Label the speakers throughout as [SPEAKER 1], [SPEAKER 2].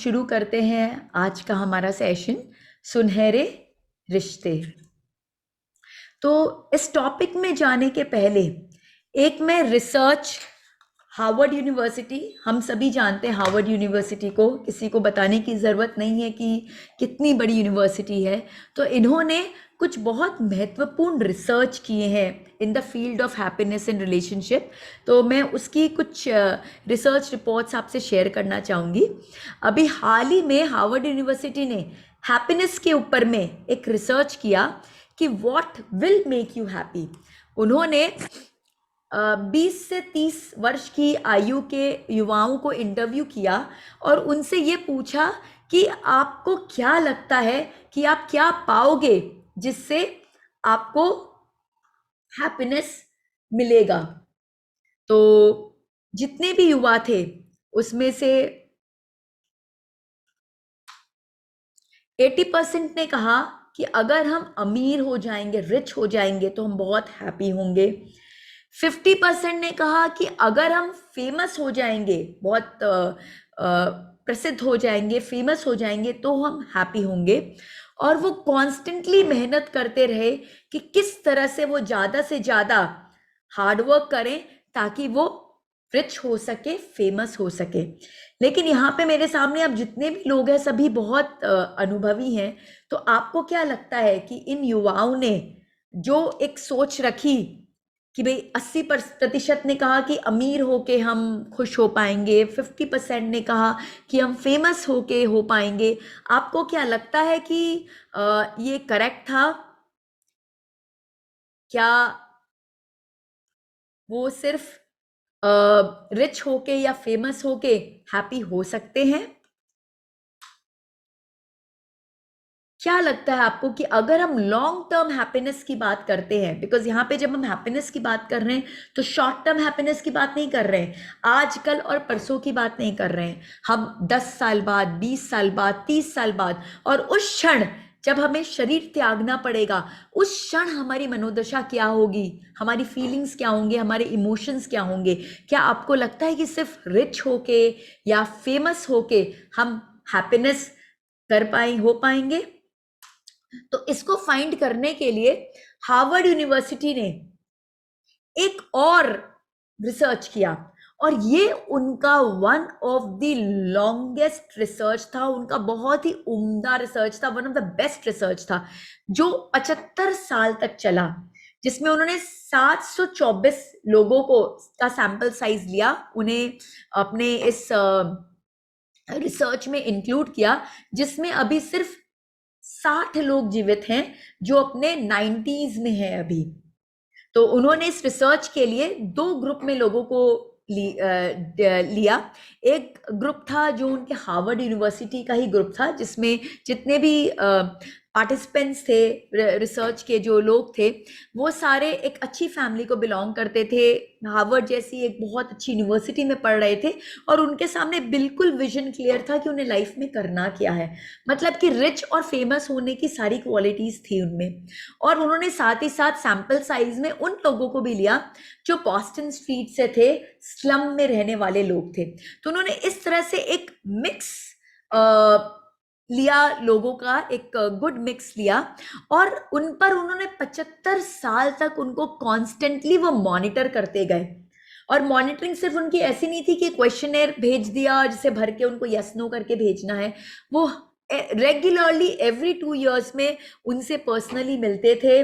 [SPEAKER 1] शुरू करते हैं आज का हमारा सेशन, सुनहरे रिश्ते। तो इस टॉपिक में जाने के पहले एक मैं रिसर्च, हार्वर्ड यूनिवर्सिटी, हम सभी जानते हैं हार्वर्ड यूनिवर्सिटी को, किसी को बताने की ज़रूरत नहीं है कि कितनी बड़ी यूनिवर्सिटी है। तो इन्होंने कुछ बहुत महत्वपूर्ण रिसर्च किए हैं in the field of happiness in relationship. तो मैं उसकी कुछ रिसर्च रिपोर्ट्स आपसे शेयर करना चाहूँगी। अभी हाल ही में हार्वर्ड यूनिवर्सिटी ने हैप्पीनेस के ऊपर में एक रिसर्च किया कि what will make you happy. उन्होंने 20 से 30 वर्ष की आयु के युवाओं को इंटरव्यू किया और उनसे ये पूछा कि आपको क्या लगता है कि आप क्या पाओगे जिससे आपको हैप्पीनेस मिलेगा। तो जितने भी युवा थे उसमें से 80% ने कहा कि अगर हम अमीर हो जाएंगे, रिच हो जाएंगे तो हम बहुत हैप्पी होंगे। 50% ने कहा कि अगर हम फेमस हो जाएंगे, बहुत प्रसिद्ध हो जाएंगे, फेमस हो जाएंगे तो हम हैप्पी होंगे। और वो कॉन्स्टेंटली मेहनत करते रहे कि किस तरह से वो ज़्यादा से ज़्यादा हार्डवर्क करें ताकि वो रिच हो सके, फेमस हो सके। लेकिन यहाँ पे मेरे सामने अब जितने भी लोग हैं सभी बहुत अनुभवी हैं। तो आपको क्या लगता है कि इन युवाओं ने जो एक सोच रखी कि भाई 80% ने कहा कि अमीर होके हम खुश हो पाएंगे, 50% ने कहा कि हम फेमस होके हो पाएंगे, आपको क्या लगता है कि ये करेक्ट था? क्या वो सिर्फ रिच होके या फेमस होके हैप्पी हो सकते हैं? क्या लगता है आपको कि अगर हम लॉन्ग टर्म हैप्पीनेस की बात करते हैं, बिकॉज यहाँ पे जब हम हैप्पीनेस की बात कर रहे हैं तो शॉर्ट टर्म हैप्पीनेस की बात नहीं कर रहे हैं, आजकल और परसों की बात नहीं कर रहे हैं, हम 10 साल बाद, 20 साल बाद, 30 साल बाद, और उस क्षण जब हमें शरीर त्यागना पड़ेगा, उस क्षण हमारी मनोदशा क्या होगी, हमारी फीलिंग्स क्या होंगे, हमारे इमोशंस क्या होंगे? क्या आपको लगता है कि सिर्फ रिच होके या फेमस होके हम हैप्पीनेस कर पाए हो पाएंगे? तो इसको फाइंड करने के लिए हार्वर्ड यूनिवर्सिटी ने एक और रिसर्च किया, और ये उनका one of the longest research था, उनका बहुत ही उम्दा रिसर्च था, one of the best research था, जो 75 साल तक चला, जिसमें उन्होंने 724 लोगों को का सैंपल साइज लिया, उन्हें अपने इस रिसर्च में इंक्लूड किया, जिसमें अभी सिर्फ 60 लोग जीवित हैं जो अपने 90s में हैं अभी। तो उन्होंने इस रिसर्च के लिए दो ग्रुप में लोगों को लिया। एक ग्रुप था जो उनके हार्वर्ड यूनिवर्सिटी का ही ग्रुप था, जिसमें जितने भी पार्टिसिपेंट्स थे, रिसर्च के जो लोग थे, वो सारे एक अच्छी फैमिली को बिलोंग करते थे, हार्वर्ड जैसी एक बहुत अच्छी यूनिवर्सिटी में पढ़ रहे थे, और उनके सामने बिल्कुल विजन क्लियर था कि उन्हें लाइफ में करना क्या है, मतलब कि रिच और फेमस होने की सारी क्वालिटीज थी उनमें। और उन्होंने साथ ही साथ सैंपल साइज में उन लोगों को भी लिया जो बॉस्टन स्ट्रीट से थे, स्लम में रहने वाले लोग थे। तो उन्होंने इस तरह से एक मिक्स लिया, लोगों का एक गुड मिक्स लिया, और उन पर उन्होंने 75 साल तक उनको कॉन्स्टेंटली वो मॉनिटर करते गए। और मॉनिटरिंग सिर्फ उनकी ऐसी नहीं थी कि क्वेश्चनर भेज दिया जिसे भर के उनको यस नो करके भेजना है, वो रेगुलरली एवरी 2 इयर्स में उनसे पर्सनली मिलते थे,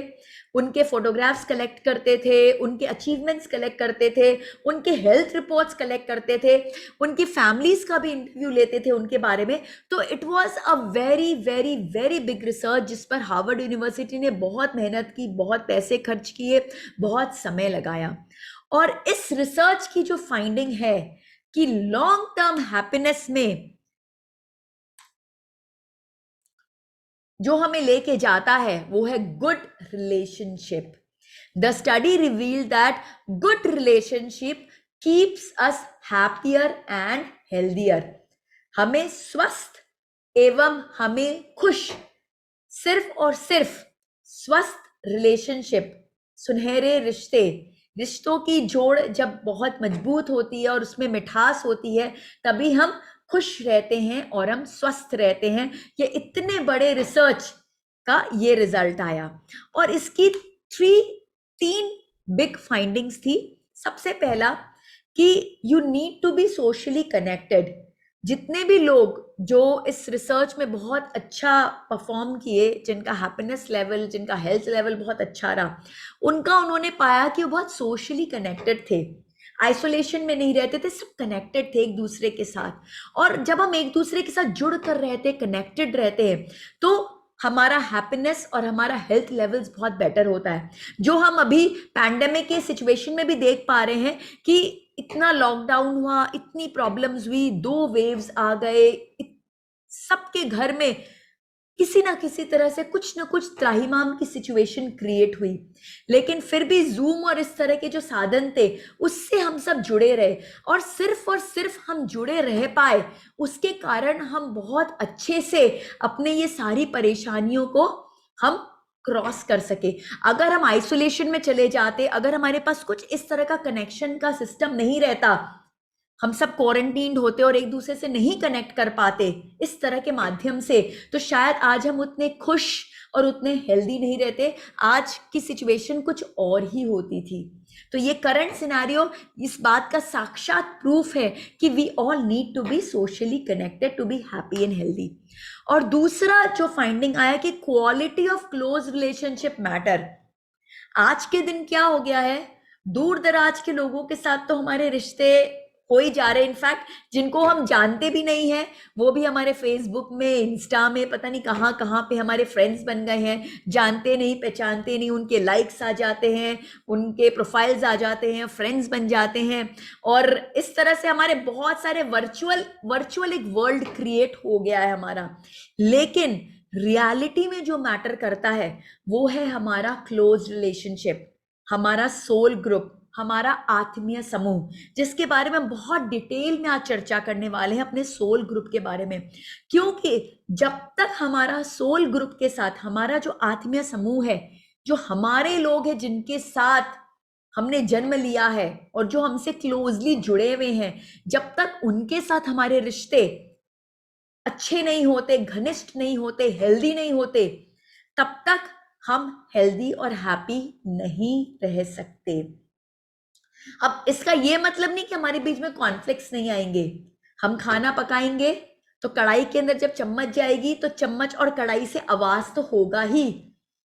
[SPEAKER 1] उनके फोटोग्राफ्स कलेक्ट करते थे, उनके अचीवमेंट्स कलेक्ट करते थे, उनके हेल्थ रिपोर्ट्स कलेक्ट करते थे, उनकी फैमिलीज का भी इंटरव्यू लेते थे उनके बारे में। तो it was a very very very big research, जिस पर हार्वर्ड यूनिवर्सिटी ने बहुत मेहनत की, बहुत पैसे खर्च किए, बहुत समय लगाया। और इस रिसर्च की जो फाइंडिंग है कि लॉन्ग टर्म हैप्पीनेस में जो हमें लेके जाता है वो है good relationship. The study reveal that good relationship keeps us happier and healthier. हमें स्वस्थ एवं हमें खुश, सिर्फ और सिर्फ स्वस्थ रिलेशनशिप, सुनहरे रिश्ते, रिश्तों की जोड़ जब बहुत मजबूत होती है और उसमें मिठास होती है, तभी हम खुश रहते हैं और हम स्वस्थ रहते हैं। ये इतने बड़े रिसर्च का ये रिजल्ट आया। और इसकी तीन बिग फाइंडिंग्स थी। सबसे पहला कि you need to be socially connected. जितने भी लोग जो इस रिसर्च में बहुत अच्छा परफॉर्म किए, जिनका हैप्पीनेस लेवल, जिनका हेल्थ लेवल बहुत अच्छा रहा, उनका उन्होंने पाया कि वो बहुत सोशली कनेक्टेड थे, आइसोलेशन में नहीं रहते थे, सब कनेक्टेड थे एक दूसरे के साथ। और जब हम एक दूसरे के साथ जुड़ कर रहते, कनेक्टेड रहते हैं, तो हमारा हैप्पीनेस और हमारा हेल्थ लेवल्स बहुत बेटर होता है। जो हम अभी पैंडेमिक के सिचुएशन में भी देख पा रहे हैं कि इतना लॉकडाउन हुआ, इतनी प्रॉब्लम्स हुई, 2 वेव्स आ गए, सबके घर में किसी ना किसी तरह से कुछ ना कुछ त्राहिमाम की सिचुएशन क्रिएट हुई। लेकिन फिर भी जूम और इस तरह के जो साधन थे, उससे हम सब जुड़े रहे, और सिर्फ हम जुड़े रह पाए, उसके कारण हम बहुत अच्छे से अपने ये सारी परेशानियों को हम क्रॉस कर सके। अगर हम आइसोलेशन में चले जाते, अगर हमारे पास कुछ इस तरह का कनेक्शन का सिस्टम नहीं रहता, हम सब क्वारंटीन्ड होते और एक दूसरे से नहीं कनेक्ट कर पाते इस तरह के माध्यम से, तो शायद आज हम उतने खुश और उतने हेल्दी नहीं रहते। आज की सिचुएशन कुछ और ही होती थी। तो ये करंट सिनेरियो इस बात का साक्षात प्रूफ है कि we all need to be socially connected to be happy and healthy. और दूसरा जो फाइंडिंग आया कि quality of close relationship matter. आज के दिन क्या हो गया है, दूर दराज के लोगों के साथ तो हमारे रिश्ते हो ही जा रहे हैं। इनफैक्ट जिनको हम जानते भी नहीं हैं, वो भी हमारे फेसबुक में, इंस्टा में, पता नहीं कहाँ कहाँ पे हमारे फ्रेंड्स बन गए हैं। जानते नहीं, पहचानते नहीं, उनके लाइक्स आ जाते हैं, उनके प्रोफाइल्स आ जाते हैं, फ्रेंड्स बन जाते हैं। और इस तरह से हमारे बहुत सारे वर्चुअल एक वर्ल्ड क्रिएट हो गया है हमारा। लेकिन रियलिटी में जो मैटर करता है वो है हमारा क्लोज रिलेशनशिप, हमारा सोल ग्रुप, हमारा आत्मीय समूह, जिसके बारे में बहुत डिटेल में आज चर्चा करने वाले हैं, अपने सोल ग्रुप के बारे में। क्योंकि जब तक हमारा सोल ग्रुप के साथ हमारा जो आत्मीय समूह है, जो हमारे लोग हैं जिनके साथ हमने जन्म लिया है और जो हमसे क्लोजली जुड़े हुए हैं, जब तक उनके साथ हमारे रिश्ते अच्छे नहीं होते, घनिष्ठ नहीं होते, हेल्दी नहीं होते, तब तक हम हेल्दी और हैप्पी नहीं रह सकते। अब इसका ये मतलब नहीं कि हमारे बीच में कॉन्फ्लिक्ट्स नहीं आएंगे। हम खाना पकाएंगे तो कढ़ाई के अंदर जब चम्मच जाएगी तो चम्मच और कढ़ाई से आवाज तो होगा ही,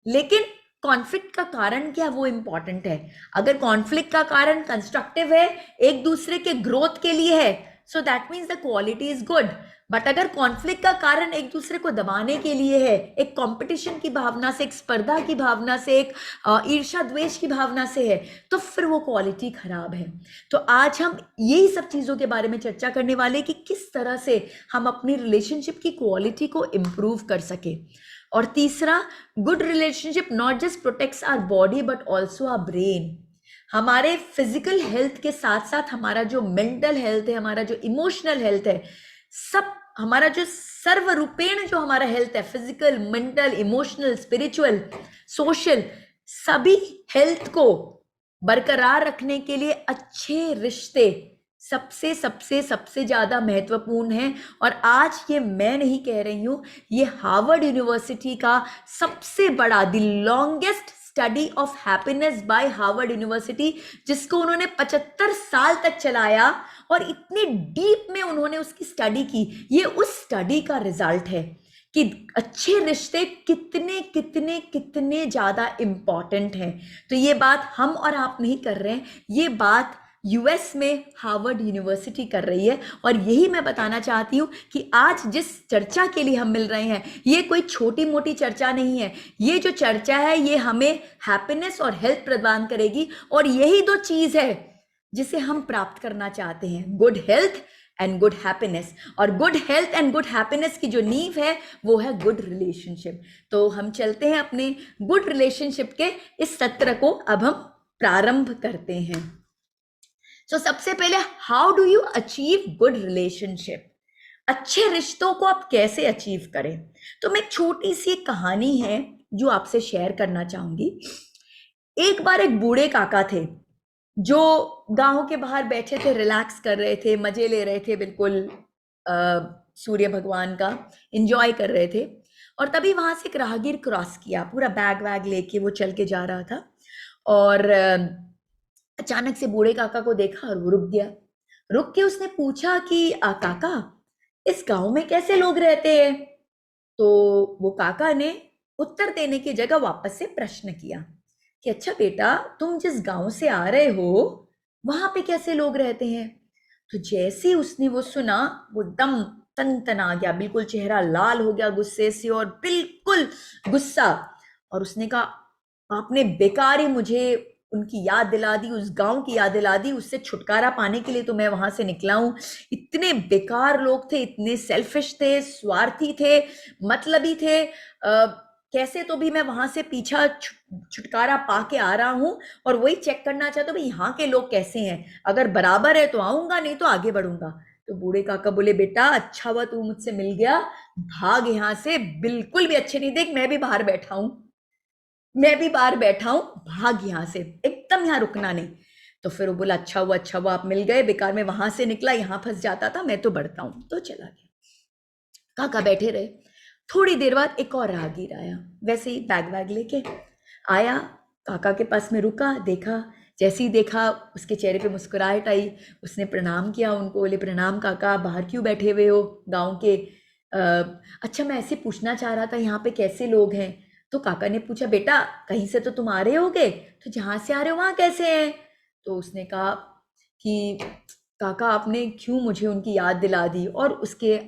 [SPEAKER 1] लेकिन कॉन्फ्लिक्ट का कारण क्या, वो इंपॉर्टेंट है। अगर कॉन्फ्लिक्ट का कारण कंस्ट्रक्टिव है, एक दूसरे के ग्रोथ के लिए है, so that means the quality is good. But अगर कॉन्फ्लिक्ट का कारण एक दूसरे को दबाने के लिए है, एक कंपटीशन की भावना से, एक स्पर्धा की भावना से, एक ईर्ष्या द्वेष की भावना से है, तो फिर वो क्वालिटी खराब है। तो आज हम यही सब चीजों के बारे में चर्चा करने वाले कि किस तरह से हम अपनी रिलेशनशिप की क्वालिटी को इंप्रूव कर सके। और तीसरा, good relationship not just protects our body but also our brain. हमारे फिजिकल हेल्थ के साथ साथ हमारा जो मेंटल हेल्थ है, हमारा जो इमोशनल हेल्थ है, सब हमारा जो सर्वरूपेण जो हमारा हेल्थ है, physical, mental, emotional, spiritual, social, सभी हेल्थ को बरकरार रखने के लिए अच्छे रिश्ते सबसे सबसे सबसे ज्यादा महत्वपूर्ण है। और आज ये मैं नहीं कह रही हूं, ये हार्वर्ड यूनिवर्सिटी का सबसे बड़ा, the longest study of happiness bye Harvard university, जिसको उन्होंने 75 साल तक चलाया और इतनी डीप में उन्होंने उसकी स्टडी की, ये उस स्टडी का रिजल्ट है कि अच्छे रिश्ते कितने कितने कितने ज्यादा इंपॉर्टेंट हैं। तो ये बात हम और आप नहीं कर रहे हैं, ये बात यूएस में हार्वर्ड यूनिवर्सिटी कर रही है। और यही मैं बताना चाहती हूं कि आज जिस चर्चा के लिए हम मिल रहे हैं, ये कोई छोटी मोटी चर्चा नहीं है। ये जो चर्चा है, ये हमें हैप्पीनेस और हेल्थ प्रदान करेगी, और यही दो चीज है जिसे हम प्राप्त करना चाहते हैं, good health and good happiness. और good health and good happiness की जो नींव है वो है गुड रिलेशनशिप। तो हम चलते हैं अपने गुड रिलेशनशिप के इस सत्र को अब हम प्रारंभ करते हैं। तो सबसे पहले, how do you achieve good relationship? अच्छे रिश्तों को आप कैसे अचीव करें? तो मैं एक छोटी सी कहानी है जो आपसे शेयर करना चाहूंगी। एक बार एक बूढ़े काका थे जो गांव के बाहर बैठे थे, रिलैक्स कर रहे थे, मजे ले रहे थे, बिल्कुल सूर्य भगवान का एंजॉय कर रहे थे। और तभी वहां से एक राहगीर क्रॉस किया, पूरा बैग वैग लेके वो चल के जा रहा था, और अचानक से बूढ़े काका को देखा और वो रुक गया। रुक के उसने पूछा कि काका, इस गांव में कैसे लोग रहते हैं? तो वो काका ने उत्तर देने की जगह वापस से प्रश्न किया कि अच्छा बेटा, तुम जिस गांव से आ रहे हो वहां पे कैसे लोग रहते हैं? तो जैसे उसने वो सुना, वो एकदम तनतना गया, बिल्कुल चेहरा लाल हो गया गुस्से से, और बिल्कुल गुस्सा। और उसने कहा आपने बेकार ही मुझे उनकी याद दिला दी, उस गांव की याद दिला दी, उससे छुटकारा पाने के लिए तो मैं वहां से निकला हूं। इतने बेकार लोग थे, इतने सेल्फिश थे, स्वार्थी थे, मतलबी थे। कैसे तो भी मैं वहां से पीछा छुटकारा पा के आ रहा हूं, और वही चेक करना चाहता हूं भाई यहाँ के लोग कैसे हैं। अगर बराबर है तो आऊंगा, नहीं तो आगे बढ़ूंगा। तो बूढ़े काका बोले बेटा अच्छा हुआ तू मुझसे मिल गया, भाग यहाँ से, बिल्कुल भी अच्छे नहीं, देख मैं भी बाहर बैठा हूं, मैं भी बाहर बैठा हूं, भाग यहां से, एकदम यहाँ रुकना नहीं। तो फिर वो बोला अच्छा हुआ, अच्छा हुआ आप मिल गए, बेकार में वहां से निकला, यहां फंस जाता था, मैं तो बढ़ता हूं। तो चला गया। काका बैठे रहे। थोड़ी देर बाद एक और राहगीर आया, वैसे ही बैग वैग लेके आया, काका के पास में रुका, देखा, जैसे ही देखा उसके चेहरे पे मुस्कुराहट आई। उसने प्रणाम किया उनको, बोले प्रणाम काका, बाहर क्यों बैठे हुए हो गांव के? अच्छा मैं ऐसे पूछना चाह रहा था यहाँ पे कैसे लोग हैं? तो काका ने पूछा बेटा कहीं से तो तुम आ रहे होगे, तो जहां से आ रहे हो वहां कैसे हैं? तो उसने कहा कि काका आपने क्यों मुझे उनकी याद दिला दी, और उसके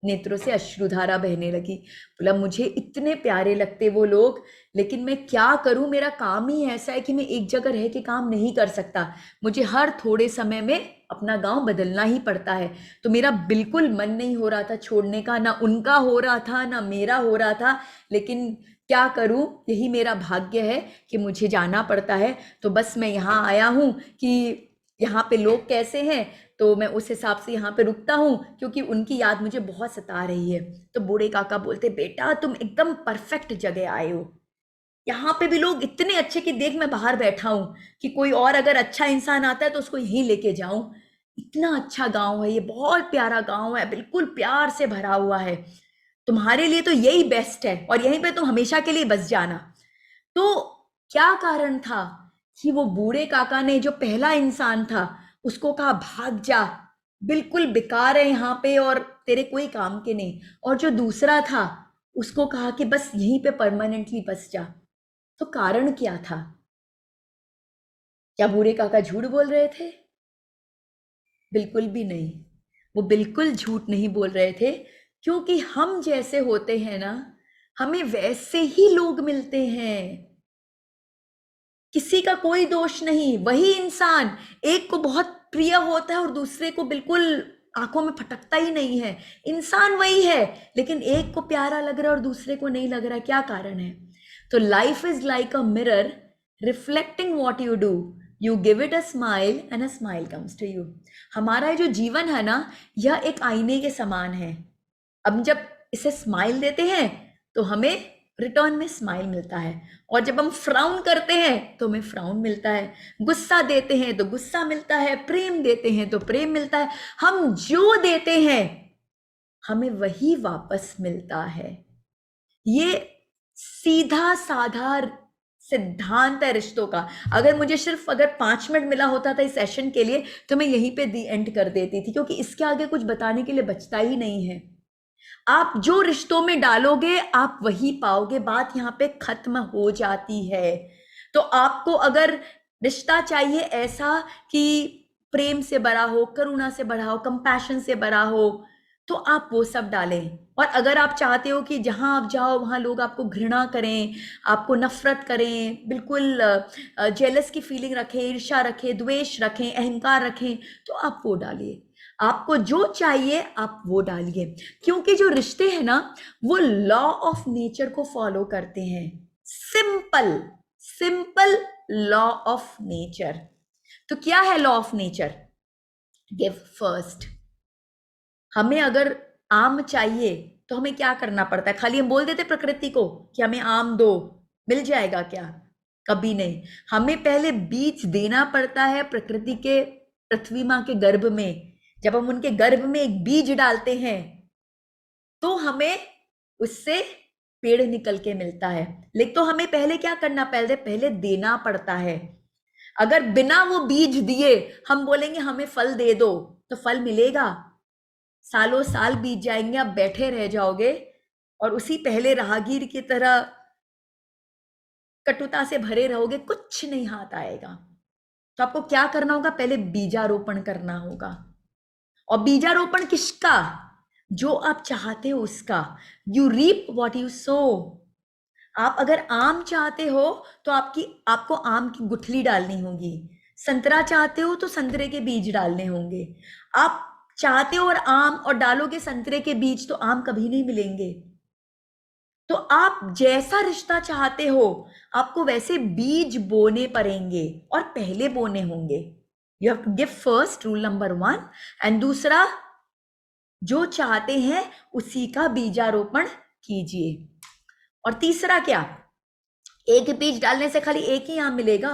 [SPEAKER 1] नेत्रों से अश्रुधारा बहने लगी। बोला मुझे इतने प्यारे लगते वो लोग, लेकिन मैं क्या करूं, मेरा काम ही ऐसा है कि मैं एक जगह रह के काम नहीं कर सकता, मुझे हर थोड़े समय में अपना गांव बदलना ही पड़ता है। तो मेरा बिल्कुल मन नहीं हो रहा था छोड़ने का, ना उनका हो रहा था ना मेरा हो रहा था, लेकिन क्या करूं, यही मेरा भाग्य है कि मुझे जाना पड़ता है। तो बस मैं यहाँ आया हूं कि यहाँ पे लोग कैसे हैं, तो मैं उस हिसाब से यहाँ पे रुकता हूँ, क्योंकि उनकी याद मुझे बहुत सता रही है। तो बूढ़े काका बोलते बेटा तुम एकदम परफेक्ट जगह आए हो, यहाँ पे भी लोग इतने अच्छे कि देख मैं बाहर बैठा हूं कि कोई और अगर अच्छा इंसान आता है तो उसको यहीं लेके जाऊं। इतना अच्छा गांव है ये, बहुत प्यारा गांव है, बिल्कुल प्यार से भरा हुआ है, तुम्हारे लिए तो यही बेस्ट है, और यहीं पे तुम हमेशा के लिए बस जाना। तो क्या कारण था कि वो बूढ़े काका ने जो पहला इंसान था उसको कहा भाग जा, बिल्कुल बेकार है यहाँ पे और तेरे कोई काम के नहीं, और जो दूसरा था उसको कहा कि बस यहीं पे परमानेंटली बस जा? तो कारण क्या था? क्या बूढ़े काका झूठ बोल रहे थे? बिल्कुल भी नहीं, वो बिल्कुल झूठ नहीं बोल रहे थे, क्योंकि हम जैसे होते हैं ना, हमें वैसे ही लोग मिलते हैं। किसी का कोई दोष नहीं, वही इंसान एक को बहुत प्रिय होता है और दूसरे को बिल्कुल आंखों में फटकता ही नहीं है। इंसान वही है, लेकिन एक को प्यारा लग रहा है और दूसरे को नहीं लग रहा है, क्या कारण है? तो life is like a mirror reflecting what you do, you give it a smile and a smile comes to you. हमारा जो जीवन है ना, यह एक आईने के समान है। अब जब इसे स्माइल देते हैं तो हमें रिटर्न में स्माइल मिलता है, और जब हम फ्राउन करते हैं तो हमें फ्राउन मिलता है, गुस्सा देते हैं तो गुस्सा मिलता है, प्रेम देते हैं तो प्रेम मिलता है। हम जो देते हैं हमें वही वापस मिलता है। ये सीधा साधा सिद्धांत है रिश्तों का। अगर मुझे सिर्फ अगर 5 मिनट मिला होता था इस सेशन के लिए तो मैं यहीं पे दी एंड कर देती थी, क्योंकि इसके आगे कुछ बताने के लिए बचता ही नहीं है। आप जो रिश्तों में डालोगे आप वही पाओगे, बात यहाँ पे खत्म हो जाती है। तो आपको अगर रिश्ता चाहिए ऐसा कि प्रेम से भरा हो, करुणा से भरा हो, कंपैशन से भरा हो, तो आप वो सब डालें। और अगर आप चाहते हो कि जहां आप जाओ वहां लोग आपको घृणा करें, आपको नफरत करें, बिल्कुल जेलस की फीलिंग रखें, ईर्ष्या रखें, द्वेष रखें, अहंकार रखें, तो आप वो डालिए। आपको जो चाहिए आप वो डालिए, क्योंकि जो रिश्ते हैं ना वो लॉ ऑफ नेचर को फॉलो करते हैं। Simple simple law of nature. तो क्या है law of nature? Give first. हमें अगर आम चाहिए तो हमें क्या करना पड़ता है? खाली हम बोल देते प्रकृति को कि हमें आम दो, मिल जाएगा क्या? कभी नहीं। हमें पहले बीज देना पड़ता है प्रकृति के, पृथ्वी माँ के गर्भ में, जब हम उनके गर्भ में एक बीज डालते हैं तो हमें उससे पेड़ निकल के मिलता है। लेकिन तो हमें पहले क्या करना, पहले देना पड़ता है। अगर बिना वो बीज दिए हम बोलेंगे हमें फल दे दो, तो फल मिलेगा? सालों साल बीत जाएंगे, आप बैठे रह जाओगे और उसी पहले राहगीर की तरह कटुता से भरे रहोगे, कुछ नहीं हाथ आएगा। तो आपको क्या करना होगा, पहले बीजारोपण करना होगा। और बीजारोपण किसका? जो आप चाहते हो उसका। You reap what you sow. आप अगर आम चाहते हो तो आपको आम की गुठली डालनी होगी। संतरा चाहते हो तो संतरे के बीज डालने होंगे। आप चाहते हो और आम और डालोगे संतरे के बीज तो आम कभी नहीं मिलेंगे। तो आप जैसा रिश्ता चाहते हो आपको वैसे बीज बोने पड़ेंगे और पहले बोने होंगे। You have to give first, rule number 1। And दूसरा, जो चाहते हैं उसी का बीजारोपण कीजिए। और तीसरा क्या, एक बीज डालने से खाली एक ही आम मिलेगा?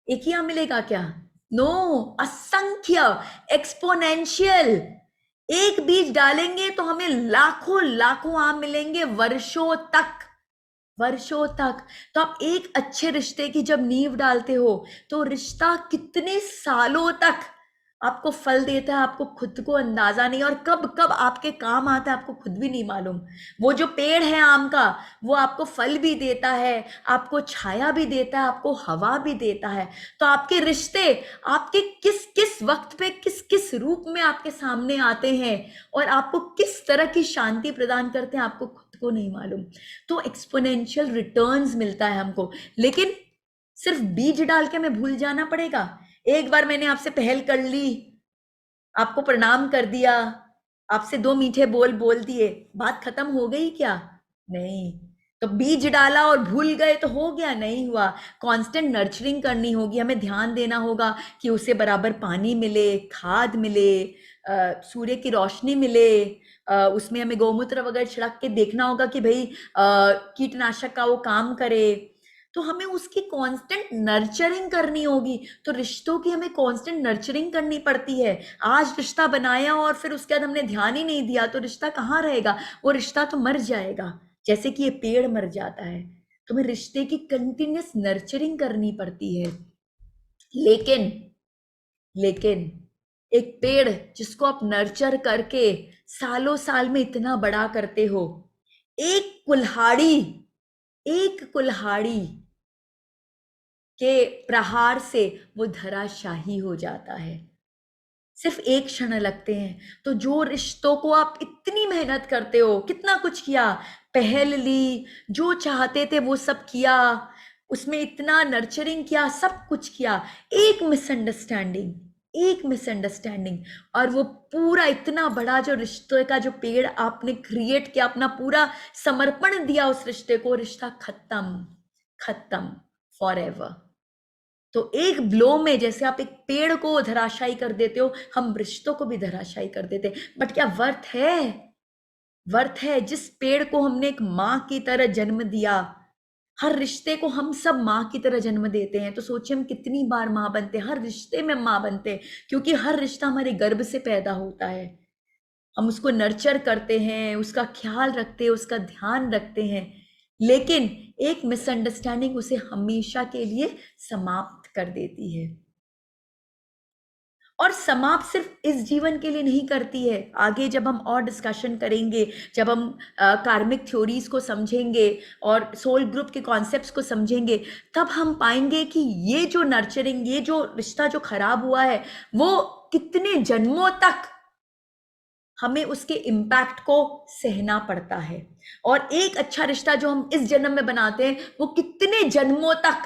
[SPEAKER 1] एक ही आम मिलेगा क्या? नो, असंख्य, एक्सपोनेंशियल। एक बीज डालेंगे तो हमें लाखों लाखों आम मिलेंगे, वर्षों तक, वर्षों तक। तो आप एक अच्छे रिश्ते की जब नींव डालते हो तो रिश्ता कितने सालों तक आपको फल देता है, आपको खुद को अंदाजा नहीं, और कब कब आपके काम आता है आपको खुद भी नहीं मालूम। वो जो पेड़ है आम का, वो आपको फल भी देता है, आपको छाया भी देता है, आपको हवा भी देता है। तो आपके रिश्ते आपके किस किस वक्त पे किस किस रूप में आपके सामने आते हैं और आपको किस तरह की शांति प्रदान करते हैं, आपको खुद को नहीं मालूम। तो एक्सपोनेंशियल रिटर्न्स मिलता है हमको, लेकिन सिर्फ बीज डाल के हमें भूल जाना पड़ेगा। एक बार मैंने आपसे पहल कर ली, आपको प्रणाम कर दिया, आपसे 2 मीठे बोल बोल दिए, बात खत्म हो गई क्या? नहीं। तो बीज डाला और भूल गए तो हो गया? नहीं हुआ। कांस्टेंट नर्चरिंग करनी होगी, हमें ध्यान देना होगा कि उसे बराबर पानी मिले, खाद मिले, सूर्य की रोशनी मिले, उसमें हमें गौमूत्र वगैरह छिड़क के देखना होगा कि भाई कीटनाशक का वो काम करे। तो हमें उसकी कांस्टेंट नर्चरिंग करनी होगी। तो रिश्तों की हमें कांस्टेंट नर्चरिंग करनी पड़ती है। आज रिश्ता बनाया और फिर उसके बाद हमने ध्यान ही नहीं दिया तो रिश्ता कहाँ रहेगा? वो रिश्ता तो मर जाएगा, जैसे कि ये पेड़ मर जाता है। तो हमें रिश्ते की कंटिन्यूस नर्चरिंग करनी पड़ती है। लेकिन लेकिन एक पेड़ जिसको आप नर्चर करके सालों साल में इतना बड़ा करते हो, एक कुल्हाड़ी, एक कुल्हाड़ी के प्रहार से वो धराशाही हो जाता है। सिर्फ एक क्षण लगते हैं। तो जो रिश्तों को आप इतनी मेहनत करते हो, कितना कुछ किया, पहल ली, जो चाहते थे वो सब किया, उसमें इतना नर्चरिंग किया, सब कुछ किया, एक मिसअंडरस्टैंडिंग, एक मिसअंडरस्टैंडिंग, और वो पूरा इतना बड़ा जो रिश्ते का जो पेड़ आपने क्रिएट किया, अपना पूरा समर्पण दिया उस रिश्ते को, रिश्ता खत्म, खत्म फॉर एवर। तो एक ब्लो में जैसे आप एक पेड़ को धराशायी कर देते हो, हम रिश्तों को भी धराशायी कर देते हैं। बट क्या वर्थ है? वर्थ है? जिस पेड़ को हमने एक माँ की तरह जन्म दिया, हर रिश्ते को हम सब माँ की तरह जन्म देते हैं। तो सोचिए हम कितनी बार माँ बनते हैं, हर रिश्ते में माँ बनते हैं, क्योंकि हर रिश्ता हमारे गर्भ से पैदा होता है। हम उसको नर्चर करते हैं, उसका ख्याल रखते हैं, उसका ध्यान रखते हैं, लेकिन एक मिसअंडरस्टैंडिंग उसे हमेशा के लिए समाप्त कर देती है। और समाप्त सिर्फ इस जीवन के लिए नहीं करती है। आगे जब हम और डिस्कशन करेंगे, जब हम कार्मिक थ्योरीज को समझेंगे और सोल ग्रुप के कॉन्सेप्ट्स को समझेंगे, तब हम पाएंगे कि ये जो नर्चरिंग, ये जो रिश्ता जो खराब हुआ है, वो कितने जन्मों तक हमें उसके इम्पैक्ट को सहना पड़ता है। और एक अच्छा रिश्ता जो हम इस जन्म में बनाते हैं, वो कितने जन्मों तक,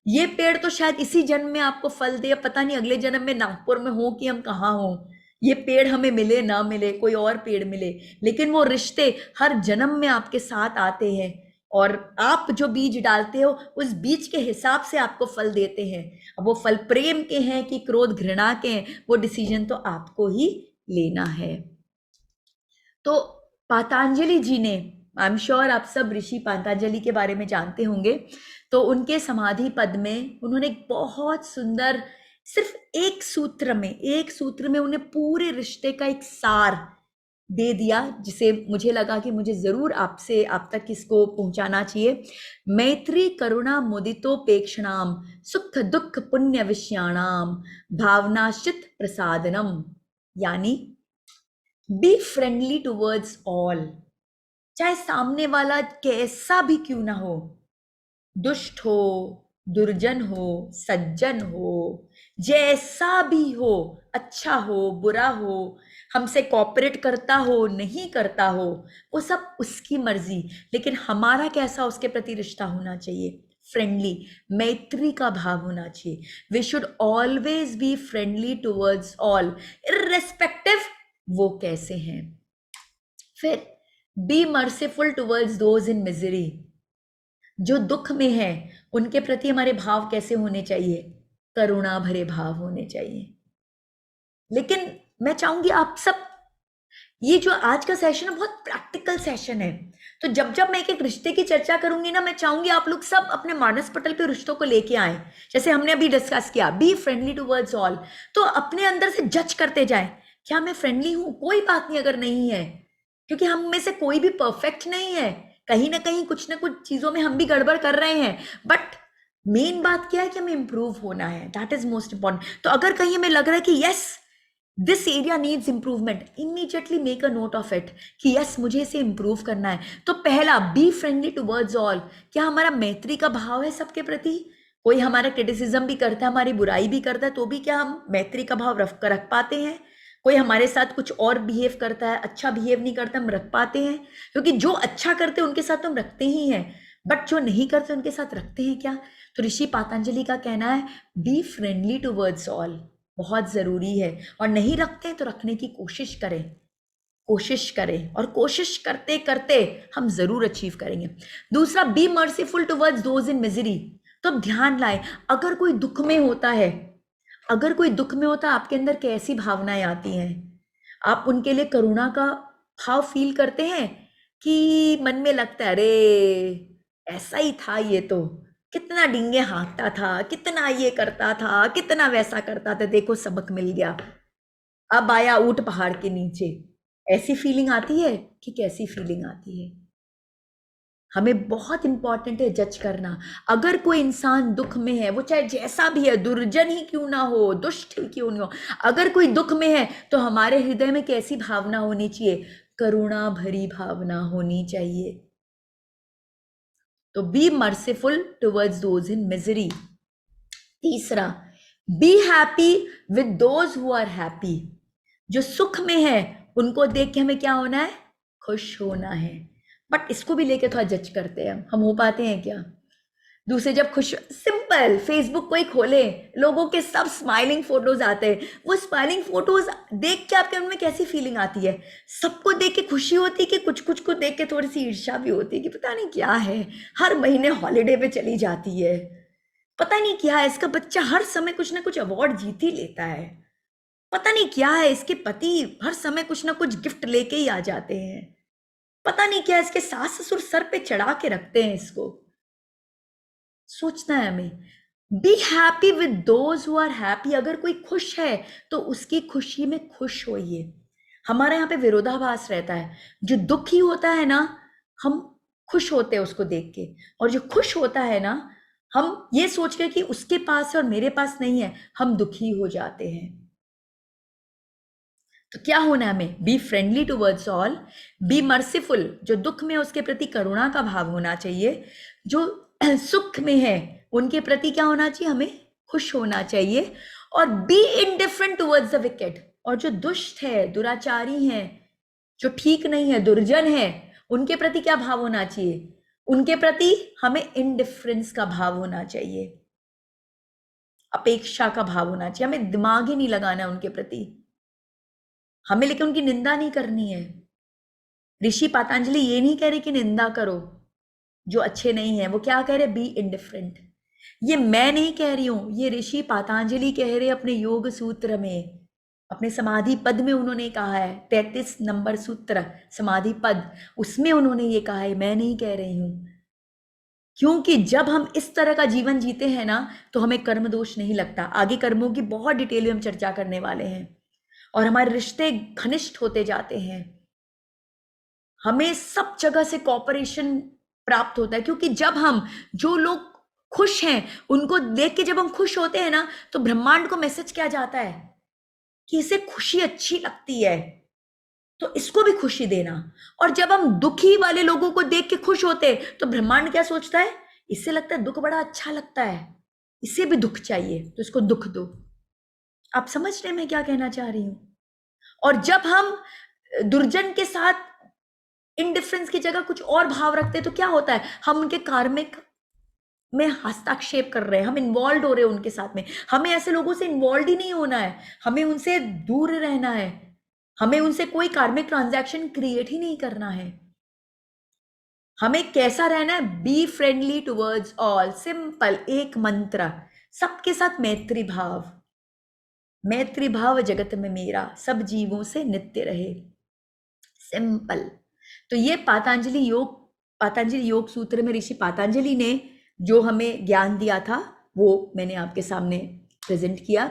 [SPEAKER 1] ये पेड़ तो शायद इसी जन्म में आपको फल दे, पता नहीं अगले जन्म में नागपुर में हो कि हम कहाँ हो, ये पेड़ हमें मिले ना मिले, कोई और पेड़ मिले, लेकिन वो रिश्ते हर जन्म में आपके साथ आते हैं। और आप जो बीज डालते हो उस बीज के हिसाब से आपको फल देते हैं। अब वो फल प्रेम के हैं कि क्रोध घृणा के हैं, वो डिसीजन तो आपको ही लेना है। तो पतंजलि जी ने, आई एम श्योर आप सब ऋषि पतंजलि के बारे में जानते होंगे, तो उनके समाधि पद में उन्होंने एक बहुत सुंदर सिर्फ एक सूत्र में उन्हें पूरे रिश्ते का एक सार दे दिया, जिसे मुझे लगा कि मुझे जरूर आप तक इसको पहुंचाना चाहिए। मैत्री करुणा मुदितोपेक्षणाम सुख दुख पुण्य विषयाणाम भावनाश्चित प्रसादनम, यानी बी फ्रेंडली टुवर्ड्स ऑल, चाहे सामने वाला कैसा भी क्यों ना हो, दुष्ट हो, दुर्जन हो, सज्जन हो, जैसा भी हो, अच्छा हो, बुरा हो, हमसे कॉपरेट करता हो, नहीं करता हो, वो सब उसकी मर्जी, लेकिन हमारा कैसा उसके प्रति रिश्ता होना चाहिए, फ्रेंडली, मैत्री का भाव होना चाहिए। We should always be friendly towards all, irrespective वो कैसे हैं। फिर be merciful towards those in misery, जो दुख में है उनके प्रति हमारे भाव कैसे होने चाहिए, करुणा भरे भाव होने चाहिए। लेकिन मैं चाहूंगी आप सब, ये जो आज का सेशन है बहुत प्रैक्टिकल सेशन है, तो जब जब मैं एक एक रिश्ते की चर्चा करूंगी ना, मैं चाहूंगी आप लोग सब अपने मानस पटल पे रिश्तों को लेके आए। जैसे हमने अभी डिस्कस किया बी फ्रेंडली टुवर्ड्स ऑल, तो अपने अंदर से जज करते जाए, क्या मैं फ्रेंडली हूं, कोई बात नहीं अगर नहीं है, क्योंकि हम में से कोई भी परफेक्ट नहीं है, कहीं ना कहीं कुछ ना कुछ चीजों में हम भी गड़बड़ कर रहे हैं, बट मेन बात क्या है कि हमें इंप्रूव होना है, दैट इज मोस्ट इंपॉर्टेंट। तो अगर कहीं हमें लग रहा है कि yes this area needs improvement, immediately make a note of it कि यस मुझे इसे इंप्रूव करना है। तो पहला, बी फ्रेंडली टुवर्ड्स ऑल, क्या हमारा मैत्री का भाव है सबके प्रति, कोई हमारा क्रिटिसिज्म भी करता है, हमारी बुराई भी करता है, तो भी क्या हम मैत्री का भाव रख पाते हैं, कोई हमारे साथ कुछ और बिहेव करता है, अच्छा बिहेव नहीं करता, हम रख पाते हैं, क्योंकि जो अच्छा करते हैं उनके साथ तो हम रखते ही हैं, बट जो नहीं करते उनके साथ रखते हैं क्या। तो ऋषि पातंजलि का कहना है बी फ्रेंडली टुवर्ड्स ऑल, बहुत जरूरी है, और नहीं रखते हैं तो रखने की कोशिश करें, कोशिश करें, और कोशिश करते करते हम जरूर अचीव करेंगे। दूसरा, B merciful towards those in misery, तो अब ध्यान लाएं, अगर कोई दुख में होता है, अगर कोई दुख में होता है, आपके अंदर कैसी भावनाएं आती हैं, आप उनके लिए करुणा का भाव फील करते हैं, कि मन में लगता है अरे ऐसा ही था ये तो, कितना डींगे हाँकता था, कितना ये करता था, कितना वैसा करता था, देखो सबक मिल गया, अब आया ऊंट पहाड़ के नीचे, ऐसी फीलिंग आती है कि कैसी फीलिंग आती है। हमें बहुत इंपॉर्टेंट है जज करना, अगर कोई इंसान दुख में है, वो चाहे जैसा भी है, दुर्जन ही क्यों ना हो, दुष्ट ही क्यों ना हो, अगर कोई दुख में है तो हमारे हृदय में कैसी भावना होनी चाहिए, करुणा भरी भावना होनी चाहिए। तो be merciful towards those in misery. तीसरा, be happy with those who are happy, जो सुख में है उनको देख के हमें क्या होना है, खुश होना है। बट इसको भी लेके थोड़ा जज करते हैं हम हो पाते हैं क्या। दूसरे जब खुश, सिंपल फेसबुक कोई खोले, लोगों के सब स्माइलिंग फोटोज आते हैं, वो स्माइलिंग फोटोज देख के आपके मन में कैसी फीलिंग आती है, सबको देख के खुशी होती है कि कुछ कुछ को देख के थोड़ी सी ईर्ष्या भी होती है कि पता नहीं क्या है, हर महीने हॉलीडे पे चली जाती है, पता नहीं क्या है, इसका बच्चा हर समय कुछ ना कुछ अवार्ड जीत ही लेता है, पता नहीं क्या है, इसके पति हर समय कुछ ना कुछ गिफ्ट लेके ही आ जाते हैं, पता नहीं क्या है, इसके सास ससुर सर पे चढ़ा के रखते हैं इसको। सोचना है हमें, be happy with those who are happy, अगर कोई खुश है तो उसकी खुशी में खुश होइए। हमारे यहाँ पे विरोधाभास रहता है, जो दुखी होता है ना हम खुश होते हैं उसको देख के, और जो खुश होता है ना हम ये सोच के कि उसके पास है और मेरे पास नहीं है, हम दुखी हो जाते हैं। तो क्या होना है हमें, B friendly towards all, B merciful, जो दुख में है उसके प्रति करुणा का भाव होना चाहिए, जो सुख में है उनके प्रति क्या होना चाहिए, हमें खुश होना चाहिए, और be indifferent towards the wicked, और जो दुष्ट है, दुराचारी है, जो ठीक नहीं है, दुर्जन है, उनके प्रति क्या भाव होना चाहिए, उनके प्रति हमें इनडिफरेंस का भाव होना चाहिए, अपेक्षा का भाव होना चाहिए, हमें दिमाग ही नहीं लगाना है उनके प्रति, हमें लेकिन उनकी निंदा नहीं करनी है। ऋषि पतंजलि ये नहीं कह रहे कि निंदा करो जो अच्छे नहीं है, वो क्या कह रहे, बी इंडिफरेंट। ये मैं नहीं कह रही हूं, ये ऋषि पतंजलि कह रहे अपने योग सूत्र में, अपने समाधि पद में उन्होंने कहा है, 33 नंबर सूत्र समाधि पद, उसमें उन्होंने ये कहा है, मैं नहीं कह रही हूं। क्योंकि जब हम इस तरह का जीवन जीते हैं ना, तो हमें कर्म दोष नहीं लगता। आगे कर्मों की बहुत डिटेल में हम चर्चा करने वाले हैं, और हमारे रिश्ते घनिष्ठ होते जाते हैं। हमें सब जगह से कॉपरेशन प्राप्त होता है, क्योंकि जब हम, जो लोग खुश हैं उनको देख के जब हम खुश होते हैं ना, तो ब्रह्मांड को मैसेज क्या जाता है कि इसे खुशी अच्छी लगती है, तो इसको भी खुशी देना। और जब हम दुखी वाले लोगों को देख के खुश होते हैं, तो ब्रह्मांड क्या सोचता है, इससे लगता है दुख बड़ा अच्छा लगता है, इसे भी दुख चाहिए, तो इसको दुख दो। आप समझ रहे हैं मैं क्या कहना चाह रही हूं? और जब हम दुर्जन के साथ इनडिफरेंस की जगह कुछ और भाव रखते हैं, तो क्या होता है, हम उनके कार्मिक में हस्तक्षेप कर रहे हैं, हम इन्वॉल्व हो रहे हैं उनके साथ में। हमें ऐसे लोगों से इन्वॉल्व ही नहीं होना है, हमें उनसे दूर रहना है, हमें उनसे कोई कार्मिक ट्रांजैक्शन क्रिएट ही नहीं करना है। हमें कैसा रहना है, B friendly towards all, simple, एक मंत्र, सबके साथ मैत्री भाव। मैत्री भाव जगत में मेरा, सब जीवों से नित्य रहे, सिंपल। तो ये पातंजलि योग सूत्र में ऋषि पातंजलि ने जो हमें ज्ञान दिया था, वो मैंने आपके सामने प्रेजेंट किया।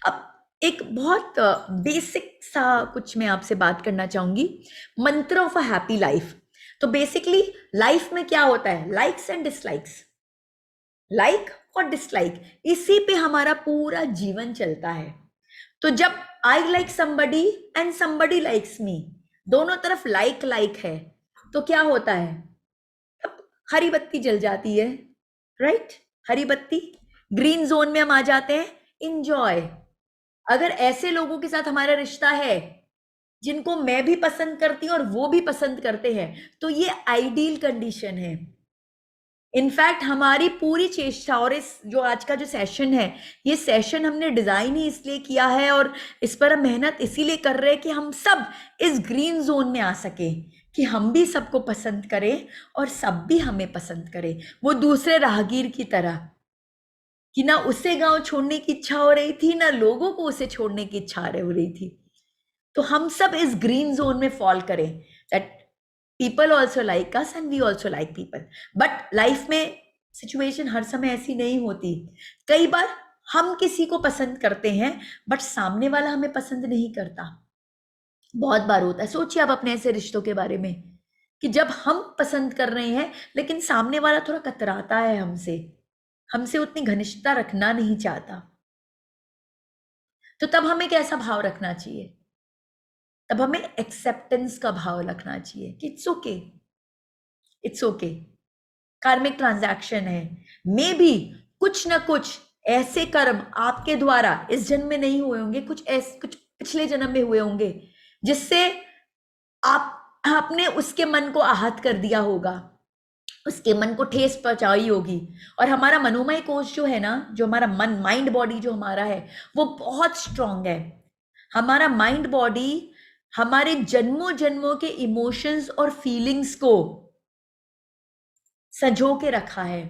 [SPEAKER 1] अब एक बहुत बेसिक सा कुछ मैं आपसे बात करना चाहूंगी, मंत्र ऑफ अ हैप्पी लाइफ। तो बेसिकली लाइफ में क्या होता है, लाइक्स एंड डिसलाइक्स, लाइक और डिसलाइक, इसी पे हमारा पूरा जीवन चलता है। तो जब I like somebody and somebody likes me, दोनों तरफ लाइक है, तो क्या होता है, अब हरी बत्ती जल जाती है, राइट, हरी बत्ती, ग्रीन जोन में हम आ जाते हैं, इंजॉय। अगर ऐसे लोगों के साथ हमारा रिश्ता है जिनको मैं भी पसंद करती हूं और वो भी पसंद करते हैं, तो ये आइडियल कंडीशन है। इनफैक्ट हमारी पूरी चेष्टा, और इस जो आज का जो सेशन है, ये सेशन हमने डिजाइन ही इसलिए किया है और इस पर हम मेहनत इसीलिए कर रहे हैं कि हम सब इस ग्रीन जोन में आ सके, कि हम भी सबको पसंद करें और सब भी हमें पसंद करें, वो दूसरे राहगीर की तरह, कि ना उसे गांव छोड़ने की इच्छा हो रही थी, ना लोगों को उसे छोड़ने की इच्छा हो रही थी। तो हम सब इस ग्रीन जोन में फॉल करें, that people also like us and we also like people। but life में सिचुएशन हर समय ऐसी नहीं होती। कई बार हम किसी को पसंद करते हैं बट सामने वाला हमें पसंद नहीं करता, बहुत बार होता है। सोचिए आप अपने ऐसे रिश्तों के बारे में, कि जब हम पसंद कर रहे हैं लेकिन सामने वाला थोड़ा कतराता है हमसे, हमसे उतनी घनिष्ठता रखना नहीं चाहता, तो तब हमें कैसा भाव रखना चाहिए, तब हमें एक्सेप्टेंस का भाव रखना चाहिए कि इट्स ओके, इट्स ओके, कार्मिक ट्रांजैक्शन है, मे बी कुछ ना कुछ ऐसे कर्म आपके द्वारा इस जन्म में नहीं हुए होंगे, कुछ पिछले जन्म में हुए होंगे, जिससे आपने उसके मन को आहत कर दिया होगा, उसके मन को ठेस पहुंचाई होगी। और हमारा मनोमय कोश जो है ना, जो हमारा मन, माइंड बॉडी जो हमारा है, वो बहुत स्ट्रांग है। हमारा माइंड बॉडी हमारे जन्मों जन्मों के इमोशंस और फीलिंग्स को सजो के रखा है।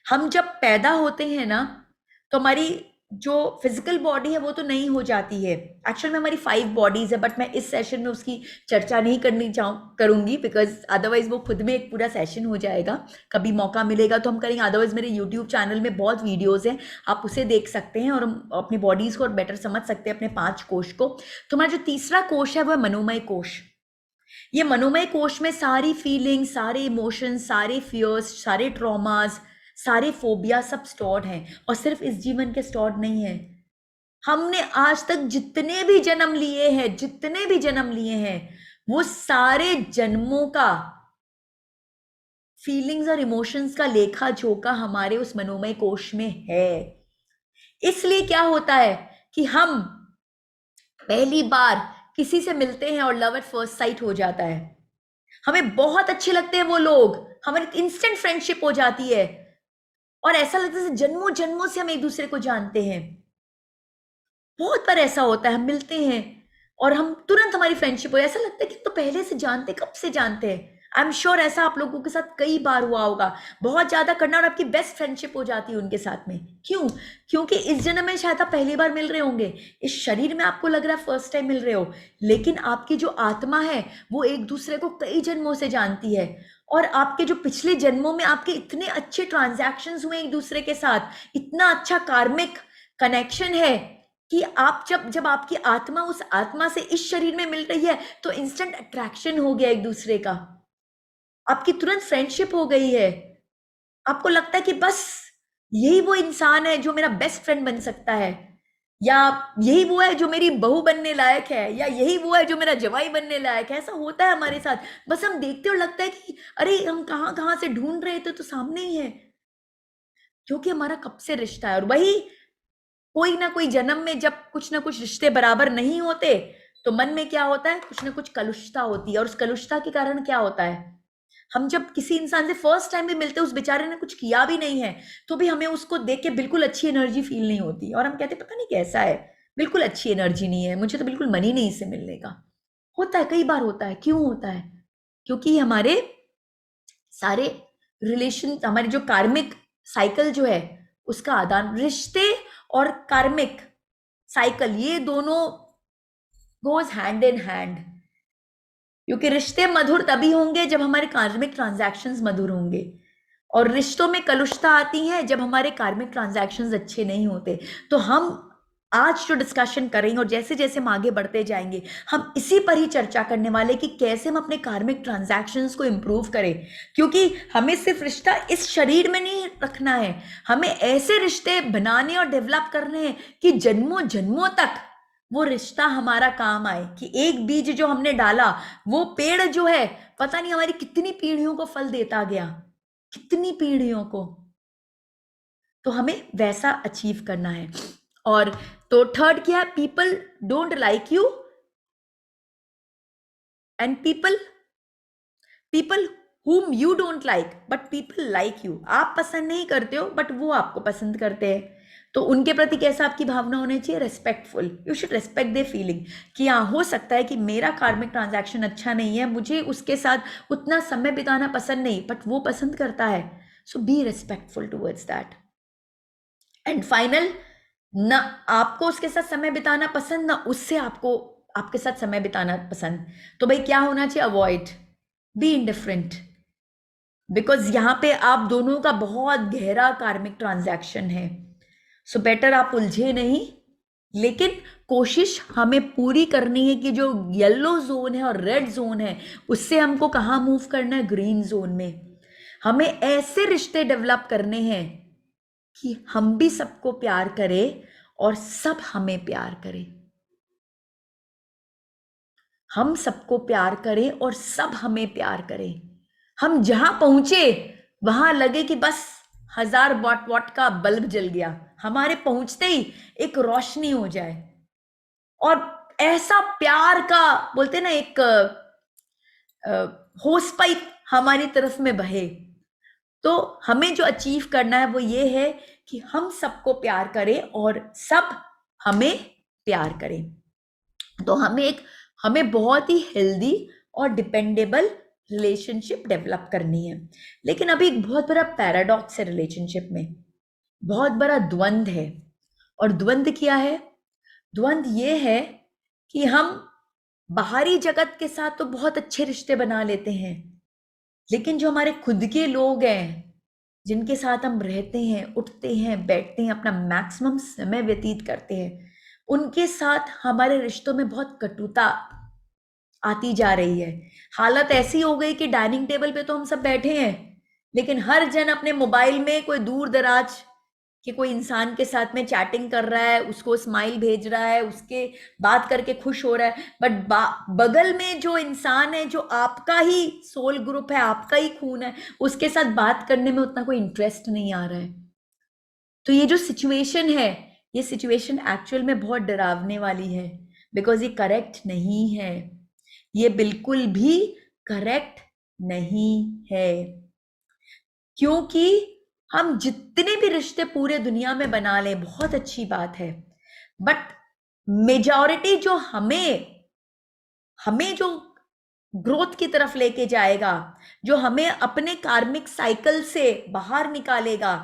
[SPEAKER 1] हम जब पैदा होते हैं ना, तो हमारी जो फिजिकल बॉडी है वो तो नहीं हो जाती है, एक्चुअल में हमारी 5 बॉडीज है, बट मैं इस सेशन में उसकी चर्चा नहीं करूंगी, बिकॉज अदरवाइज वो खुद में एक पूरा सेशन हो जाएगा। कभी मौका मिलेगा तो हम करेंगे, अदरवाइज मेरे यूट्यूब चैनल में बहुत वीडियोज हैं, आप उसे देख सकते हैं और हम अपनी बॉडीज को और बेटर समझ सकते हैं, अपने 5 कोश को। तो हमारा जो तीसरा कोश है वो है मनोमय कोश। ये मनोमय कोश में सारी फीलिंग्स, सारे इमोशंस, सारे फियर्स, सारे ट्रॉमास, सारे फोबिया सब स्टोर्ड हैं। और सिर्फ इस जीवन के स्टोर्ड नहीं है, हमने आज तक जितने भी जन्म लिए हैं, जितने भी जन्म लिए हैं, वो सारे जन्मों का फीलिंग्स और इमोशंस का लेखा जोखा हमारे उस मनोमय कोश में है। इसलिए क्या होता है कि हम पहली बार किसी से मिलते हैं और लव एट फर्स्ट साइट हो जाता है, हमें बहुत अच्छे लगते हैं वो लोग, हमारी इंस्टेंट फ्रेंडशिप हो जाती है, और ऐसा लगता है जन्मों जन्मों से हम एक दूसरे को जानते हैं। बहुत बार ऐसा होता है, हम मिलते हैं और हम तुरंत हमारी फ्रेंडशिप हो, ऐसा लगता है कि तो पहले से जानते, कब से जानते हैं। आई एम श्योर ऐसा आप लोगों के साथ कई बार हुआ होगा, बहुत ज्यादा करना और आपकी बेस्ट फ्रेंडशिप हो जाती है उनके साथ में। क्यों? क्योंकि इस जन्म में शायद आप पहली बार मिल रहे होंगे, इस शरीर में आपको लग रहा है फर्स्ट टाइम मिल रहे हो, लेकिन आपकी जो आत्मा है वो एक दूसरे को कई जन्मों से जानती है। और आपके जो पिछले जन्मों में आपके इतने अच्छे ट्रांजैक्शंस हुए एक दूसरे के साथ, इतना अच्छा कार्मिक कनेक्शन है कि आप जब जब आपकी आत्मा उस आत्मा से इस शरीर में मिल रही है तो इंस्टेंट अट्रैक्शन हो गया एक दूसरे का, आपकी तुरंत फ्रेंडशिप हो गई है, आपको लगता है कि बस यही वो इंसान है जो मेरा बेस्ट फ्रेंड बन सकता है, या यही वो है जो मेरी बहू बनने लायक है, या यही वो है जो मेरा जवाई बनने लायक है। ऐसा होता है हमारे साथ, बस हम देखते और लगता है कि अरे हम कहाँ कहाँ से ढूंढ रहे थे तो सामने ही है, क्योंकि हमारा कब से रिश्ता है। और वही कोई ना कोई जन्म में जब कुछ ना कुछ रिश्ते बराबर नहीं होते तो मन में क्या होता है, कुछ ना कुछ कलुषता होती है। और उस कलुषता के कारण क्या होता है, हम जब किसी इंसान से फर्स्ट टाइम भी मिलते हैं, उस बेचारे ने कुछ किया भी नहीं है तो भी हमें उसको देख के बिल्कुल अच्छी एनर्जी फील नहीं होती, और हम कहते पता नहीं कैसा है, बिल्कुल अच्छी एनर्जी नहीं है, मुझे तो बिल्कुल मन ही नहीं इससे मिलने का। होता है, कई बार होता है। क्यों होता है? क्योंकि हमारे सारे रिलेशन, हमारी जो कार्मिक साइकिल जो है उसका आदान, रिश्ते और कार्मिक साइकिल ये दोनों गोज हैंड इन हैंड, क्योंकि रिश्ते मधुर तभी होंगे जब हमारे कार्मिक ट्रांजैक्शंस मधुर होंगे, और रिश्तों में कलुषता आती है जब हमारे कार्मिक ट्रांजैक्शंस अच्छे नहीं होते। तो हम आज जो डिस्कशन करेंगे और जैसे जैसे हम आगे बढ़ते जाएंगे हम इसी पर ही चर्चा करने वाले कि कैसे हम अपने कार्मिक ट्रांजैक्शंस को इंप्रूव करें, क्योंकि हमें सिर्फ रिश्ता इस शरीर में नहीं रखना है, हमें ऐसे रिश्ते बनाने और डेवलप करने हैं कि जन्मों जन्मों तक वो रिश्ता हमारा काम आए। कि एक बीज जो हमने डाला वो पेड़ जो है पता नहीं हमारी कितनी पीढ़ियों को फल देता गया, कितनी पीढ़ियों को। तो हमें वैसा अचीव करना है। और तो थर्ड क्या है, people don't like you and people whom you don't like but people like you, आप पसंद नहीं करते हो बट वो आपको पसंद करते हैं। तो उनके प्रति कैसा आपकी भावना होनी चाहिए, respectful, you should respect there feeling. कि हाँ हो सकता है कि मेरा कार्मिक ट्रांजैक्शन अच्छा नहीं है, मुझे उसके साथ उतना समय बिताना पसंद नहीं, बट वो पसंद करता है, so be respectful towards that. And final, ना आपको उसके साथ समय बिताना पसंद ना उससे आपको आपके साथ समय बिताना पसंद, तो भाई क्या होना चाहिए, अवॉइड, बी इंडिफरेंट। बिकॉज यहां पे आप दोनों का बहुत गहरा कार्मिक ट्रांजैक्शन है, सो बेटर आप उलझे नहीं। लेकिन कोशिश हमें पूरी करनी है कि जो येलो जोन है और रेड जोन है उससे हमको कहाँ मूव करना है, ग्रीन जोन में। हमें ऐसे रिश्ते डेवलप करने हैं कि हम भी सबको प्यार करें और सब हमें प्यार करें, हम सबको प्यार करें और सब हमें प्यार करें। हम जहां पहुंचे वहां लगे कि बस 1000 वॉट का बल्ब जल गया, हमारे पहुंचते ही एक रोशनी हो जाए, और ऐसा प्यार का बोलते ना एक होस पाइप हमारी तरफ में बहे। तो हमें जो अचीव करना है वो ये है कि हम सबको प्यार करें और सब हमें प्यार करें। तो हमें बहुत ही हेल्दी और डिपेंडेबल रिलेशनशिप डेवलप करनी है। लेकिन अभी एक बहुत बड़ा पैराडॉक्स है रिलेशनशिप में, बहुत बड़ा द्वंद है। और द्वंद क्या है? द्वंद ये है कि हम बाहरी जगत के साथ तो बहुत अच्छे रिश्ते बना लेते हैं, लेकिन जो हमारे खुद के लोग हैं जिनके साथ हम रहते हैं, उठते हैं, बैठते हैं, अपना मैक्सिमम समय व्यतीत करते हैं, उनके साथ हमारे रिश्तों में बहुत कटुता आती जा रही है। हालत ऐसी हो गई कि डाइनिंग टेबल पे तो हम सब बैठे हैं, लेकिन हर जन अपने मोबाइल में कोई दूर दराज कि कोई इंसान के साथ में चैटिंग कर रहा है, उसको स्माइल भेज रहा है, उसके बात करके खुश हो रहा है, बट बगल में जो इंसान है जो आपका ही सोल ग्रुप है, आपका ही खून है, उसके साथ बात करने में उतना कोई इंटरेस्ट नहीं आ रहा है। तो ये जो सिचुएशन है, ये सिचुएशन एक्चुअल में बहुत डरावने वाली है, बिकॉज ये करेक्ट नहीं है, ये बिल्कुल भी करेक्ट नहीं है। क्योंकि हम जितने भी रिश्ते पूरे दुनिया में बना लें बहुत अच्छी बात है, बट मेजॉरिटी जो हमें हमें जो ग्रोथ की तरफ लेके जाएगा, जो हमें अपने कार्मिक साइकिल से बाहर निकालेगा,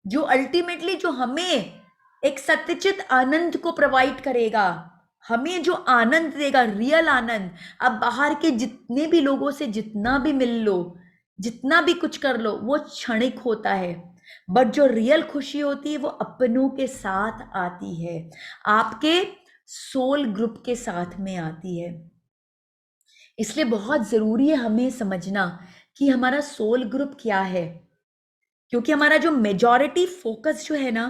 [SPEAKER 1] जो अल्टीमेटली जो हमें एक सत्यचित आनंद को प्रोवाइड करेगा, हमें जो आनंद देगा, रियल आनंद, अब बाहर के जितने भी लोगों से जितना भी मिल लो, जितना भी कुछ कर लो वो क्षणिक होता है, बट जो रियल खुशी होती है वो अपनों के साथ आती है, आपके सोल ग्रुप के साथ में आती है। इसलिए बहुत जरूरी है हमें समझना कि हमारा सोल ग्रुप क्या है, क्योंकि हमारा जो मेजॉरिटी फोकस जो है ना,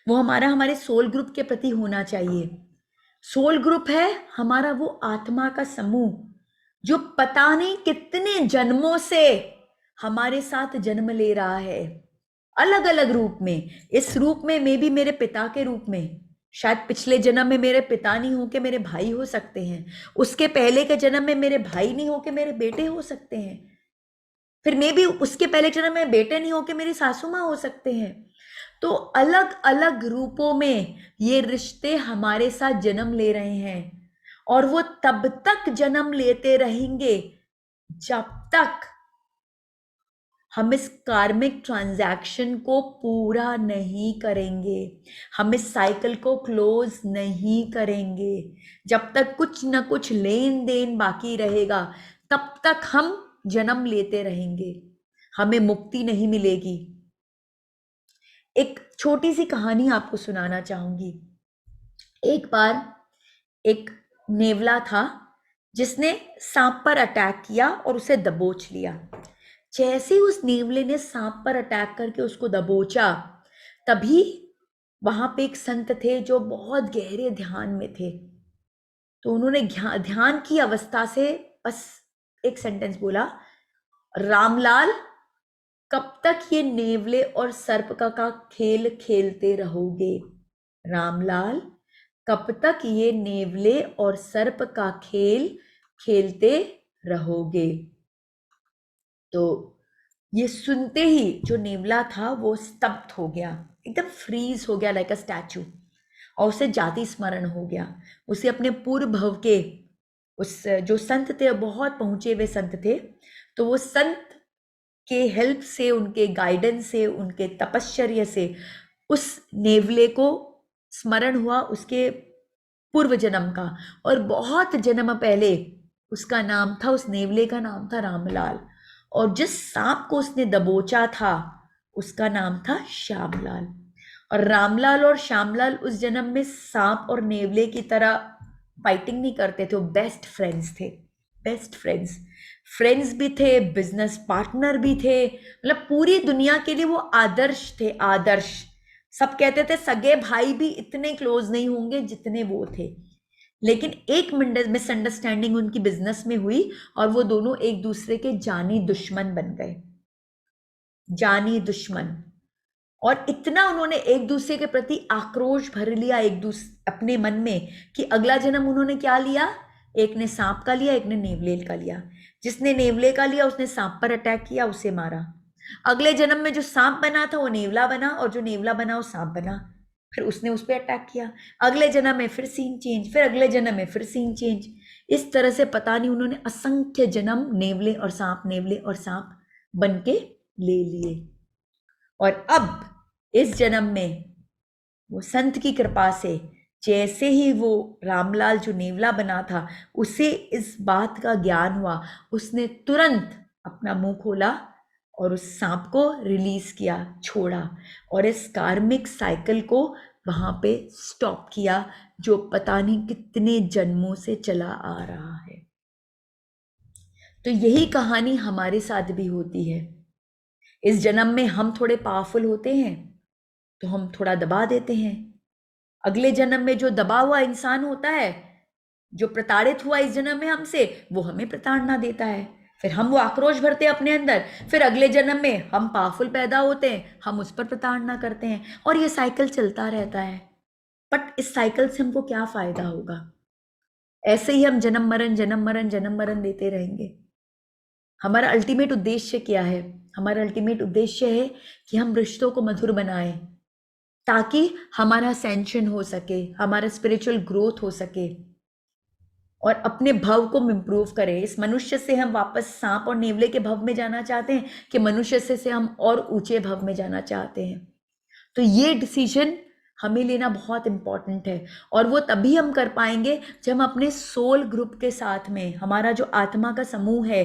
[SPEAKER 1] वो हमारे सोल ग्रुप के प्रति होना चाहिए। सोल ग्रुप है हमारा वो आत्मा का समूह जो पता नहीं कितने जन्मों से हमारे साथ जन्म ले रहा है, अलग अलग रूप में। इस रूप में मे भी मेरे पिता के रूप में, शायद पिछले जन्म में मेरे पिता नहीं हो के मेरे भाई हो सकते हैं, उसके पहले के जन्म में मेरे भाई नहीं हो के मेरे बेटे हो सकते हैं, फिर मे भी उसके पहले जन्म में बेटे नहीं हो के मेरी सासू माँ हो सकते हैं। तो अलग अलग रूपों में ये रिश्ते हमारे साथ जन्म ले रहे हैं, और वो तब तक जन्म लेते रहेंगे जब तक हम इस कार्मिक ट्रांजैक्शन को पूरा नहीं करेंगे, हम इस साइकिल को क्लोज नहीं करेंगे। जब तक कुछ ना कुछ लेन देन बाकी रहेगा तब तक हम जन्म लेते रहेंगे, हमें मुक्ति नहीं मिलेगी। एक छोटी सी कहानी आपको सुनाना चाहूंगी। एक बार एक नेवला था जिसने सांप पर अटैक किया और उसे दबोच लिया। जैसे ही उस नेवले ने सांप पर अटैक करके उसको दबोचा, तभी वहां पे एक संत थे जो बहुत गहरे ध्यान में थे। तो उन्होंने ध्यान की अवस्था से बस एक सेंटेंस बोला, रामलाल कब तक ये नेवले और सर्प का खेल खेलते रहोगे? रामलाल कब तक ये नेवले और सर्प का खेल खेलते रहोगे? तो ये सुनते ही जो नेवला था वो स्तब्ध हो गया, एकदम फ्रीज हो गया लाइक अ स्टैचू, और उसे जाति स्मरण हो गया। उसे अपने पूर्व भव के उस जो संत थे, बहुत पहुंचे हुए संत थे, तो वो संत के हेल्प से, उनके गाइडेंस से, उनके तपश्चर्या से उस नेवले को स्मरण हुआ उसके पूर्व जन्म का, और बहुत जन्म पहले उसका नाम था, उस नेवले का नाम था रामलाल, और जिस सांप को उसने दबोचा था उसका नाम था श्यामलाल। और रामलाल और श्यामलाल उस जन्म में सांप और नेवले की तरह फाइटिंग नहीं करते थे, वो बेस्ट फ्रेंड्स थे, बेस्ट फ्रेंड्स, फ्रेंड्स भी थे, बिजनेस पार्टनर भी थे, मतलब पूरी दुनिया के लिए वो आदर्श थे, आदर्श। सब कहते थे सगे भाई भी इतने क्लोज नहीं होंगे जितने वो थे। लेकिन एक मिसअंडरस्टैंडिंग उनकी बिजनेस में हुई और वो दोनों एक दूसरे के जानी दुश्मन बन गए, जानी दुश्मन। और इतना उन्होंने एक दूसरे के प्रति आक्रोश भर लिया एक दूसरे अपने मन में कि अगला जन्म उन्होंने क्या लिया, एक ने सांप का लिया, एक ने नेवले का लिया। जिसने नेवले का लिया उसने सांप पर अटैक किया, उसे मारा। अगले जन्म में जो सांप बना था वो नेवला बना, और जो नेवला बना वो सांप बना, फिर उसने उस पर अटैक किया। अगले जन्म में फिर सीन चेंज, फिर अगले जन्म में फिर सीन चेंज। इस तरह से पता नहीं उन्होंने असंख्य जन्म नेवले और सांप, नेवले और सांप बन के ले लिए। और अब इस जन्म में वो संत की कृपा से जैसे ही वो रामलाल जो नेवला बना था उसे इस बात का ज्ञान हुआ, उसने तुरंत अपना मुंह खोला और उस सांप को रिलीज किया, छोड़ा, और इस कार्मिक साइकिल को वहां पे स्टॉप किया जो पता नहीं कितने जन्मों से चला आ रहा है। तो यही कहानी हमारे साथ भी होती है। इस जन्म में हम थोड़े पावरफुल होते हैं तो हम थोड़ा दबा देते हैं। अगले जन्म में जो दबा हुआ इंसान होता है, जो प्रताड़ित हुआ इस जन्म में हमसे, वो हमें प्रताड़ना देता है, फिर हम वो आक्रोश भरते हैं अपने अंदर, फिर अगले जन्म में हम पावरफुल पैदा होते हैं, हम उस पर प्रताड़ना करते हैं, और ये साइकिल चलता रहता है। बट इस साइकिल से हमको क्या फायदा होगा? ऐसे ही हम जन्म मरण जन्म मरण जन्म मरण देते रहेंगे। हमारा अल्टीमेट उद्देश्य क्या है? हमारा अल्टीमेट उद्देश्य है कि हम रिश्तों को मधुर बनाएं, ताकि हमारा असेंशन हो सके, हमारा स्पिरिचुअल ग्रोथ हो सके, और अपने भव को इम्प्रूव करें। इस मनुष्य से हम वापस सांप और नेवले के भव में जाना चाहते हैं कि मनुष्य से हम और ऊंचे भव में जाना चाहते हैं? तो ये डिसीजन हमें लेना बहुत इंपॉर्टेंट है। और वो तभी हम कर पाएंगे जब हम अपने सोल ग्रुप के साथ में, हमारा जो आत्मा का समूह है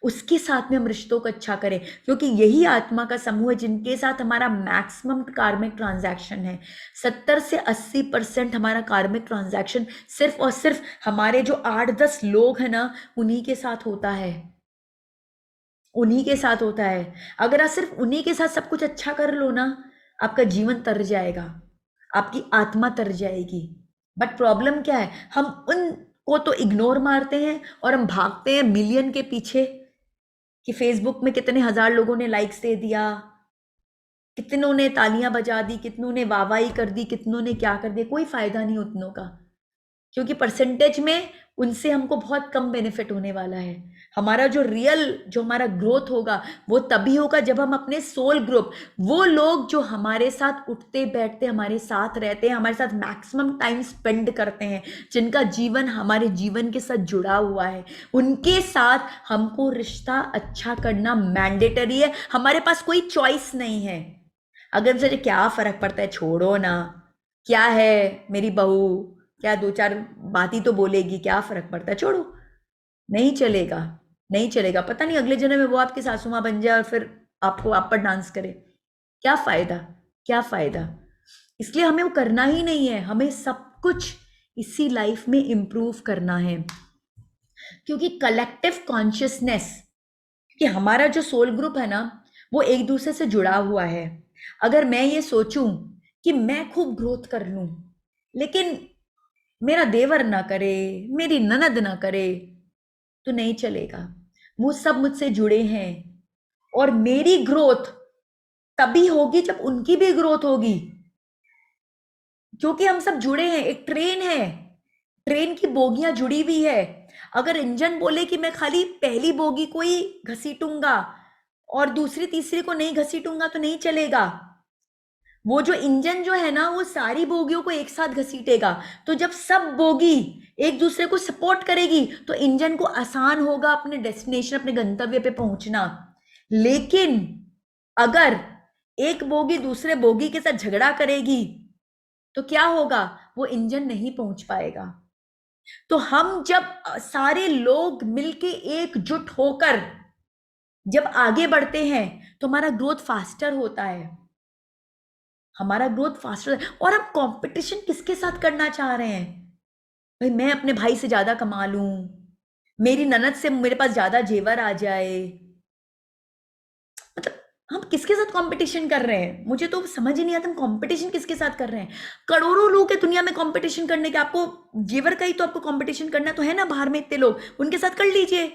[SPEAKER 1] उसके साथ में हम रिश्तों को अच्छा करें, क्योंकि यही आत्मा का समूह है जिनके साथ हमारा मैक्सिमम कार्मिक ट्रांजैक्शन है। 70 से 80% हमारा कार्मिक ट्रांजैक्शन सिर्फ और सिर्फ हमारे जो 8-10 लोग हैं ना, उन्हीं के साथ होता है, उन्हीं के साथ होता है। अगर आप सिर्फ उन्हीं के साथ सब कुछ अच्छा कर लो ना, आपका जीवन तर जाएगा, आपकी आत्मा तर जाएगी। बट प्रॉब्लम क्या है, हम उनको तो इग्नोर मारते हैं और हम भागते हैं मिलियन के पीछे कि फेसबुक में कितने हजार लोगों ने लाइक्स दे दिया, कितनों ने तालियां बजा दी, कितनों ने वाहवाही कर दी, कितनों ने क्या कर दिया। कोई फायदा नहीं उतनों का, क्योंकि परसेंटेज में उनसे हमको बहुत कम बेनिफिट होने वाला है। हमारा जो रियल, जो हमारा ग्रोथ होगा वो तभी होगा जब हम अपने सोल ग्रुप, वो लोग जो हमारे साथ उठते बैठते, हमारे साथ रहते हैं, हमारे साथ मैक्सिमम टाइम स्पेंड करते हैं, जिनका जीवन हमारे जीवन के साथ जुड़ा हुआ है, उनके साथ हमको रिश्ता अच्छा करना मैंडेटरी है। हमारे पास कोई चॉइस नहीं है। अगर मुझे क्या फर्क पड़ता है, छोड़ो ना, क्या है मेरी बहू, क्या दो चार बात ही तो बोलेगी, क्या फर्क पड़ता है, छोड़ो। नहीं चलेगा, नहीं चलेगा। पता नहीं अगले जन्म में वो आपकी सासू माँ बन जाए और फिर आपको आप पर डांस करे, क्या फायदा, क्या फायदा। इसलिए हमें वो करना ही नहीं है, हमें सब कुछ इसी लाइफ में इंप्रूव करना है, क्योंकि कलेक्टिव कॉन्शियसनेस, कि हमारा जो सोल ग्रुप है ना वो एक दूसरे से जुड़ा हुआ है। अगर मैं ये सोचूं कि मैं खूब ग्रोथ कर लूं, लेकिन मेरा देवर ना करे, मेरी ननद ना करे, तो नहीं चलेगा। वो सब मुझसे जुड़े हैं और मेरी ग्रोथ तभी होगी जब उनकी भी ग्रोथ होगी, क्योंकि हम सब जुड़े हैं। एक ट्रेन है, ट्रेन की बोगियां जुड़ी हुई है। अगर इंजन बोले कि मैं खाली पहली बोगी को ही घसीटूंगा और दूसरी तीसरी को नहीं घसीटूंगा तो नहीं चलेगा। वो जो इंजन जो है ना वो सारी बोगियों को एक साथ घसीटेगा। तो जब सब बोगी एक दूसरे को सपोर्ट करेगी तो इंजन को आसान होगा अपने डेस्टिनेशन, अपने गंतव्य पे पहुंचना। लेकिन अगर एक बोगी दूसरे बोगी के साथ झगड़ा करेगी तो क्या होगा, वो इंजन नहीं पहुंच पाएगा। तो हम जब सारे लोग मिलके एकजुट होकर जब आगे बढ़ते हैं तो हमारा ग्रोथ फास्टर होता है, हमारा ग्रोथ फास्टर। और हम कंपटीशन किसके साथ करना चाह रहे हैं, भाई मैं अपने भाई से ज्यादा कमा लूं, मेरी ननद से मेरे पास ज्यादा जेवर आ जाए, मतलब हम किसके साथ कंपटीशन कर रहे हैं, मुझे तो समझ ही नहीं आता हम कंपटीशन किसके साथ कर रहे हैं। करोड़ों लोग है दुनिया में कंपटीशन करने के, आपको जेवर का ही तो आपको कंपटीशन करना तो है ना, बाहर में इतने लोग, उनके साथ कर लीजिए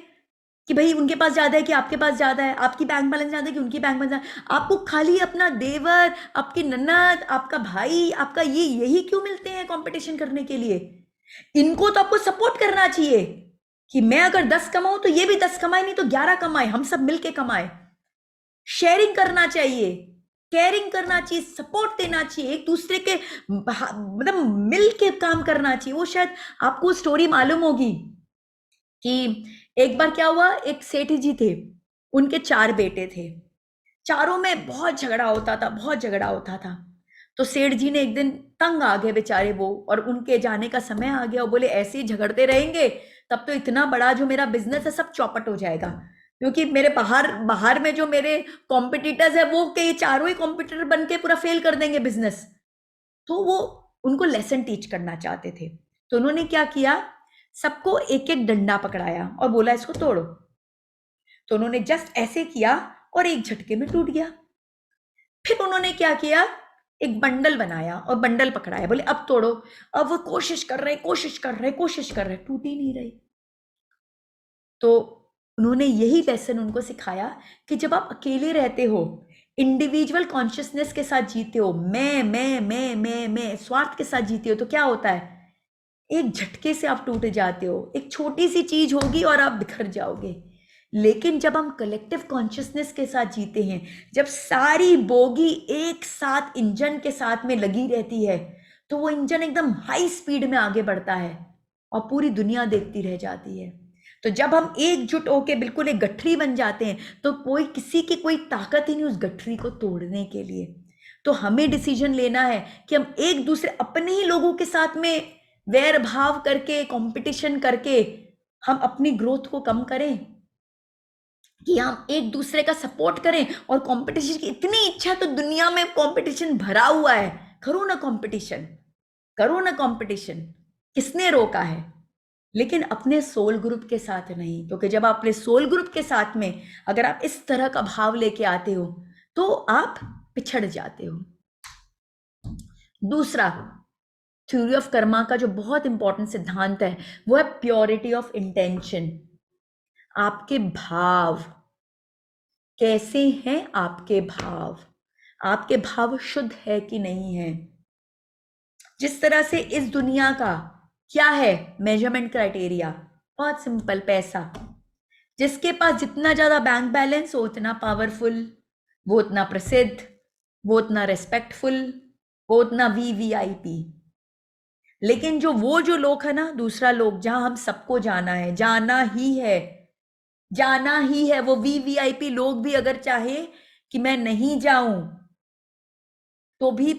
[SPEAKER 1] कि भाई उनके पास ज्यादा है कि आपके पास ज्यादा है, आपकी बैंक बैलेंस ज्यादा है कि उनकी बैंक बैलेंस ज्यादा है। आपको खाली अपना देवर, आपकी ननद, आपका भाई, आपका ये यही क्यों मिलते हैं कंपटीशन करने के लिए। इनको तो आपको सपोर्ट करना चाहिए कि मैं अगर 10 कमाऊं तो ये भी 10 कमाए, नहीं तो 11 कमाए, हम सब मिलके कमाए। शेयरिंग करना चाहिए, केयरिंग करना चाहिए, सपोर्ट देना चाहिए, एक दूसरे के मतलब मिल के काम करना चाहिए। वो शायद आपको स्टोरी मालूम होगी कि एक बार क्या हुआ, एक सेठ जी थे, उनके 4 बेटे थे, चारों में बहुत झगड़ा होता था, बहुत झगड़ा होता था। तो सेठ जी ने एक दिन, तंग आ गए बेचारे वो, और उनके जाने का समय आ गया, और बोले ऐसे ही झगड़ते रहेंगे तब तो इतना बड़ा जो मेरा बिजनेस है सब चौपट हो जाएगा, क्योंकि मेरे बाहर बाहर में जो मेरे कॉम्पिटिटर्स है वो के चारों ही कॉम्पिटिटर बन के पूरा फेल कर देंगे बिजनेस। तो वो उनको लेसन टीच करना चाहते थे। तो उन्होंने क्या किया, सबको एक एक डंडा पकड़ाया और बोला इसको तोड़ो। तो उन्होंने जस्ट ऐसे किया और एक झटके में टूट गया। फिर उन्होंने क्या किया, एक बंडल बनाया और बंडल पकड़ाया, बोले अब तोड़ो। अब वो कोशिश कर रहे, कोशिश कर रहे, कोशिश कर रहे, टूट ही नहीं रही। तो उन्होंने यही लेसन उनको सिखाया कि जब आप अकेले रहते हो, इंडिविजुअल कॉन्शियसनेस के साथ जीते हो, मैं स्वार्थ के साथ जीते हो, तो क्या होता है, एक झटके से आप टूट जाते हो, एक छोटी सी चीज होगी और आप बिखर जाओगे। लेकिन जब हम कलेक्टिव कॉन्शियसनेस के साथ जीते हैं, जब सारी बोगी एक साथ इंजन के साथ में लगी रहती है, तो वो इंजन एकदम हाई स्पीड में आगे बढ़ता है और पूरी दुनिया देखती रह जाती है। तो जब हम एकजुट होके बिल्कुल एक गठरी बन जाते हैं तो कोई किसी की कोई ताकत ही नहीं उस गठरी को तोड़ने के लिए। तो हमें डिसीजन लेना है कि हम एक दूसरे अपने ही लोगों के साथ में वैर भाव करके, कंपटीशन करके हम अपनी ग्रोथ को कम करें, कि हम एक दूसरे का सपोर्ट करें। और कंपटीशन की इतनी इच्छा, तो दुनिया में कंपटीशन भरा हुआ है, करो ना कंपटीशन, करो ना कंपटीशन, किसने रोका है? लेकिन अपने सोल ग्रुप के साथ नहीं, क्योंकि जब आप अपने सोल ग्रुप के साथ में अगर आप इस तरह का भाव लेके आते हो तो आप पिछड़ जाते हो। दूसरा, थ्योरी ऑफ कर्मा का जो बहुत इंपॉर्टेंट सिद्धांत है वो है प्योरिटी ऑफ इंटेंशन। आपके भाव कैसे हैं? आपके भाव शुद्ध है कि नहीं है? जिस तरह से इस दुनिया का क्या है मेजरमेंट क्राइटेरिया, बहुत सिंपल, पैसा। जिसके पास जितना ज्यादा बैंक बैलेंस वो उतना पावरफुल, वो उतना प्रसिद्ध, वो उतना रेस्पेक्टफुल, वो उतना वीवीआईपी। लेकिन जो लोग है ना, दूसरा लोग जहां हम सबको जाना है, जाना ही है, वो वीवीआईपी लोग भी अगर चाहे कि मैं नहीं जाऊं तो भी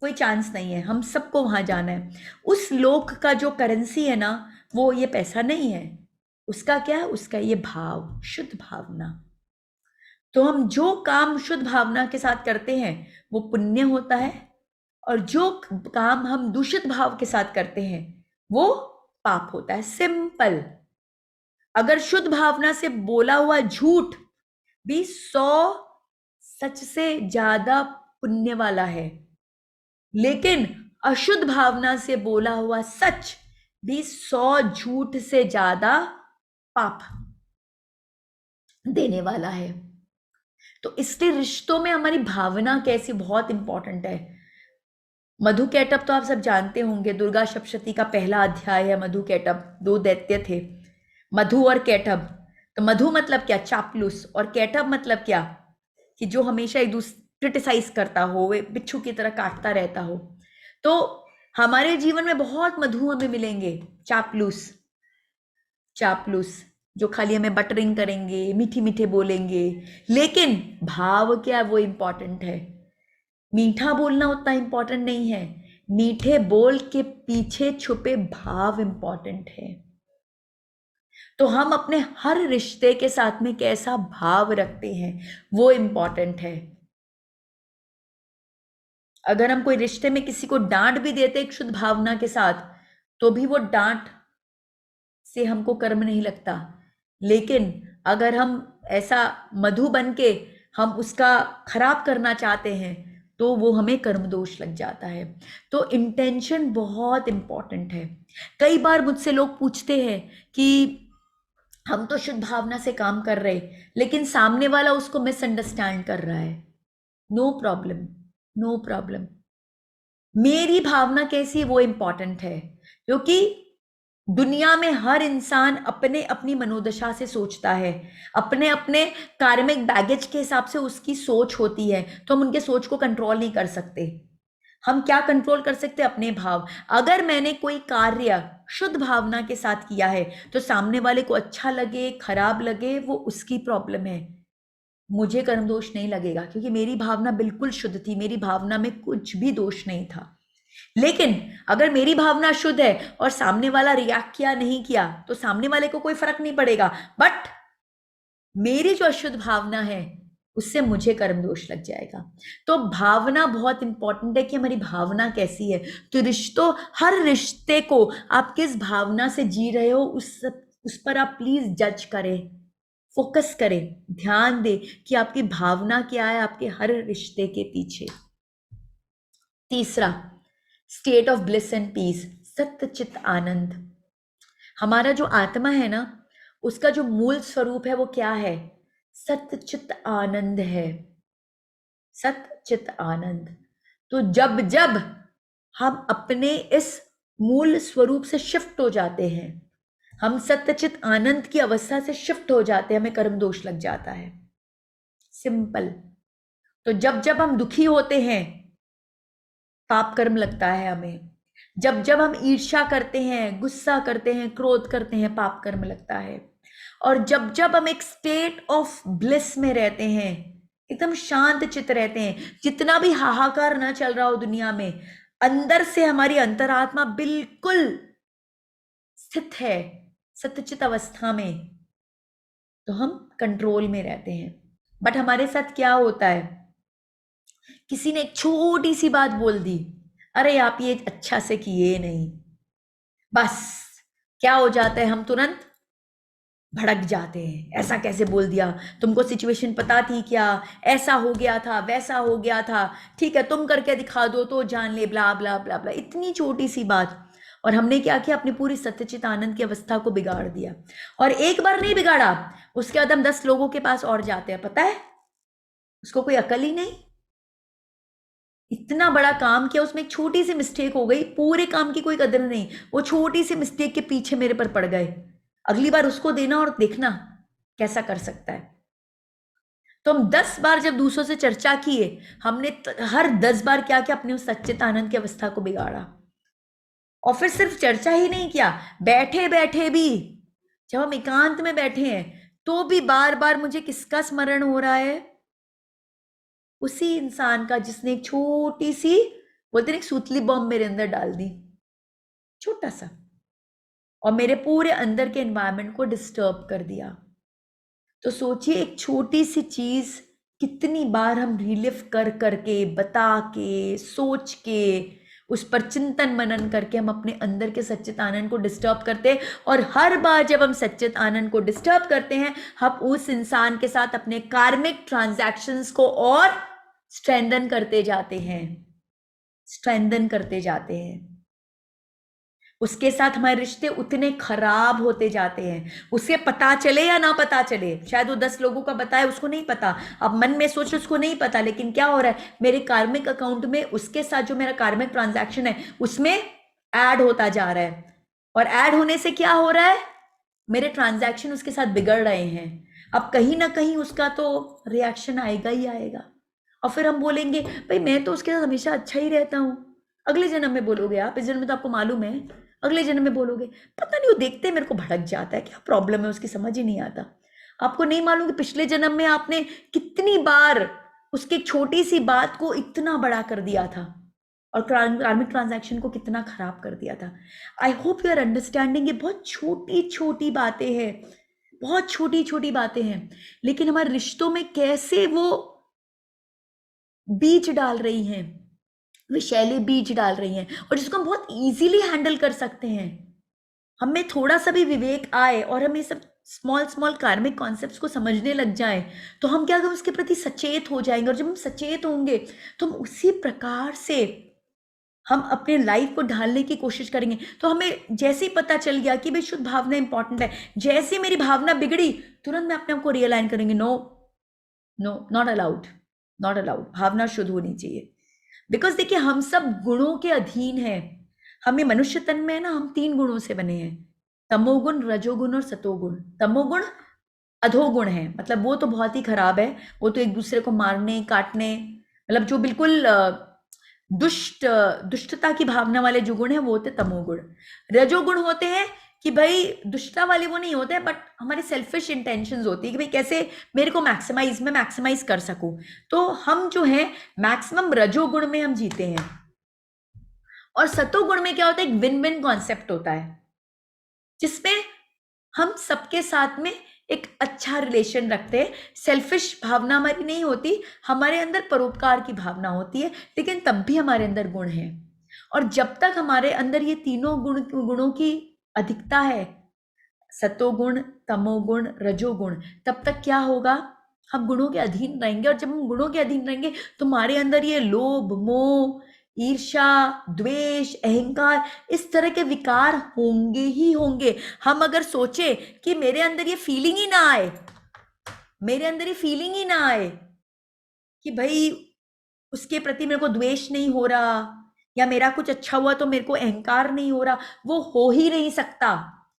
[SPEAKER 1] कोई चांस नहीं है, हम सबको वहां जाना है। उस लोक का जो करेंसी है ना, वो ये पैसा नहीं है, उसका क्या है? उसका ये भाव, शुद्ध भावना। तो हम जो काम शुद्ध भावना के साथ करते हैं वो पुण्य होता है, और जो काम हम दूषित भाव के साथ करते हैं वो पाप होता है। सिंपल। अगर शुद्ध भावना से बोला हुआ झूठ भी 100 सच से ज्यादा पुण्य वाला है, लेकिन अशुद्ध भावना से बोला हुआ सच भी 100 झूठ से ज्यादा पाप देने वाला है। तो इसलिए रिश्तों में हमारी भावना कैसी बहुत इंपॉर्टेंट है। मधु कैटभ तो आप सब जानते होंगे, दुर्गा सप्तशती का पहला अध्याय है मधु कैटभ। 2 दैत्य थे, मधु और कैटभ। तो मधु मतलब क्या? चापलूस। और कैटभ मतलब क्या? कि जो हमेशा एक दूसरे क्रिटिसाइज करता हो, वे बिच्छू की तरह काटता रहता हो। तो हमारे जीवन में बहुत मधु हमें मिलेंगे, चापलूस, जो खाली हमें बटरिंग करेंगे, मीठी मीठे बोलेंगे, लेकिन भाव क्या वो इंपॉर्टेंट है। मीठा बोलना उतना इंपॉर्टेंट नहीं है, मीठे बोल के पीछे छुपे भाव इंपॉर्टेंट है। तो हम अपने हर रिश्ते के साथ में कैसा भाव रखते हैं वो इंपॉर्टेंट है। अगर हम कोई रिश्ते में किसी को डांट भी देते एक शुद्ध भावना के साथ, तो भी वो डांट से हमको कर्म नहीं लगता। लेकिन अगर हम ऐसा मधु बन के हम उसका खराब करना चाहते हैं तो वो हमें कर्म दोष लग जाता है। तो इंटेंशन बहुत इंपॉर्टेंट है। कई बार मुझसे लोग पूछते हैं कि हम तो शुद्ध भावना से काम कर रहे, लेकिन सामने वाला उसको मिसअंडरस्टैंड कर रहा है। No problem, no problem. मेरी भावना कैसी है वो इंपॉर्टेंट है, क्योंकि दुनिया में हर इंसान अपने अपनी मनोदशा से सोचता है, अपने अपने कार्मिक बैगेज के हिसाब से उसकी सोच होती है। तो हम उनके सोच को कंट्रोल नहीं कर सकते। हम क्या कंट्रोल कर सकते? अपने भाव। अगर मैंने कोई कार्य शुद्ध भावना के साथ किया है तो सामने वाले को अच्छा लगे खराब लगे वो उसकी प्रॉब्लम है, मुझे कर्म दोष नहीं लगेगा, क्योंकि मेरी भावना बिल्कुल शुद्ध थी, मेरी भावना में कुछ भी दोष नहीं था। लेकिन अगर मेरी भावना शुद्ध है और सामने वाला रिएक्ट किया नहीं किया तो सामने वाले को कोई फर्क नहीं पड़ेगा, बट मेरी जो अशुद्ध भावना है उससे मुझे कर्म दोष लग जाएगा। तो भावना बहुत इंपॉर्टेंट है कि हमारी भावना कैसी है। तो हर रिश्ते को आप किस भावना से जी रहे हो उस पर आप प्लीज जज करें, फोकस करें, ध्यान दें कि आपकी भावना क्या है आपके हर रिश्ते के पीछे। तीसरा, state of bliss and peace, सत्यचित आनंद। हमारा जो आत्मा है ना, उसका जो मूल स्वरूप है वो क्या है? सत्यचित आनंद है, सत्यचित आनंद। तो जब जब हम अपने इस मूल स्वरूप से शिफ्ट हो जाते हैं, हम सत्यचित आनंद की अवस्था से शिफ्ट हो जाते हैं, हमें कर्म दोष लग जाता है। सिंपल। तो जब जब हम दुखी होते हैं पाप कर्म लगता है हमें। जब जब हम ईर्ष्या करते हैं, गुस्सा करते हैं, क्रोध करते हैं, पाप कर्म लगता है। और जब जब हम एक स्टेट ऑफ ब्लिस में रहते हैं, एकदम शांत चित्त रहते हैं। जितना भी हाहाकार ना चल रहा हो दुनिया में, अंदर से हमारी अंतरात्मा बिल्कुल स्थित है सत्यचित अवस्था में, तो हम कंट्रोल में रहते हैं। बट हमारे साथ क्या होता है, किसी ने एक छोटी सी बात बोल दी, अरे आप ये अच्छा से किए नहीं, बस क्या हो जाता है, हम तुरंत भड़क जाते हैं। ऐसा कैसे बोल दिया, तुमको सिचुएशन पता थी क्या, ऐसा हो गया था, वैसा हो गया था, ठीक है तुम करके दिखा दो तो जान ले, ब्ला ब्ला ब्ला ब्ला, इतनी छोटी सी बात। और हमने क्या किया, अपनी पूरी सत्यचित आनंद की अवस्था को बिगाड़ दिया। और एक बार नहीं बिगाड़ा, उसके बाद हम 10 लोगों के पास और जाते हैं, पता है उसको कोई अकल ही नहीं। इतना बड़ा काम किया, उसमें एक छोटी सी मिस्टेक हो गई, पूरे काम की कोई कदर नहीं, वो छोटी सी मिस्टेक के पीछे मेरे पर पड़ गए। अगली बार उसको देना और देखना कैसा कर सकता है। तो हम 10 बार जब दूसरों से चर्चा किए, हमने हर 10 बार क्या किया, अपने उस सच्चित आनंद की अवस्था को बिगाड़ा। और फिर सिर्फ चर्चा ही नहीं किया, बैठे बैठे भी, जब हम एकांत में बैठे हैं तो भी बार बार मुझे किसका स्मरण हो रहा है, उसी इंसान का जिसने एक छोटी सी, बोलते हैं एक सूतली बॉम्ब मेरे अंदर डाल दी, छोटा सा, और मेरे पूरे अंदर के एनवायरनमेंट को डिस्टर्ब कर दिया। तो सोचिए एक छोटी सी चीज कितनी बार हम रिलिव कर करके, बता के, सोच के, उस पर चिंतन मनन करके हम अपने अंदर के सच्चित आनंद को डिस्टर्ब करते हैं। और हर बार जब हम सच्चित आनंद को डिस्टर्ब करते हैं, हम उस इंसान के साथ अपने कार्मिक ट्रांजैक्शंस को और स्ट्रेंथन करते जाते हैं, स्ट्रेंथन करते जाते हैं। उसके साथ हमारे रिश्ते उतने खराब होते जाते हैं, उसे पता चले या ना पता चले। शायद वो 10 लोगों का बताए, उसको नहीं पता, अब मन में सोच उसको नहीं पता, लेकिन क्या हो रहा है, मेरे कार्मिक अकाउंट में उसके साथ जो मेरा कार्मिक ट्रांजैक्शन है उसमें ऐड होता जा रहा है। और ऐड होने से क्या हो रहा है, मेरे ट्रांजैक्शन उसके साथ बिगड़ रहे हैं। अब कहीं ना कहीं उसका तो रिएक्शन आएगा ही आएगा। और फिर हम बोलेंगे भाई मैं तो उसके साथ हमेशा अच्छा ही रहता हूँ। अगले जन्म में बोलोगे आप, इस जन्म में तो आपको मालूम है, अगले जन्म में बोलोगे पता नहीं वो देखते मेरे को भड़क जाता है, क्या प्रॉब्लम है उसकी समझ ही नहीं आता। आपको नहीं मालूम कि पिछले जन्म में आपने कितनी बार उसकी एक छोटी सी बात को इतना बड़ा कर दिया था, और कार्मिक ट्रांजैक्शन को कितना खराब कर दिया था। I hope you are understanding. ये बहुत छोटी छोटी बातें हैं, बहुत छोटी छोटी बातें हैं, लेकिन हमारे रिश्तों में कैसे वो बीज डाल रही हैं, विषैले बीज डाल रही हैं, और जिसको हम बहुत इजीली हैंडल कर सकते हैं। हमें थोड़ा सा भी विवेक आए और हम ये सब स्मॉल स्मॉल कार्मिक कॉन्सेप्ट्स को समझने लग जाएं, तो हम क्या करें, उसके प्रति सचेत हो जाएंगे। और जब हम सचेत होंगे तो हम उसी प्रकार से हम अपने लाइफ को ढालने की कोशिश करेंगे। तो हमें जैसे ही पता चल गया कि भाई शुद्ध भावना इंपॉर्टेंट है, जैसे मेरी भावना बिगड़ी, तुरंत मैं अपने आप को रियलाइन करेंगे, no no, not allowed, not allowed, भावना शुद्ध होनी चाहिए। बिकॉज देखिए हम सब गुणों के अधीन हैं। हमें मनुष्य तन में है ना, हम 3 गुणों से बने हैं, तमोगुण, रजोगुण और सतोगुण। तमोगुण अधोगुण है, मतलब वो तो बहुत ही खराब है, वो तो एक दूसरे को मारने काटने, मतलब जो बिल्कुल दुष्टता की भावना वाले जो गुण है वो होते तमोगुण। रजोगुण होते हैं कि भाई दुष्टता वाले वो नहीं होते, बट हमारी सेल्फिश इंटेंशंस होती है कि भाई कैसे मेरे को मैक्सिमाइज कर सकूं। तो हम जो है मैक्सिमम रजोगुण में हम जीते हैं। और सतोगुण में क्या होता है, एक विन विन कॉन्सेप्ट होता है, जिसमें हम सबके साथ में एक अच्छा रिलेशन रखते हैं। सेल्फिश भावना हमारी नहीं होती, हमारे अंदर परोपकार की भावना होती है, लेकिन तब भी हमारे अंदर गुण है। और जब तक हमारे अंदर ये तीनों गुणों की अधिकता है, सतोगुण, तमोगुण, रजोगुण, तब तक क्या होगा, हम गुणों के अधीन रहेंगे। और जब हम गुणों के अधीन रहेंगे तो हमारे अंदर ये लोभ, मोह, ईर्ष्या, द्वेष, अहंकार, इस तरह के विकार होंगे ही होंगे। हम अगर सोचे कि मेरे अंदर ये फीलिंग ही ना आए, मेरे अंदर ये फीलिंग ही ना आए कि भाई उसके प्रति मेरे को द्वेष नहीं हो रहा, या मेरा कुछ अच्छा हुआ तो मेरे को अहंकार नहीं हो रहा, वो हो ही नहीं सकता,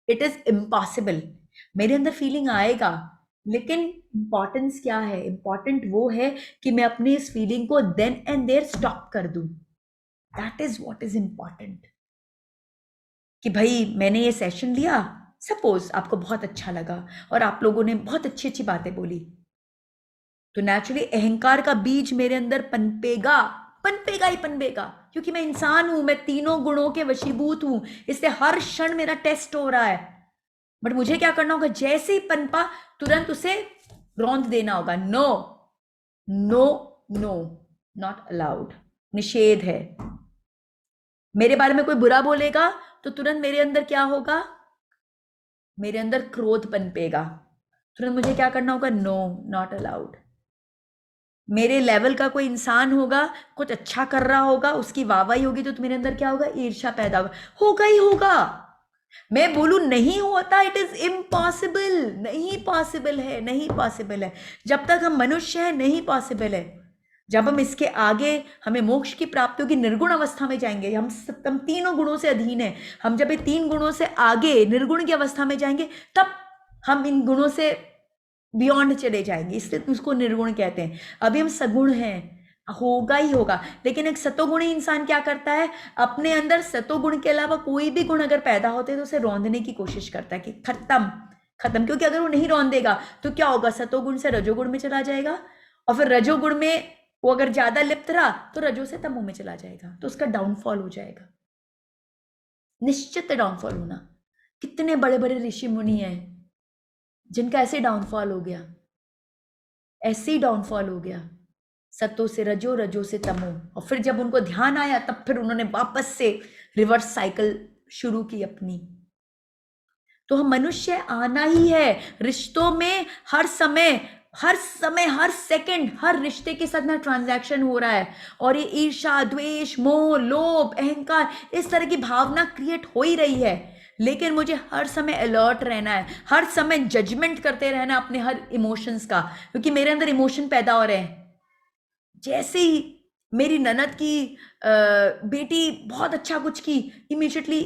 [SPEAKER 1] इट इज इम्पॉसिबल। मेरे अंदर फीलिंग आएगा, लेकिन इंपॉर्टेंस क्या है, इंपॉर्टेंट वो है कि मैं अपनी इस फीलिंग को देन एंड देयर स्टॉप कर दूं। That is what is important. कि भाई मैंने ये सेशन लिया, सपोज आपको बहुत अच्छा लगा और आप लोगों ने बहुत अच्छी अच्छी बातें बोली, तो नेचुरली अहंकार का बीज मेरे अंदर पनपेगा, पनपेगा ही पनपेगा, क्योंकि मैं इंसान हूं, मैं तीनों गुणों के वशीभूत हूं, इसलिए हर क्षण मेरा टेस्ट हो रहा है। बट मुझे क्या करना होगा, जैसे ही पनपा तुरंत उसे रौंद देना होगा। No no no, not allowed, निषेध है। मेरे बारे में कोई बुरा बोलेगा तो तुरंत मेरे अंदर क्या होगा, मेरे अंदर क्रोध पनपेगा, तुरंत मुझे क्या करना होगा, नो, नॉट अलाउड। मेरे लेवल का कोई इंसान होगा, कुछ अच्छा कर रहा होगा, उसकी वाहवाही होगी तो मेरे अंदर क्या होगा, ईर्ष्या पैदा होगा ही होगा। मैं बोलूं नहीं होता, इट इज इम्पॉसिबल, नहीं पॉसिबल है, नहीं पॉसिबल है। जब तक हम मनुष्य हैं नहीं पॉसिबल है। जब हम इसके आगे हमें मोक्ष की प्राप्ति होगी, निर्गुण अवस्था में जाएंगे, हम तीनों गुणों से अधीन है, हम जब ये तीन गुणों से आगे निर्गुण की अवस्था में जाएंगे तब हम इन गुणों से बियॉन्ड चले जाएंगे, इसलिए उसको निर्गुण कहते हैं। अभी हम सगुण हैं, होगा ही होगा। लेकिन एक सतोगुणी इंसान क्या करता है, अपने अंदर सतोगुण के अलावा कोई भी गुण अगर पैदा होते हैं तो उसे रौंदने की कोशिश करता है कि खत्म खत्म, क्योंकि अगर वो नहीं रौंदेगा तो क्या होगा, सतोगुण से रजोगुण में चला जाएगा, और फिर रजोगुण में वो अगर ज्यादा लिप्त रहा तो रजो से तमो में चला जाएगा, तो उसका डाउनफॉल हो जाएगा, निश्चित डाउनफॉल होना। कितने बड़े बड़े ऋषि मुनि हैं जिनका ऐसे डाउनफॉल हो गया, ऐसे ही डाउनफॉल हो गया, सतो से रजो, रजो से तमो, और फिर जब उनको ध्यान आया तब फिर उन्होंने वापस से रिवर्स साइकिल शुरू की अपनी। तो हम मनुष्य आना ही है रिश्तों में, हर समय हर समय हर सेकंड हर रिश्ते के साथ ना ट्रांजैक्शन हो रहा है, और ये ईर्ष्या, द्वेष, मोह, लोभ, अहंकार, इस तरह की भावना क्रिएट हो ही रही है। लेकिन मुझे हर समय अलर्ट रहना है, हर समय जजमेंट करते रहना अपने हर इमोशंस का, क्योंकि मेरे अंदर इमोशन पैदा हो रहे हैं। जैसे ही मेरी ननद की बेटी बहुत अच्छा कुछ की, इमीडिएटली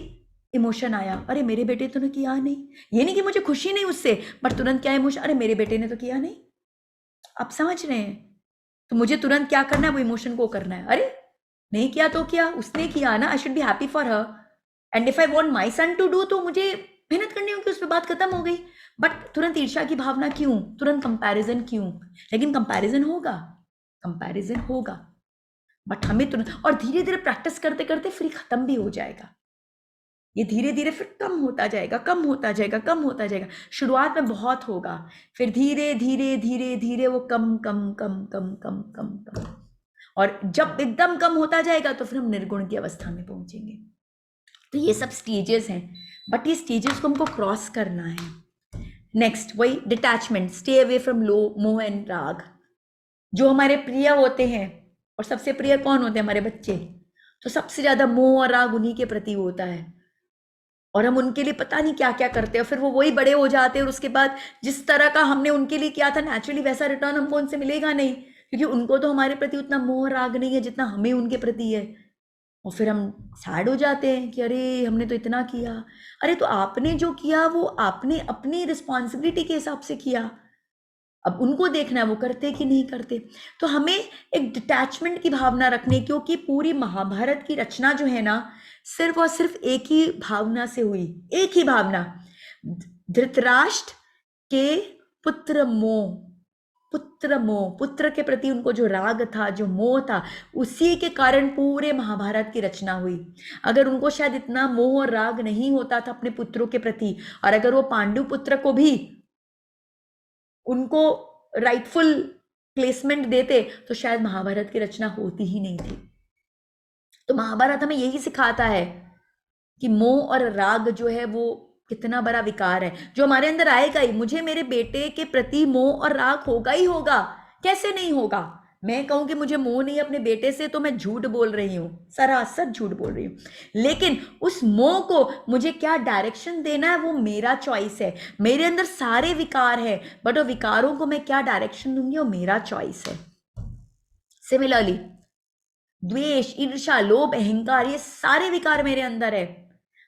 [SPEAKER 1] इमोशन आया, अरे मेरे बेटे तो ने किया नहीं। ये नहीं कि मुझे खुशी नहीं उससे, बट तुरंत क्या इमोशन, अरे मेरे बेटे ने तो किया नहीं। आप समझ रहे हैं, तो मुझे तुरंत क्या करना है, वो इमोशन को करना है, अरे नहीं किया तो क्या, उसने किया ना, I should be happy for her, and if I want my son to do, तो मुझे मेहनत करनी होगी, उस पर बात खत्म हो गई। बट तुरंत ईर्ष्या की भावना क्यों, तुरंत कंपैरिजन क्यों? लेकिन कंपैरिजन होगा, कंपैरिजन होगा, बट हमें तुरंत, और धीरे धीरे प्रैक्टिस करते करते फिर खत्म भी हो जाएगा। ये धीरे धीरे फिर कम होता जाएगा, कम होता जाएगा, कम होता जाएगा। शुरुआत में बहुत होगा, फिर धीरे धीरे धीरे धीरे वो कम कम कम कम कम कम कम, और जब एकदम कम होता जाएगा तो फिर हम निर्गुण की अवस्था में पहुंचेंगे। तो ये सब स्टेजेस हैं, बट ये स्टेजेस को हमको क्रॉस करना है। नेक्स्ट वही detachment, stay away from low मोह एंड राग। जो हमारे प्रिय होते हैं, और सबसे प्रिय कौन होते हैं, हमारे बच्चे, तो सबसे ज्यादा मोह और राग उन्हीं के प्रति होता है, और हम उनके लिए पता नहीं क्या क्या करते हैं, फिर वो वही बड़े हो जाते हैं, और उसके बाद जिस तरह का हमने उनके लिए किया था नेचुरली वैसा रिटर्न हमको उनसे मिलेगा नहीं, क्योंकि उनको तो हमारे प्रति उतना मोह राग नहीं है जितना हमें उनके प्रति है। और फिर हम सैड हो जाते हैं कि अरे हमने तो इतना किया। अरे तो आपने जो किया वो आपने अपनी रिस्पॉन्सिबिलिटी के हिसाब से किया, अब उनको देखना है वो करते कि नहीं करते। तो हमें एक डिटैचमेंट की भावना रखनी, क्योंकि पूरी महाभारत की रचना जो है ना, सिर्फ और सिर्फ एक ही भावना से हुई, एक ही भावना, धृतराष्ट्र के पुत्र मोह, पुत्र मोह, पुत्र के प्रति उनको जो राग था, जो मोह था, उसी के कारण पूरे महाभारत की रचना हुई। अगर उनको शायद इतना मोह और राग नहीं होता था अपने पुत्रों के प्रति, और अगर वो पांडु पुत्र को भी उनको राइटफुल प्लेसमेंट देते, तो शायद महाभारत की रचना होती ही नहीं थी। तो महाभारत हमें यही सिखाता है कि मोह और राग जो है वो कितना बड़ा विकार है, जो हमारे अंदर आएगा ही। मुझे मेरे बेटे के प्रति मोह और राग होगा ही होगा, कैसे नहीं होगा? मैं कहूं कि मुझे मोह नहीं अपने बेटे से, तो मैं झूठ बोल रही हूं, सरासर झूठ बोल रही हूं। लेकिन उस मोह को मुझे क्या डायरेक्शन देना है वो मेरा चॉइस है। मेरे अंदर सारे विकार है, बट वो विकारों को मैं क्या डायरेक्शन दूंगी वो मेरा चॉइस है। सिमिलरली द्वेष, ईर्ष्या, लोभ, अहंकार, ये सारे विकार मेरे अंदर है,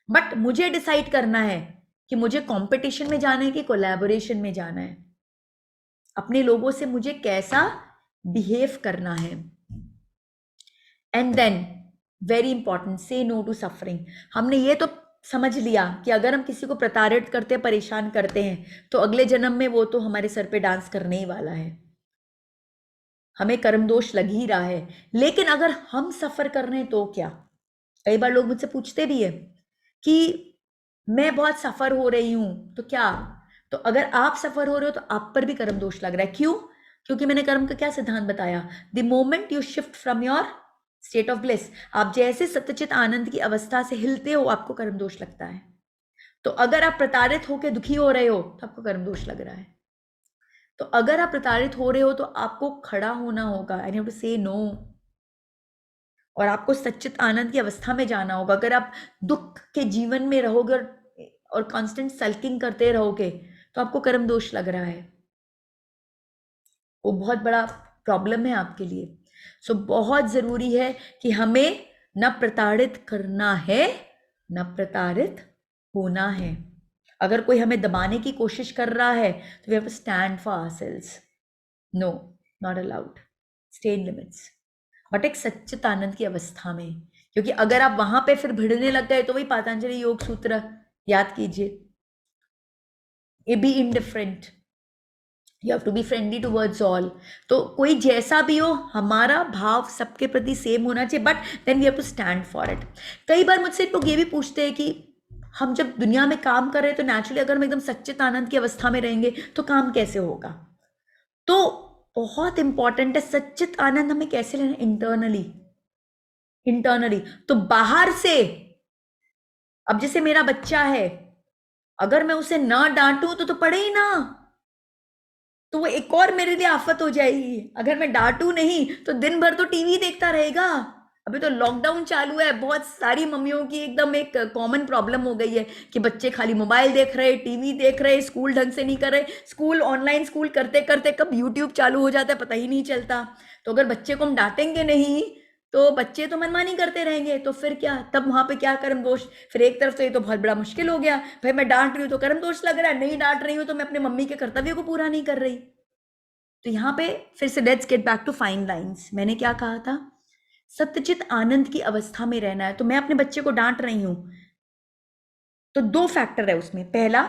[SPEAKER 1] बट मुझे डिसाइड करना है कि मुझे कंपटीशन में जाना है कि कोलैबोरेशन में जाना है, अपने लोगों से मुझे कैसा बिहेव करना है। एंड देन वेरी इंपॉर्टेंट, से नो टू सफरिंग। हमने ये तो समझ लिया कि अगर हम किसी को प्रताड़ित करते हैं, परेशान करते हैं, तो अगले जन्म में वो तो हमारे सर पे डांस करने ही वाला है। हमें कर्म दोष लग ही रहा है। लेकिन अगर हम सफर कर रहे हैं तो क्या? कई बार लोग मुझसे पूछते भी है कि मैं बहुत सफर हो रही हूं तो क्या? तो अगर आप सफर हो रहे हो तो आप पर भी कर्म दोष लग रहा है। क्यों? क्योंकि मैंने कर्म का क्या सिद्धांत बताया? The moment you shift from your state of bliss, आप जैसे सत्यचित आनंद की अवस्था से हिलते हो आपको कर्म दोष लगता है। तो अगर आप प्रताड़ित होकर दुखी हो रहे हो तो आपको कर्म दोष लग रहा है। तो अगर आप प्रताड़ित हो रहे हो तो आपको खड़ा होना होगा, आई हैव टू से नो, और आपको सच्चित आनंद की अवस्था में जाना होगा। अगर आप दुख के जीवन में रहोगे और कांस्टेंट सल्किंग करते रहोगे तो आपको कर्म दोष लग रहा है, वो बहुत बड़ा प्रॉब्लम है आपके लिए। सो बहुत जरूरी है कि हमें न प्रताड़ित करना है न प्रताड़ित होना है। अगर कोई हमें दबाने की कोशिश कर रहा है तो we have to stand for ourselves. No, not allowed, stay in limits, but एक सच्चित आनंद की अवस्था में। क्योंकि अगर आप वहां पे फिर भिड़ने लग गए तो वही पातंजलि योग सूत्र याद कीजिए, a be indifferent, you have to be friendly towards all. तो कोई जैसा भी हो हमारा भाव सबके प्रति सेम होना चाहिए, but then we have to stand for it. कई बार मुझसे लोग ये भी पूछते हैं कि हम जब दुनिया में काम कर रहे हैं तो नेचुरली अगर हम एकदम सच्चित आनंद की अवस्था में रहेंगे तो काम कैसे होगा? तो बहुत इंपॉर्टेंट है सच्चित आनंद हमें कैसे लेना, इंटरनली। इंटरनली तो बाहर से, अब जैसे मेरा बच्चा है, अगर मैं उसे ना डांटूं तो पढ़े ही ना, तो वो एक और मेरे लिए आफत हो जाएगी। अगर मैं डांटू नहीं तो दिन भर तो टीवी देखता रहेगा। अभी तो लॉकडाउन चालू है, बहुत सारी मम्मियों की एकदम एक कॉमन प्रॉब्लम हो गई है कि बच्चे खाली मोबाइल देख रहे, टीवी देख रहे, स्कूल ढंग से नहीं कर रहे, स्कूल ऑनलाइन स्कूल करते करते कब यूट्यूब चालू हो जाता है पता ही नहीं चलता। तो अगर बच्चे को हम डांटेंगे नहीं तो बच्चे तो मनमानी करते रहेंगे, तो फिर क्या, तब वहां पे क्या कर्म दोष? फिर एक तरफ से ये तो बहुत बड़ा मुश्किल हो गया, भाई मैं डांट रही हूँ तो कर्म दोष लग रहा है, नहीं डांट रही हूँ तो मैं अपने मम्मी के कर्तव्य को पूरा नहीं कर रही। तो यहाँ पे फिर से let's get back to fine lines. मैंने क्या कहा था? सत्यचित आनंद की अवस्था में रहना है। तो मैं अपने बच्चे को डांट रही हूं तो दो फैक्टर है उसमें। पहला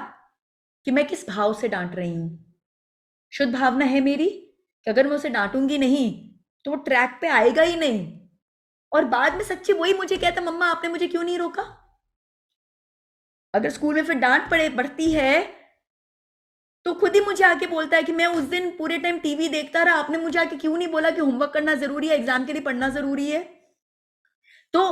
[SPEAKER 1] कि मैं किस भाव से डांट रही हूं। शुद्ध भावना है मेरी कि अगर मैं उसे डांटूंगी नहीं तो वो ट्रैक पे आएगा ही नहीं, और बाद में सच्ची वही मुझे कहता मम्मा आपने मुझे क्यों नहीं रोका। अगर स्कूल में फिर डांट पड़े बढ़ती है तो खुद ही मुझे आके बोलता है कि मैं उस दिन पूरे टाइम टीवी देखता रहा, आपने मुझे आके क्यों नहीं बोला कि होमवर्क करना जरूरी है, एग्जाम के लिए पढ़ना जरूरी है। तो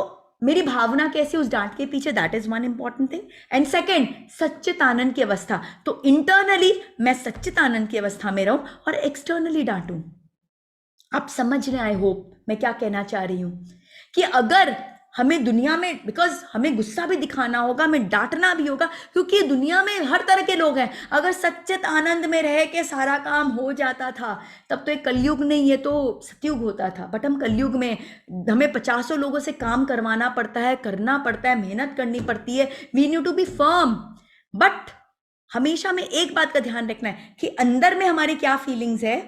[SPEAKER 1] मेरी भावना कैसी उस डांट के पीछे, that is one important thing. And second, सच्चित आनंद की अवस्था। तो इंटरनली मैं सच्चित आनंद की अवस्था में रहूं और एक्सटर्नली डांटूं। आप समझ रहे, आई होप मैं क्या कहना चाह रही हूं कि अगर हमें दुनिया में, बिकॉज हमें गुस्सा भी दिखाना होगा, हमें डांटना भी होगा, क्योंकि दुनिया में हर तरह के लोग हैं। अगर सच्चित आनंद में रह के सारा काम हो जाता था तब तो एक कलयुग नहीं है तो सतयुग होता था। बट हम कलयुग में, हमें 50 लोगों से काम करवाना पड़ता है, करना पड़ता है, मेहनत करनी पड़ती है, we need to be firm. But हमेशा में एक बात का ध्यान रखना है कि अंदर में हमारी क्या फीलिंग्स है,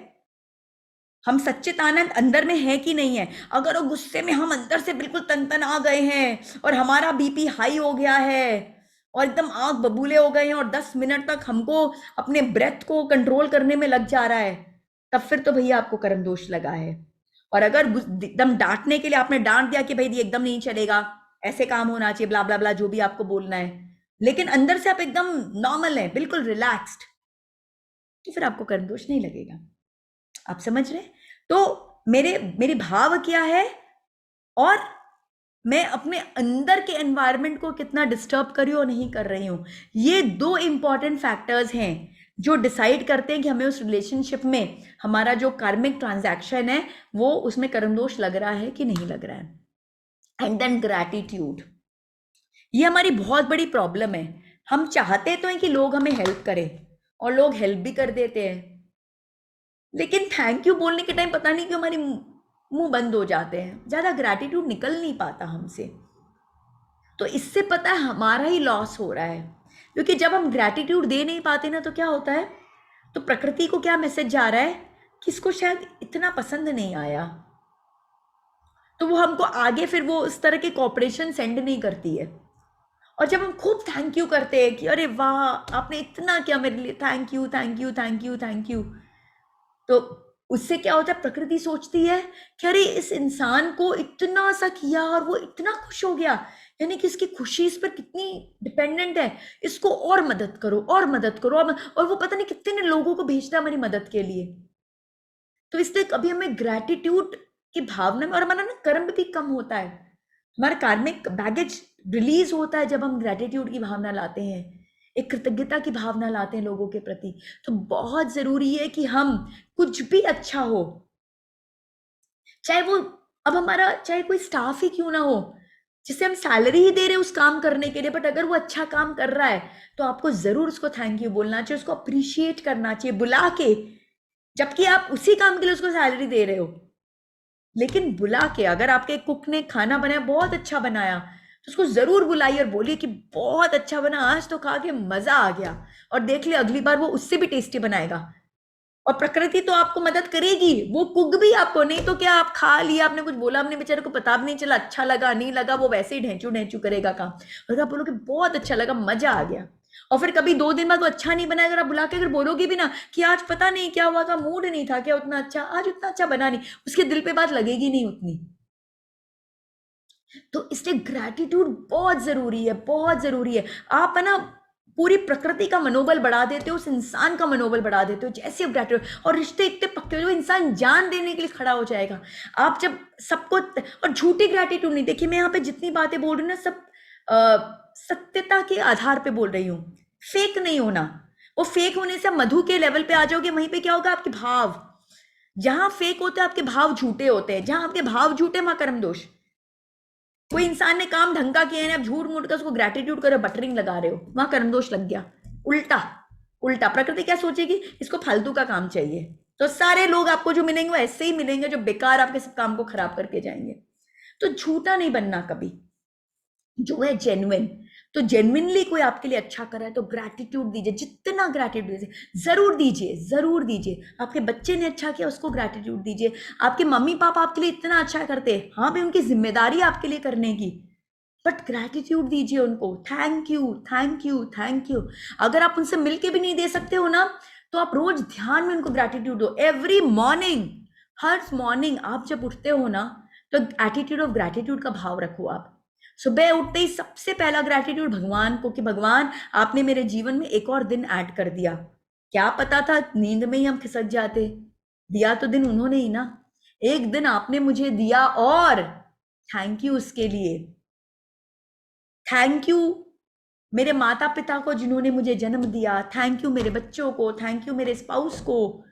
[SPEAKER 1] हम सच्चित आनंद अंदर में है कि नहीं है। अगर वो गुस्से में हम अंदर से बिल्कुल तन आ गए हैं और हमारा बीपी हाई हो गया है और एकदम आंख बबूले हो गए हैं और 10 मिनट तक हमको अपने ब्रेथ को कंट्रोल करने में लग जा रहा है, तब फिर तो भैया आपको कर्म दोष लगा है। और अगर एकदम डांटने के लिए आपने डांट दिया कि भाई ये एकदम नहीं चलेगा, ऐसे काम होना चाहिए, ब्ला ब्ला ब्ला जो भी आपको बोलना है, लेकिन अंदर से आप एकदम नॉर्मल है, बिल्कुल रिलैक्स्ड, तो फिर आपको कर्म दोष नहीं लगेगा। आप समझ रहे? तो मेरे भाव क्या है और मैं अपने अंदर के एनवायरनमेंट को कितना डिस्टर्ब कर रही हूं और नहीं कर रही हूं, ये दो इंपॉर्टेंट फैक्टर्स हैं जो डिसाइड करते हैं कि हमें उस रिलेशनशिप में हमारा जो कार्मिक ट्रांजैक्शन है वो उसमें कर्म दोष लग रहा है कि नहीं लग रहा है। एंड देन ग्रैटिट्यूड, ये हमारी बहुत बड़ी प्रॉब्लम है। हम चाहते तो हैं कि लोग हमें हेल्प करें और लोग हेल्प भी कर देते हैं, लेकिन थैंक यू बोलने के टाइम पता नहीं क्यों हमारे मुंह बंद हो जाते हैं, ज्यादा ग्रैटिट्यूड निकल नहीं पाता हमसे। तो इससे पता है हमारा ही लॉस हो रहा है, क्योंकि जब हम ग्रैटिट्यूड दे नहीं पाते ना तो क्या होता है, तो प्रकृति को क्या मैसेज जा रहा है कि इसको शायद इतना पसंद नहीं आया, तो वो हमको आगे फिर वो उस तरह के कॉपरेशन सेंड नहीं करती है। और जब हम खूब थैंक यू करते हैं कि अरे वाह आपने इतना किया मेरे लिए, thank you thank you thank you thank you, तो उससे क्या होता है, प्रकृति सोचती है कि अरे इस इंसान को इतना सा किया और वो इतना खुश हो गया, यानी कि इसकी खुशी इस पर कितनी डिपेंडेंट है, इसको और मदद करो और मदद करो और वो पता नहीं कितने लोगों को भेजता है हमारी मदद के लिए। तो इसलिए कभी हमें ग्रैटिट्यूड की भावना में, और हमारा ना कर्म भी कम होता है, हमारा कार्मिक बैगेज रिलीज होता है जब हम ग्रैटिट्यूड की भावना लाते हैं, एक कृतज्ञता की भावना लाते हैं लोगों के प्रति। तो बहुत जरूरी है कि हम कुछ भी अच्छा हो, चाहे वो, अब हमारा चाहे कोई स्टाफ ही क्यों ना हो जिसे हम सैलरी ही दे रहे हैं उस काम करने के लिए, बट अगर वो अच्छा काम कर रहा है तो आपको जरूर उसको थैंक यू बोलना चाहिए, उसको अप्रिशिएट करना चाहिए बुला के, जबकि आप उसी काम के लिए उसको सैलरी दे रहे हो। लेकिन बुला के, अगर आपके कुक ने खाना बनाया बहुत अच्छा बनाया तो उसको जरूर बुलाइए और बोलिए कि बहुत अच्छा बना, आज तो खा के मजा आ गया, और देख ले अगली बार वो उससे भी टेस्टी बनाएगा। और प्रकृति तो आपको मदद करेगी, वो कुक भी आपको, नहीं तो क्या आप खा लिया, आपने कुछ बोला, अपने बेचारे को पता भी नहीं चला, अच्छा लगा नहीं लगा, वो वैसे ही ढेंचू ढेंचू करेगा काम। और आप बोलोगे बहुत अच्छा लगा, मजा आ गया, और फिर कभी 2 दिन बाद वो अच्छा नहीं बना, अगर आप बुला के अगर बोलोगे भी ना कि आज पता नहीं क्या हुआ था, मूड नहीं था क्या उतना अच्छा, आज उतना अच्छा बना नहीं, उसके दिल पे बात लगेगी नहीं उतनी। तो इसलिए ग्रैटिट्यूड बहुत जरूरी है, बहुत जरूरी है। आप है ना पूरी प्रकृति का मनोबल बढ़ा देते हो, उस इंसान का मनोबल बढ़ा देते हो जैसे ग्रैटिट्यूड, और रिश्ते इतने पक्के हो जो इंसान जान देने के लिए खड़ा हो जाएगा। आप जब सबको, और झूठी ग्रैटिट्यूड नहीं, देखिए मैं यहाँ पे जितनी बातें बोल रही हूँ ना सब सत्यता के आधार पे बोल रही हूँ, फेक नहीं होना। वो फेक होने से मधु के लेवल पे आ जाओगे, वहीं पे क्या होगा, आपके भाव, जहां फेक होते हैं आपके भाव झूठे होते हैं, जहां आपके भाव झूठे वहां कर्म दोष। कोई इंसान ने काम ढंग का किया है, आप झूठ मूठ कर उसको ग्रेटिट्यूड करो, बटरिंग लगा रहे हो, वहां कर्मदोष लग गया। उल्टा, उल्टा प्रकृति क्या सोचेगी, इसको फालतू का काम चाहिए, तो सारे लोग आपको जो मिलेंगे वो ऐसे ही मिलेंगे जो बेकार आपके सब काम को खराब करके जाएंगे। तो झूठा नहीं बनना कभी, जो है जेन्युइन। तो जेन्युइनली कोई आपके लिए अच्छा कर रहा है तो ग्रैटिट्यूड दीजिए, जितना ग्रैटिट्यूड दीजिए जरूर दीजिए, जरूर दीजिए। आपके बच्चे ने अच्छा किया उसको ग्रैटिट्यूड दीजिए, आपके मम्मी पापा आपके लिए इतना अच्छा करते हैं, हाँ भाई उनकी जिम्मेदारी है आपके लिए करने की, बट ग्रैटिट्यूड दीजिए उनको, thank you thank you thank you. अगर आप उनसे मिलके भी नहीं दे सकते हो ना, तो आप रोज ध्यान में उनको ग्रैटिट्यूड दो, एवरी मॉर्निंग, हर मॉर्निंग आप जब उठते हो ना, तो एटीट्यूड ऑफ ग्रैटिट्यूड का भाव रखो। आप सुबह उठते ही सबसे पहला ग्रैटिट्यूड भगवान को, कि भगवान आपने मेरे जीवन में एक और दिन ऐड कर दिया, क्या पता था नींद में ही हम खिसक जाते, दिया तो दिन उन्होंने ही ना, एक दिन आपने मुझे दिया, और थैंक यू उसके लिए। थैंक यू मेरे माता पिता को जिन्होंने मुझे जन्म दिया, थैंक यू मेरे बच्चों को, थैंक यू मेरे स्पाउस को,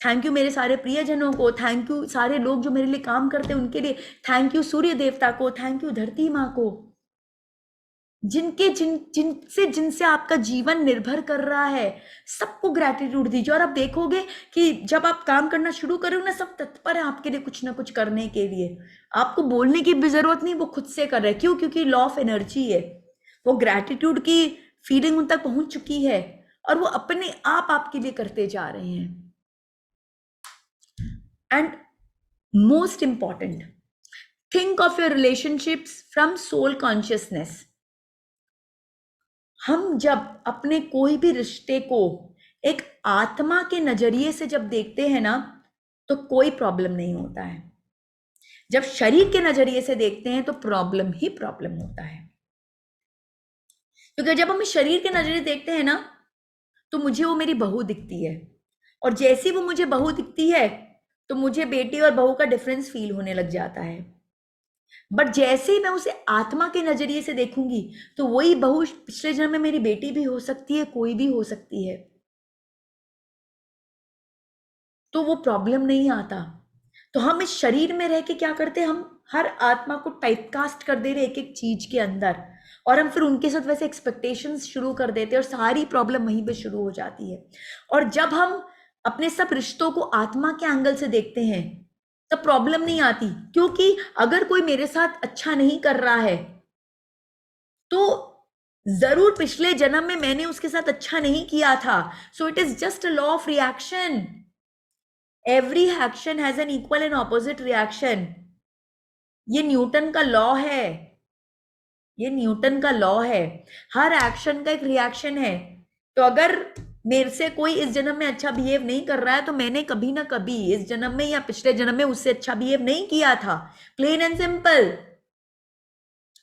[SPEAKER 1] थैंक यू मेरे सारे प्रियजनों को, थैंक यू सारे लोग जो मेरे लिए काम करते हैं उनके लिए, थैंक यू सूर्य देवता को, थैंक यू धरती माँ को, जिनके जिनसे जिनसे आपका जीवन निर्भर कर रहा है, सबको ग्रैटिट्यूड दीजिए। और आप देखोगे कि जब आप काम करना शुरू करोगे ना, सब तत्पर है आपके लिए कुछ ना कुछ करने के लिए, आपको बोलने की भी जरूरत नहीं, वो खुद से कर रहे हैं। क्यों? क्योंकि लॉ ऑफ एनर्जी है, वो ग्रैटिट्यूड की फीलिंग उन तक पहुंच चुकी है, और वो अपने आप आपके लिए करते जा रहे हैं। And most important, think of your relationships from soul consciousness. हम जब अपने कोई भी रिश्ते को एक आत्मा के नजरिए से जब देखते हैं ना, तो कोई प्रॉब्लम नहीं होता है। जब शरीर के नजरिए से देखते हैं तो प्रॉब्लम ही प्रॉब्लम होता है। क्योंकि जब हम शरीर के नजरिए देखते हैं ना, तो मुझे वो मेरी बहू दिखती है, और जैसी वो मुझे बहू दिखती है तो मुझे बेटी और बहू का डिफरेंस फील होने लग जाता है। बट जैसे ही मैं उसे आत्मा के नजरिए से देखूंगी, तो वही बहू पिछले जन्म में मेरी बेटी भी हो सकती है, कोई भी हो सकती है, तो वो प्रॉब्लम नहीं आता। तो हम इस शरीर में रह के क्या करते हैं, हम हर आत्मा को टाइपकास्ट कर दे रहे एक एक चीज के अंदर, और हम फिर उनके साथ वैसे एक्सपेक्टेशंस शुरू कर देते हैं, और सारी प्रॉब्लम वहीं पे शुरू हो जाती है। और जब हम अपने सब रिश्तों को आत्मा के एंगल से देखते हैं, तब प्रॉब्लम नहीं आती। क्योंकि अगर कोई मेरे साथ अच्छा नहीं कर रहा है, तो जरूर पिछले जन्म में मैंने उसके साथ अच्छा नहीं किया था। सो it is just a law of reaction, every action has an equal and opposite reaction. ये न्यूटन का लॉ है, ये न्यूटन का लॉ है, हर एक्शन का एक रिएक्शन है। तो अगर मेरे से कोई इस जन्म में अच्छा बिहेव नहीं कर रहा है, तो मैंने कभी ना कभी इस जन्म में या पिछले जन्म में उससे अच्छा बिहेव नहीं किया था, प्लेन एंड सिंपल।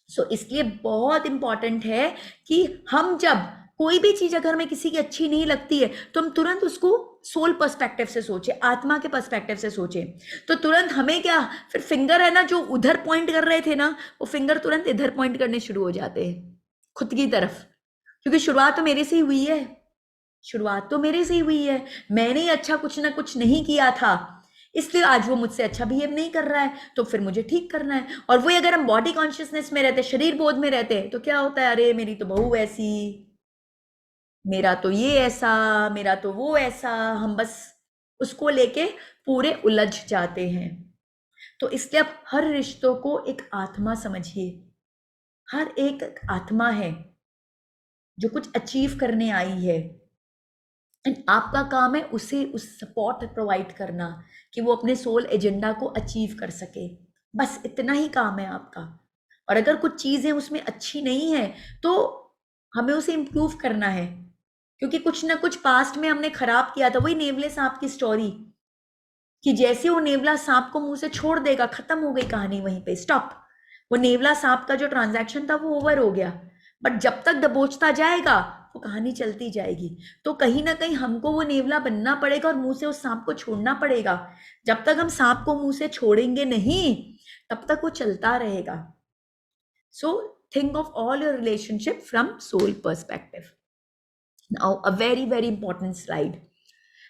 [SPEAKER 1] सो इसलिए बहुत इंपॉर्टेंट है कि हम जब कोई भी चीज अगर हमें किसी की अच्छी नहीं लगती है तो हम तुरंत उसको सोल पर्सपेक्टिव से सोचे, आत्मा के पर्सपेक्टिव से सोचे। तो तुरंत हमें क्या, फिर फिंगर है ना जो उधर पॉइंट कर रहे थे ना, वो फिंगर तुरंत इधर पॉइंट करने शुरू हो जाते हैं खुद की तरफ, क्योंकि शुरुआत तो मेरे से ही हुई है, शुरुआत तो मेरे से ही हुई है, मैंने ही अच्छा कुछ ना कुछ नहीं किया था, इसलिए आज वो मुझसे अच्छा बिहेव नहीं कर रहा है, तो फिर मुझे ठीक करना है। और वही अगर हम बॉडी कॉन्शियसनेस में रहते, शरीर बोध में रहते, तो क्या होता है, अरे मेरी तो बहू ऐसी, मेरा तो ये ऐसा, मेरा तो वो ऐसा, हम बस उसको लेके पूरे उलझ जाते हैं। तो इसलिए आप हर रिश्तों को एक आत्मा समझिए, हर एक आत्मा है जो कुछ अचीव करने आई है, एंड आपका काम है उसे उस सपोर्ट प्रोवाइड करना कि वो अपने सोल एजेंडा को अचीव कर सके, बस इतना ही काम है आपका। और अगर कुछ चीजें उसमें अच्छी नहीं है तो हमें उसे इम्प्रूव करना है, क्योंकि कुछ ना कुछ पास्ट में हमने खराब किया था। वही नेवले सांप की स्टोरी, कि जैसे वो नेवला सांप को मुंह से छोड़ देगा, खत्म हो गई कहानी, वहीं पे स्टॉप। वो नेवला सांप का जो ट्रांजैक्शन था वो ओवर हो गया, बट जब तक दबोचता जाएगा वो कहानी चलती जाएगी। तो कहीं ना कहीं हमको वो नेवला बनना पड़ेगा और मुंह से उस सांप को छोड़ना पड़ेगा। जब तक हम सांप को मुंह से छोड़ेंगे नहीं, तब तक वो चलता रहेगा। So think of all your relationship from soul perspective. Now a very very important slide,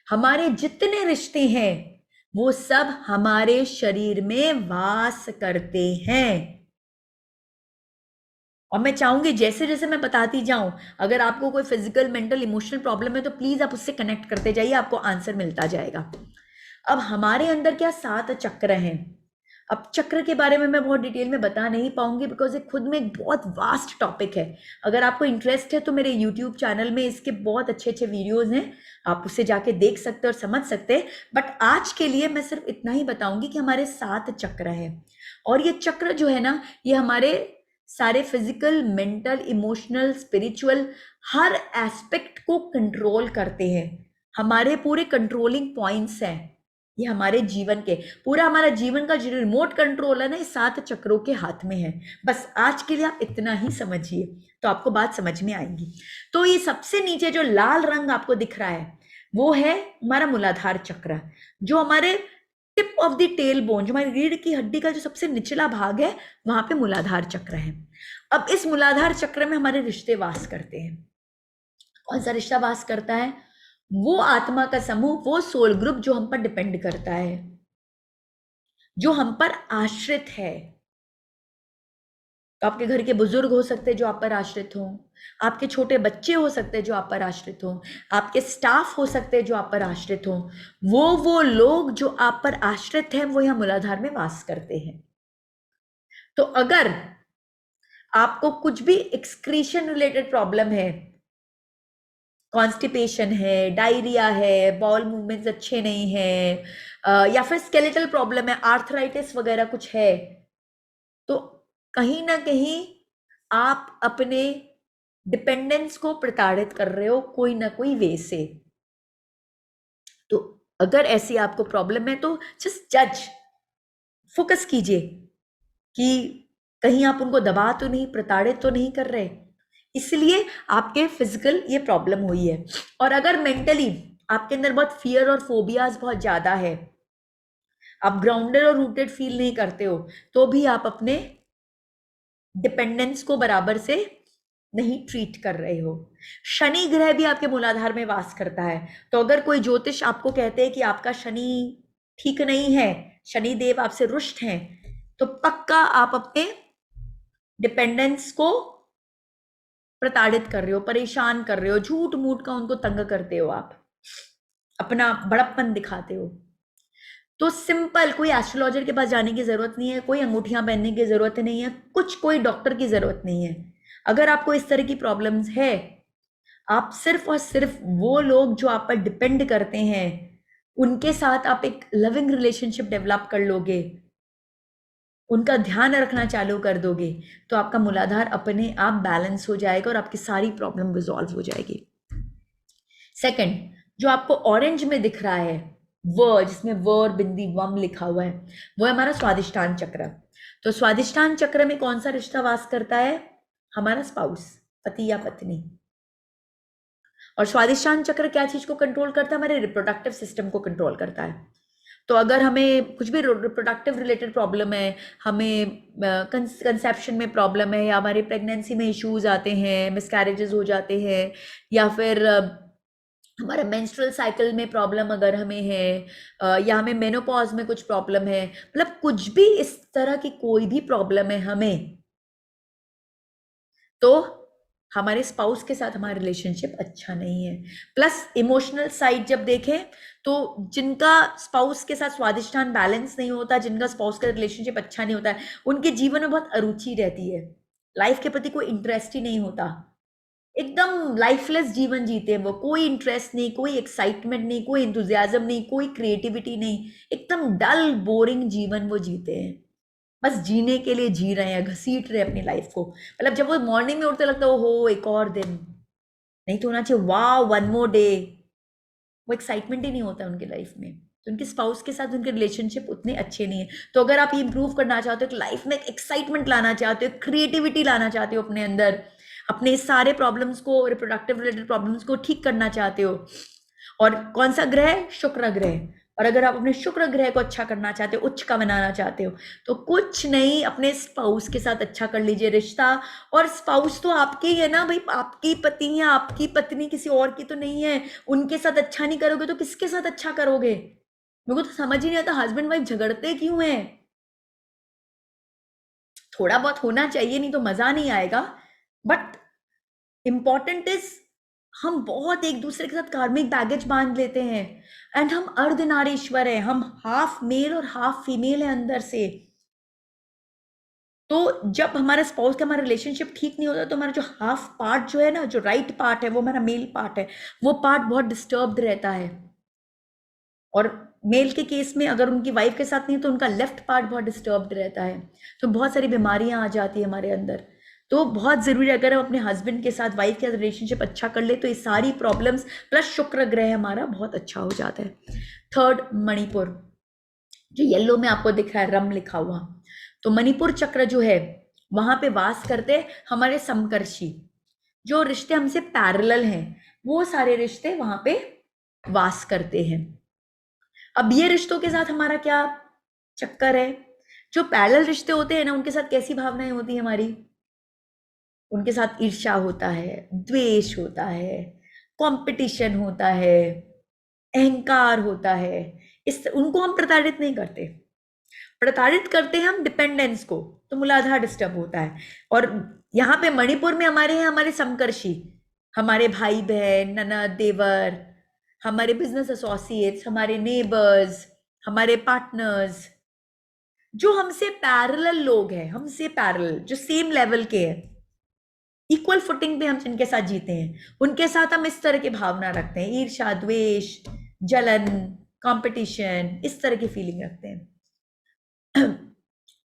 [SPEAKER 1] हमारे जितने रिश्ते हैं वो सब हमारे शरीर में वास करते हैं। और मैं चाहूंगी जैसे जैसे मैं बताती जाऊं, अगर आपको कोई फिजिकल मेंटल इमोशनल प्रॉब्लम है तो प्लीज आप उससे कनेक्ट करते जाइए, आपको आंसर मिलता जाएगा। अब हमारे अंदर क्या 7 चक्र हैं। अब चक्र के बारे में मैं बहुत डिटेल में बता नहीं पाऊंगी, बिकॉज ये खुद में एक बहुत वास्ट टॉपिक है। अगर आपको इंटरेस्ट है तो मेरे यूट्यूब चैनल में इसके बहुत अच्छे अच्छे वीडियोज हैं, आप उससे जाके देख सकते हैं और समझ सकते हैं। बट आज के लिए मैं सिर्फ इतना ही बताऊंगी कि हमारे 7 चक्र हैं, और ये चक्र जो है ना, ये हमारे सारे फिजिकल मेंटल इमोशनल स्पिरिचुअल हर एस्पेक्ट को कंट्रोल करते हैं। हमारे पूरे कंट्रोलिंग पॉइंट्स हैं ये हमारे जीवन के। पूरा हमारा जीवन का जो रिमोट कंट्रोल है ना, ये 7 चक्रों के हाथ में है। बस आज के लिए आप इतना ही समझिए तो आपको बात समझ में आएगी। तो ये सबसे नीचे जो लाल रंग आपको दिख रहा है वो है हमारा मूलाधार चक्र, जो हमारे tip of the tail bone, जो हमारी रीढ़ की हड्डी का जो सबसे निचला भाग है, वहां पे मूलाधार चक्र है। अब इस मूलाधार चक्र में हमारे रिश्ते वास करते हैं। कौन सा रिश्ता वास करता है? वो आत्मा का समूह, वो सोल ग्रुप जो हम पर डिपेंड करता है, जो हम पर आश्रित है। तो आपके घर के बुजुर्ग हो सकते हैं जो आप पर आश्रित हो, आपके छोटे बच्चे हो सकते हैं जो आप पर आश्रित हो, आपके स्टाफ हो सकते हैं जो आप पर आश्रित हो। वो लोग जो आप पर आश्रित हैं वो यहाँ मूलाधार में वास करते हैं। तो अगर आपको कुछ भी एक्सक्रीशन रिलेटेड प्रॉब्लम है, कॉन्स्टिपेशन है, डायरिया है, बॉल मूवमेंट्स अच्छे नहीं है, या फिर स्केलेटल प्रॉब्लम है, आर्थराइटिस वगैरह कुछ है, तो कहीं ना कहीं आप अपने डिपेंडेंस को प्रताड़ित कर रहे हो कोई ना कोई वे से। तो अगर ऐसी आपको प्रॉब्लम है तो जस्ट जज, फोकस कीजिए कि कहीं आप उनको दबा तो नहीं, प्रताड़ित तो नहीं कर रहे, इसलिए आपके फिजिकल ये प्रॉब्लम हुई है। और अगर मेंटली आपके अंदर बहुत फियर और फोबियाज बहुत ज्यादा है, आप ग्राउंडेड और रूटेड फील नहीं करते हो, तो भी आप अपने डिपेंडेंस को बराबर से नहीं ट्रीट कर रहे हो। शनि ग्रह भी आपके मूलाधार में वास करता है। तो अगर कोई ज्योतिष आपको कहते हैं कि आपका शनि ठीक नहीं है, शनि देव आपसे रुष्ट हैं, तो पक्का आप अपने डिपेंडेंस को प्रताड़ित कर रहे हो, परेशान कर रहे हो, झूठ मूठ का उनको तंग करते हो, आप अपना बड़प्पन दिखाते हो। तो सिंपल, कोई एस्ट्रोलॉजर के पास जाने की जरूरत नहीं है, कोई अंगूठियां पहनने की जरूरत नहीं है, कुछ कोई डॉक्टर की जरूरत नहीं है। अगर आपको इस तरह की प्रॉब्लम्स है, आप सिर्फ और सिर्फ वो लोग जो आप पर डिपेंड करते हैं उनके साथ आप एक लविंग रिलेशनशिप डेवलप कर लोगे, उनका ध्यान रखना चालू कर दोगे, तो आपका मूलाधार अपने आप बैलेंस हो जाएगा और आपकी सारी प्रॉब्लम रिजॉल्व हो जाएगी। सेकंड, जो आपको ऑरेंज में दिख रहा है, व जिसमें व और बिंदी वम लिखा हुआ है, वो है हमारा स्वादिष्टान चक्र। तो स्वादिष्टान चक्र में कौन सा रिश्ता वास करता है? हमारा स्पाउस, पति या पत्नी। और स्वादिष्टान चक्र क्या चीज को कंट्रोल करता है? हमारे रिप्रोडक्टिव सिस्टम को कंट्रोल करता है। तो अगर हमें कुछ भी रिप्रोडक्टिव रिलेटेड प्रॉब्लम है, हमें कंसेप्शन में प्रॉब्लम है, या हमारी प्रेगनेंसी में इश्यूज आते हैं, मिसकैरेजेस हो जाते हैं, या फिर हमारा मेंस्ट्रुअल साइकिल में प्रॉब्लम अगर हमें है, या हमें मेनोपॉज में कुछ प्रॉब्लम है, मतलब कुछ भी इस तरह की कोई भी प्रॉब्लम है हमें, तो हमारे स्पाउस के साथ हमारा रिलेशनशिप अच्छा नहीं है। प्लस इमोशनल साइड जब देखें तो जिनका स्पाउस के साथ स्वादिष्टान बैलेंस नहीं होता, जिनका स्पाउस का रिलेशनशिप अच्छा नहीं होता है, उनके जीवन में बहुत अरुचि रहती है, लाइफ के प्रति कोई इंटरेस्ट ही नहीं होता, एकदम लाइफलेस जीवन जीते हैं वो, कोई इंटरेस्ट नहीं, कोई एक्साइटमेंट नहीं, कोई इंथुजियाज्म नहीं, कोई क्रिएटिविटी नहीं, एकदम डल बोरिंग जीवन वो जीते हैं, बस जीने के लिए जी रहे हैं, घसीट रहे हैं अपनी लाइफ को। मतलब जब वो मॉर्निंग में उठते लगता है हो एक और दिन, नहीं तो होना चाहिए वाह वन मोर डे, वो एक्साइटमेंट ही नहीं होता उनकी लाइफ में। तो उनके स्पाउस के साथ उनके रिलेशनशिप उतने अच्छे नहीं है। तो अगर आप ये इंप्रूव करना चाहते हो कि लाइफ में एक्साइटमेंट लाना चाहते हो, क्रिएटिविटी लाना चाहते हो अपने अंदर, अपने सारे प्रॉब्लम्स को, रिप्रोडक्टिव रिलेटेड प्रॉब्लम्स को ठीक करना चाहते हो, और कौन सा ग्रह? शुक्र ग्रह। और अगर आप अपने शुक्र ग्रह को अच्छा करना चाहते हो, उच्च का बनाना चाहते हो, तो कुछ नहीं, अपने स्पाउस के साथ अच्छा कर लीजिए रिश्ता। और स्पाउस तो आपके ही है ना भाई, आपकी पति है, आपकी पत्नी किसी और की तो नहीं है। उनके साथ अच्छा नहीं करोगे तो किसके साथ अच्छा करोगे? मेरे को तो समझ ही नहीं आता हस्बैंड वाइफ झगड़ते क्यों हैं। थोड़ा बहुत होना चाहिए, नहीं तो मजा नहीं आएगा। बट इंपॉर्टेंट इज, हम बहुत एक दूसरे के साथ कार्मिक बैगेज बांध लेते हैं, एंड हम अर्धनारीश्वर है, हम हाफ मेल और हाफ फीमेल है अंदर से। तो जब हमारे स्पाउस का हमारा रिलेशनशिप ठीक नहीं होता, तो हमारा जो हाफ पार्ट जो है ना, जो राइट पार्ट है, वो हमारा मेल पार्ट है, वो पार्ट बहुत डिस्टर्ब्ड रहता है। और मेल के केस में अगर उनकी वाइफ के साथ नहीं तो उनका लेफ्ट पार्ट बहुत डिस्टर्ब्ड रहता है, तो बहुत सारी बीमारियां आ जाती है हमारे अंदर। तो बहुत जरूरी है, अगर हम अपने हस्बैंड के साथ, वाइफ के साथ रिलेशनशिप अच्छा कर ले, तो ये सारी प्रॉब्लम्स प्लस शुक्र ग्रह हमारा बहुत अच्छा हो जाता है। थर्ड, मणिपुर, जो येलो में आपको दिख रहा है रम लिखा हुआ, तो मणिपुर चक्र जो है, वहां पे वास करते हमारे समकर्षी, जो रिश्ते हमसे पैरेलल हैं, वो सारे रिश्ते वहां पे वास करते हैं। अब ये रिश्तों के साथ हमारा क्या चक्कर है? जो पैरेलल रिश्ते होते हैं ना, उनके साथ कैसी भावनाएं होती है हमारी? उनके साथ ईर्ष्या होता है, द्वेष होता है, कंपटीशन होता है, अहंकार होता है। इस उनको हम प्रताड़ित नहीं करते, प्रताड़ित करते हैं हम डिपेंडेंस को, तो मूलाधार डिस्टर्ब होता है। और यहाँ पे मणिपुर में हमारे हैं हमारे समकर्षी, हमारे भाई बहन, ननद, देवर, हमारे बिजनेस एसोसिएट्स, हमारे नेबर्स, हमारे पार्टनर्स, जो हमसे पैरेलल लोग हैं, हमसे पैरेलल, जो सेम लेवल के हैं, इक्वल फुटिंग पे हम जिनके साथ जीते हैं, उनके साथ हम इस तरह की भावना रखते हैं, ईर्ष्या, द्वेष, जलन, कंपटीशन, इस तरह की फीलिंग रखते हैं।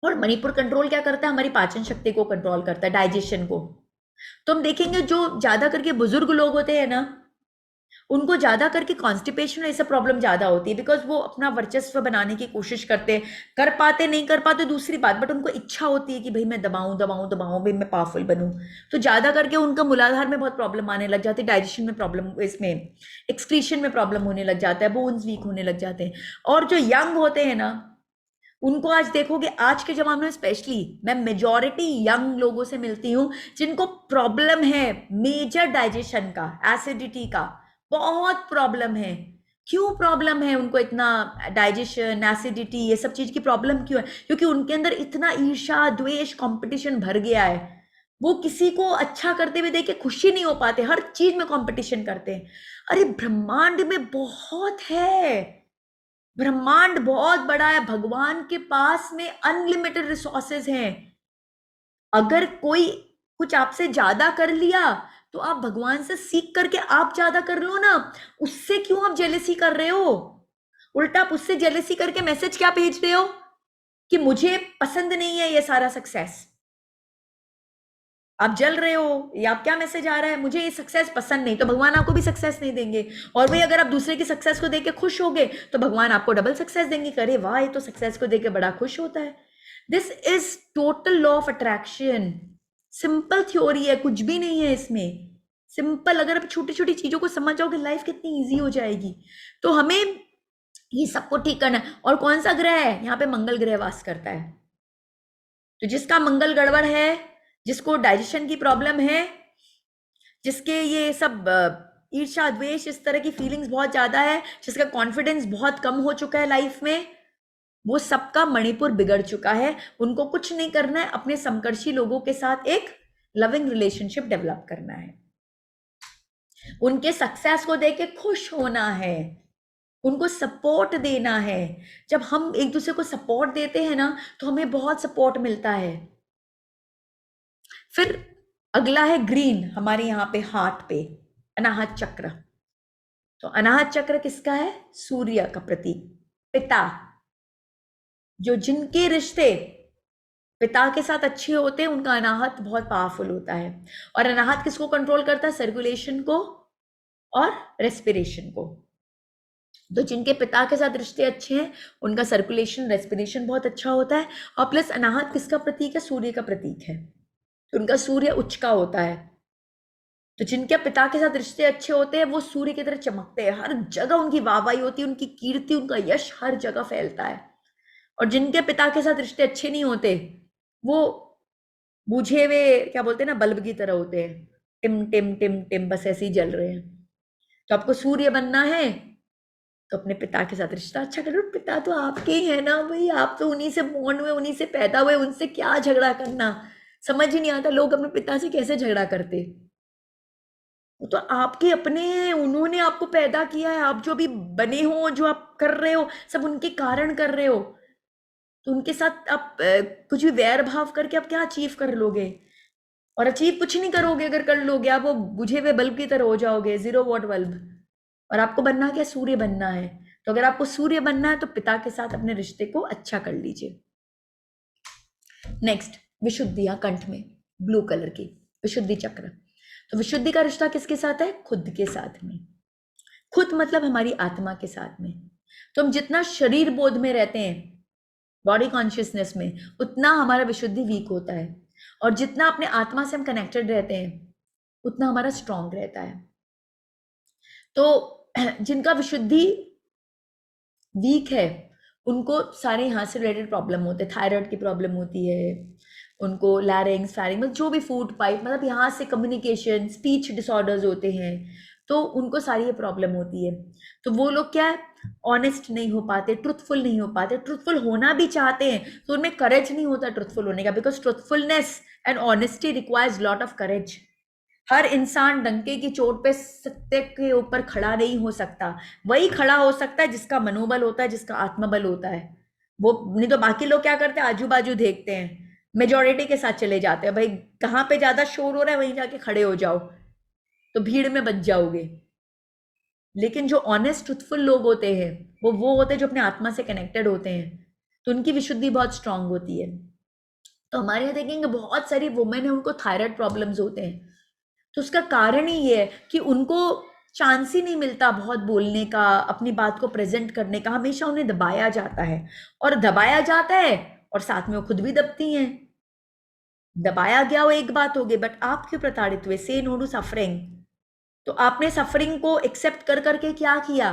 [SPEAKER 1] और मणिपुर कंट्रोल क्या करता है? हमारी पाचन शक्ति को कंट्रोल करता है, डाइजेशन को। तो हम देखेंगे जो ज्यादा करके बुजुर्ग लोग होते हैं ना, उनको ज्यादा करके कॉन्स्टिपेशन ऐसा प्रॉब्लम ज्यादा होती है, बिकॉज वो अपना वर्चस्व बनाने की कोशिश करते हैं, कर पाते नहीं कर पाते दूसरी बात, बट उनको इच्छा होती है कि भाई मैं दबाऊं दबाऊं दबाऊं, भाई मैं पावरफुल बनूं। तो ज्यादा करके उनका मूलाधार में बहुत प्रॉब्लम आने लग जाती है, डाइजेशन में प्रॉब्लम, इसमें एक्सक्रीशन में प्रॉब्लम होने लग जाता है, बोन्स वीक होने लग जाते हैं। और जो यंग होते हैं ना, उनको आज देखोगे, आज के जमाने में स्पेशली मैं मेजॉरिटी यंग लोगों से मिलती हूँ जिनको प्रॉब्लम है मेजर डाइजेशन का, एसिडिटी का बहुत प्रॉब्लम है। क्यों प्रॉब्लम है उनको इतना? डाइजेशन, एसिडिटी, ये सब चीज की प्रॉब्लम क्यों है? क्योंकि उनके अंदर इतना ईर्ष्या, द्वेष, कंपटीशन भर गया है। वो किसी को अच्छा करते हुए देख के खुशी नहीं हो पाते, हर चीज में कंपटीशन करते हैं। अरे ब्रह्मांड में बहुत है, ब्रह्मांड बहुत बड़ा है, भगवान के पास में अनलिमिटेड रिसोर्सेज हैं। अगर कोई कुछ आपसे ज्यादा कर लिया, तो आप भगवान से सीख करके आप ज्यादा कर लो ना। उससे क्यों आप जेलेसी कर रहे हो? उल्टा आप उससे जेलेसी करके मैसेज क्या भेज रहे हो कि मुझे पसंद नहीं है ये सारा सक्सेस। आप जल रहे हो, या आप क्या मैसेज आ रहा है, मुझे ये सक्सेस पसंद नहीं, तो भगवान आपको भी सक्सेस नहीं देंगे। और वही अगर आप दूसरे की सक्सेस को देख के खुश होगे तो भगवान आपको डबल सक्सेस देंगे, करे वाह ये तो सक्सेस को देख के बड़ा खुश होता है। This is total law of attraction. Simple theory है, कुछ भी नहीं है इसमें। सिंपल, अगर आप छोटी छोटी चीजों को समझ जाओगे लाइफ कितनी इजी हो जाएगी। तो हमें ये सबको ठीक करना है। और कौन सा ग्रह है यहाँ पे? मंगल ग्रह वास करता है। तो जिसका मंगल गड़बड़ है, जिसको डाइजेशन की प्रॉब्लम है, जिसके ये सब ईर्ष्या द्वेष इस तरह की फीलिंग्स बहुत ज्यादा है, जिसका कॉन्फिडेंस बहुत कम हो चुका है लाइफ में, वो सबका मणिपुर बिगड़ चुका है। उनको कुछ नहीं करना है, अपने समकर्षी लोगों के साथ एक लविंग रिलेशनशिप डेवलप करना है, उनके सक्सेस को देख के खुश होना है, उनको सपोर्ट देना है। जब हम एक दूसरे को सपोर्ट देते हैं ना तो हमें बहुत सपोर्ट मिलता है। फिर अगला है ग्रीन, हमारे यहाँ पे हार्ट पे अनाहत चक्र। तो अनाहत चक्र किसका है? सूर्य का प्रतीक, पिता। जो जिनके रिश्ते पिता के साथ अच्छे होते हैं उनका अनाहत बहुत पावरफुल होता है। और अनाहत किसको कंट्रोल करता है? सर्कुलेशन को और रेस्पिरेशन को। तो जिनके पिता के साथ रिश्ते अच्छे हैं उनका सर्कुलेशन रेस्पिरेशन बहुत अच्छा होता है। और प्लस अनाहत किसका प्रतीक है? सूर्य का प्रतीक है, तो उनका सूर्य उच्च का होता है। तो जिनके पिता के साथ रिश्ते अच्छे होते हैं वो सूर्य की तरह चमकते हैं, हर जगह उनकी वाहवाही होती है, उनकी कीर्ति, उनका यश हर जगह फैलता है। और जिनके पिता के साथ रिश्ते अच्छे नहीं होते वो बुझे हुए, क्या बोलते हैं ना, बल्ब की तरह होते हैं, टिम टिम टिम टिम, बस ऐसे ही जल रहे हैं। तो आपको सूर्य बनना है तो अपने पिता के साथ रिश्ता अच्छा करो। पिता तो आपके ही है ना भाई, आप तो उन्हीं से बॉर्न हुए, उन्हीं से पैदा हुए, उनसे क्या झगड़ा करना। समझ ही नहीं आता लोग अपने पिता से कैसे झगड़ा करते। वो तो आपके अपने हैं, उन्होंने आपको पैदा किया है, आप जो भी बने हो, जो आप कर रहे हो सब उनके कारण कर रहे हो। तो उनके साथ आप कुछ भी वैर भाव करके आप क्या अचीव कर लोगे? और अचीव कुछ नहीं करोगे। अगर कर लोगे आप वो बुझे हुए बल्ब की तरह हो जाओगे, जीरो वॉट बल्ब। और आपको बनना क्या? सूर्य बनना है। तो अगर आपको सूर्य बनना है तो पिता के साथ अपने रिश्ते को अच्छा कर लीजिए। नेक्स्ट, विशुद्धियां कंठ में ब्लू कलर की, विशुद्धि चक्र। तो विशुद्धि का रिश्ता किसके साथ है? खुद के साथ में। खुद मतलब हमारी आत्मा के साथ में। तो हम जितना शरीर बोध में रहते हैं, बॉडी कॉन्शियसनेस में, उतना हमारा विशुद्धि वीक होता है। और जितना अपने आत्मा से हम कनेक्टेड रहते हैं उतना हमारा स्ट्रांग रहता है। तो जिनका विशुद्धि वीक है उनको सारे यहाँ से रिलेटेड प्रॉब्लम होते हैं, थायराइड की प्रॉब्लम होती है उनको, लैरिंग्स फैरिंग, मतलब जो भी फूड पाइप, मतलब यहाँ से कम्युनिकेशन स्पीच डिसऑर्डर्स होते हैं, तो उनको सारी ये प्रॉब्लम होती है। तो वो लोग क्या है, ऑनेस्ट नहीं हो पाते, ट्रुथफुल नहीं हो पाते। ट्रुथफुल होना भी चाहते हैं तो उनमें करेज नहीं होता ट्रुथफुल होने का, because truthfulness and honesty requires lot of courage. हर इंसान डंके की चोट पे सत्य के ऊपर खड़ा नहीं हो सकता। वही खड़ा हो सकता है जिसका मनोबल होता है, जिसका आत्मबल होता है। वो नहीं तो बाकी लोग क्या करते हैं, आजू बाजू देखते हैं, मेजोरिटी के साथ चले जाते हैं, भाई कहाँ पे ज्यादा शोर हो रहा है वहीं जाके खड़े हो जाओ तो भीड़ में बच जाओगे। लेकिन जो ऑनेस्ट ट्रुथफुल लोग होते हैं वो होते हैं जो अपने आत्मा से कनेक्टेड होते हैं, तो उनकी विशुद्धि बहुत स्ट्रांग होती है। तो हमारे यहाँ देखेंगे बहुत सारी वुमेन है, उनको थायराइड प्रॉब्लम्स होते हैं। तो उसका कारण ही ये है कि उनको चांस ही नहीं मिलता बहुत बोलने का, अपनी बात को प्रेजेंट करने का। हमेशा उन्हें दबाया जाता है, और दबाया जाता है और साथ में वो खुद भी दबती हैं। दबाया गया वो एक बात होगी, बट आप क्यों प्रताड़ित हुए? से नो टू सफरिंग। तो आपने सफरिंग को एक्सेप्ट कर करके क्या किया?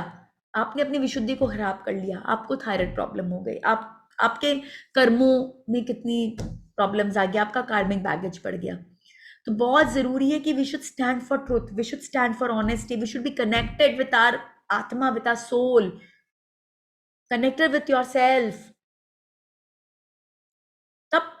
[SPEAKER 1] आपने अपनी विशुद्धि को खराब कर लिया, आपको थायराइड प्रॉब्लम हो गई, आप आपके कर्मों में कितनी प्रॉब्लम्स आ गई, आपका कार्मिक बैगेज बढ़ गया। तो बहुत जरूरी है कि we should stand for truth, we should stand for honesty, we should be connected with our atma, with our soul, connected with yourself. तब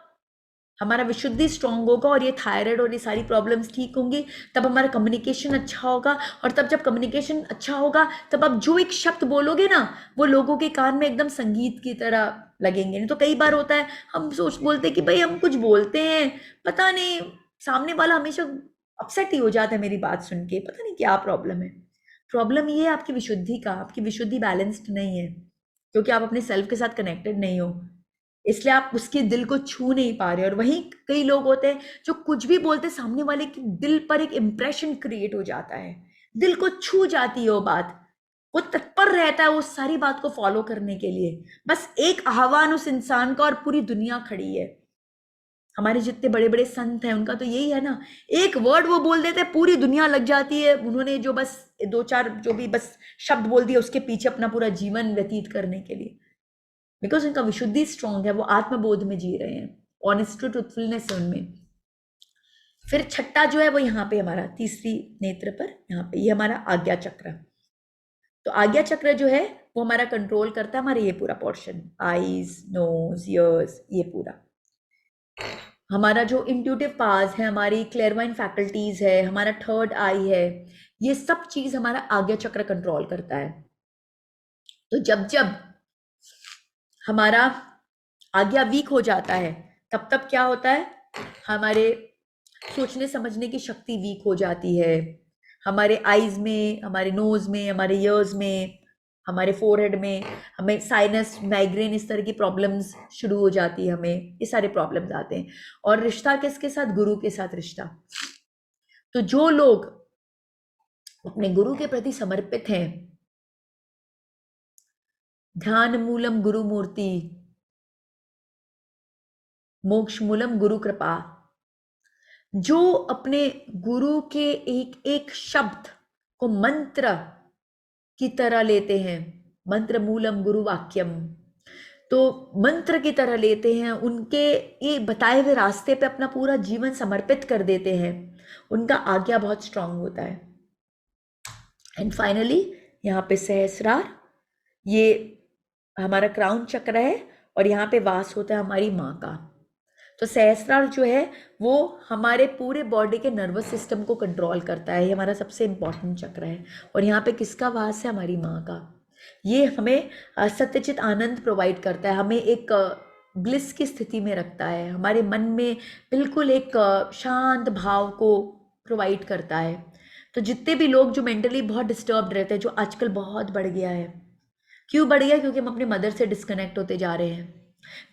[SPEAKER 1] हमारा विशुद्धि स्ट्रांग होगा और ये थायराइड और ये सारी प्रॉब्लम्स ठीक होंगी। तब हमारा कम्युनिकेशन अच्छा होगा, और तब जब कम्युनिकेशन अच्छा होगा तब आप जो एक शब्द बोलोगे ना वो लोगों के कान में एकदम संगीत की तरह लगेंगे। नहीं तो कई बार होता है हम सोच बोलते कि भाई हम कुछ बोलते हैं, पता नहीं सामने वाला हमेशा अपसेट ही हो जाता है मेरी बात सुन के, पता नहीं क्या प्रॉब्लम है। प्रॉब्लम ये है आपकी विशुद्धि का, आपकी विशुद्धि बैलेंस्ड नहीं है, क्योंकि आप अपने सेल्फ के साथ कनेक्टेड नहीं हो। इसलिए आप उसके दिल को छू नहीं पा रहे। और वहीं कई लोग होते हैं जो कुछ भी बोलते, सामने वाले के दिल पर एक इंप्रेशन क्रिएट हो जाता है, दिल को छू जाती है वो बात, वो तत्पर रहता है उस सारी बात को फॉलो करने के लिए। बस एक आह्वान उस इंसान का और पूरी दुनिया खड़ी है। हमारे जितने बड़े बड़े संत हैं उनका तो यही है ना, एक वर्ड वो बोल देते हैं पूरी दुनिया लग जाती है। उन्होंने जो बस दो चार जो भी बस शब्द बोल दिया उसके पीछे अपना पूरा जीवन व्यतीत करने के लिए, बिकॉज उनका विशुद्धि स्ट्रांग है, वो आत्मबोध में जी रहे हैं, ऑनेस्टी ट्रूथफुलनेस है उनमें। फिर छठा जो है वो यहाँ पे हमारा तीसरी नेत्र पर, यहाँ पे ये हमारा आज्ञा चक्र। तो आज्ञा चक्र जो है वो हमारा कंट्रोल करता है हमारे ये पूरा पोर्शन, आईज, नोज, ईयर्स, ये पूरा हमारा जो इंट्यूटिव पास है, हमारी क्लेयरवाइन फैकल्टीज है, हमारा थर्ड आई है, ये सब चीज हमारा आज्ञा चक्र कंट्रोल करता है। तो जब जब हमारा आज्ञा वीक हो जाता है तब तब क्या होता है, हमारे सोचने समझने की शक्ति वीक हो जाती है, हमारे आईज में, हमारे नोज में, हमारे ईयर्स में, हमारे फोरहेड में हमें साइनस, माइग्रेन, इस तरह की प्रॉब्लम्स शुरू हो जाती है, हमें ये सारे प्रॉब्लम्स आते हैं। और रिश्ता किसके साथ, गुरु के साथ रिश्ता। तो जो लोग अपने गुरु के प्रति समर्पित हैं, ध्यान मूलम गुरु मूर्ति, मोक्ष मूलम गुरु कृपा, जो अपने गुरु के एक एक शब्द को मंत्र की तरह लेते हैं, मंत्र मूलम गुरु वाक्यम, तो मंत्र की तरह लेते हैं, उनके ये बताए हुए रास्ते पे अपना पूरा जीवन समर्पित कर देते हैं, उनका आज्ञा बहुत स्ट्रांग होता है। एंड फाइनली यहाँ पे सहस्रार, ये हमारा क्राउन चक्र है और यहाँ पे वास होता है हमारी माँ का। तो सहस्रार जो है वो हमारे पूरे बॉडी के नर्वस सिस्टम को कंट्रोल करता है, ये हमारा सबसे इंपॉर्टेंट चक्र है। और यहाँ पे किसका वास है, हमारी माँ का। ये हमें सत्यचित आनंद प्रोवाइड करता है, हमें एक ब्लिस की स्थिति में रखता है, हमारे मन में बिल्कुल एक शांत भाव को प्रोवाइड करता है। तो जितने भी लोग जो मेंटली बहुत डिस्टर्ब्ड रहते हैं, जो आजकल बहुत बढ़ गया है, क्यों बढ़ गया, क्योंकि हम अपने मदर से डिस्कनेक्ट होते जा रहे हैं।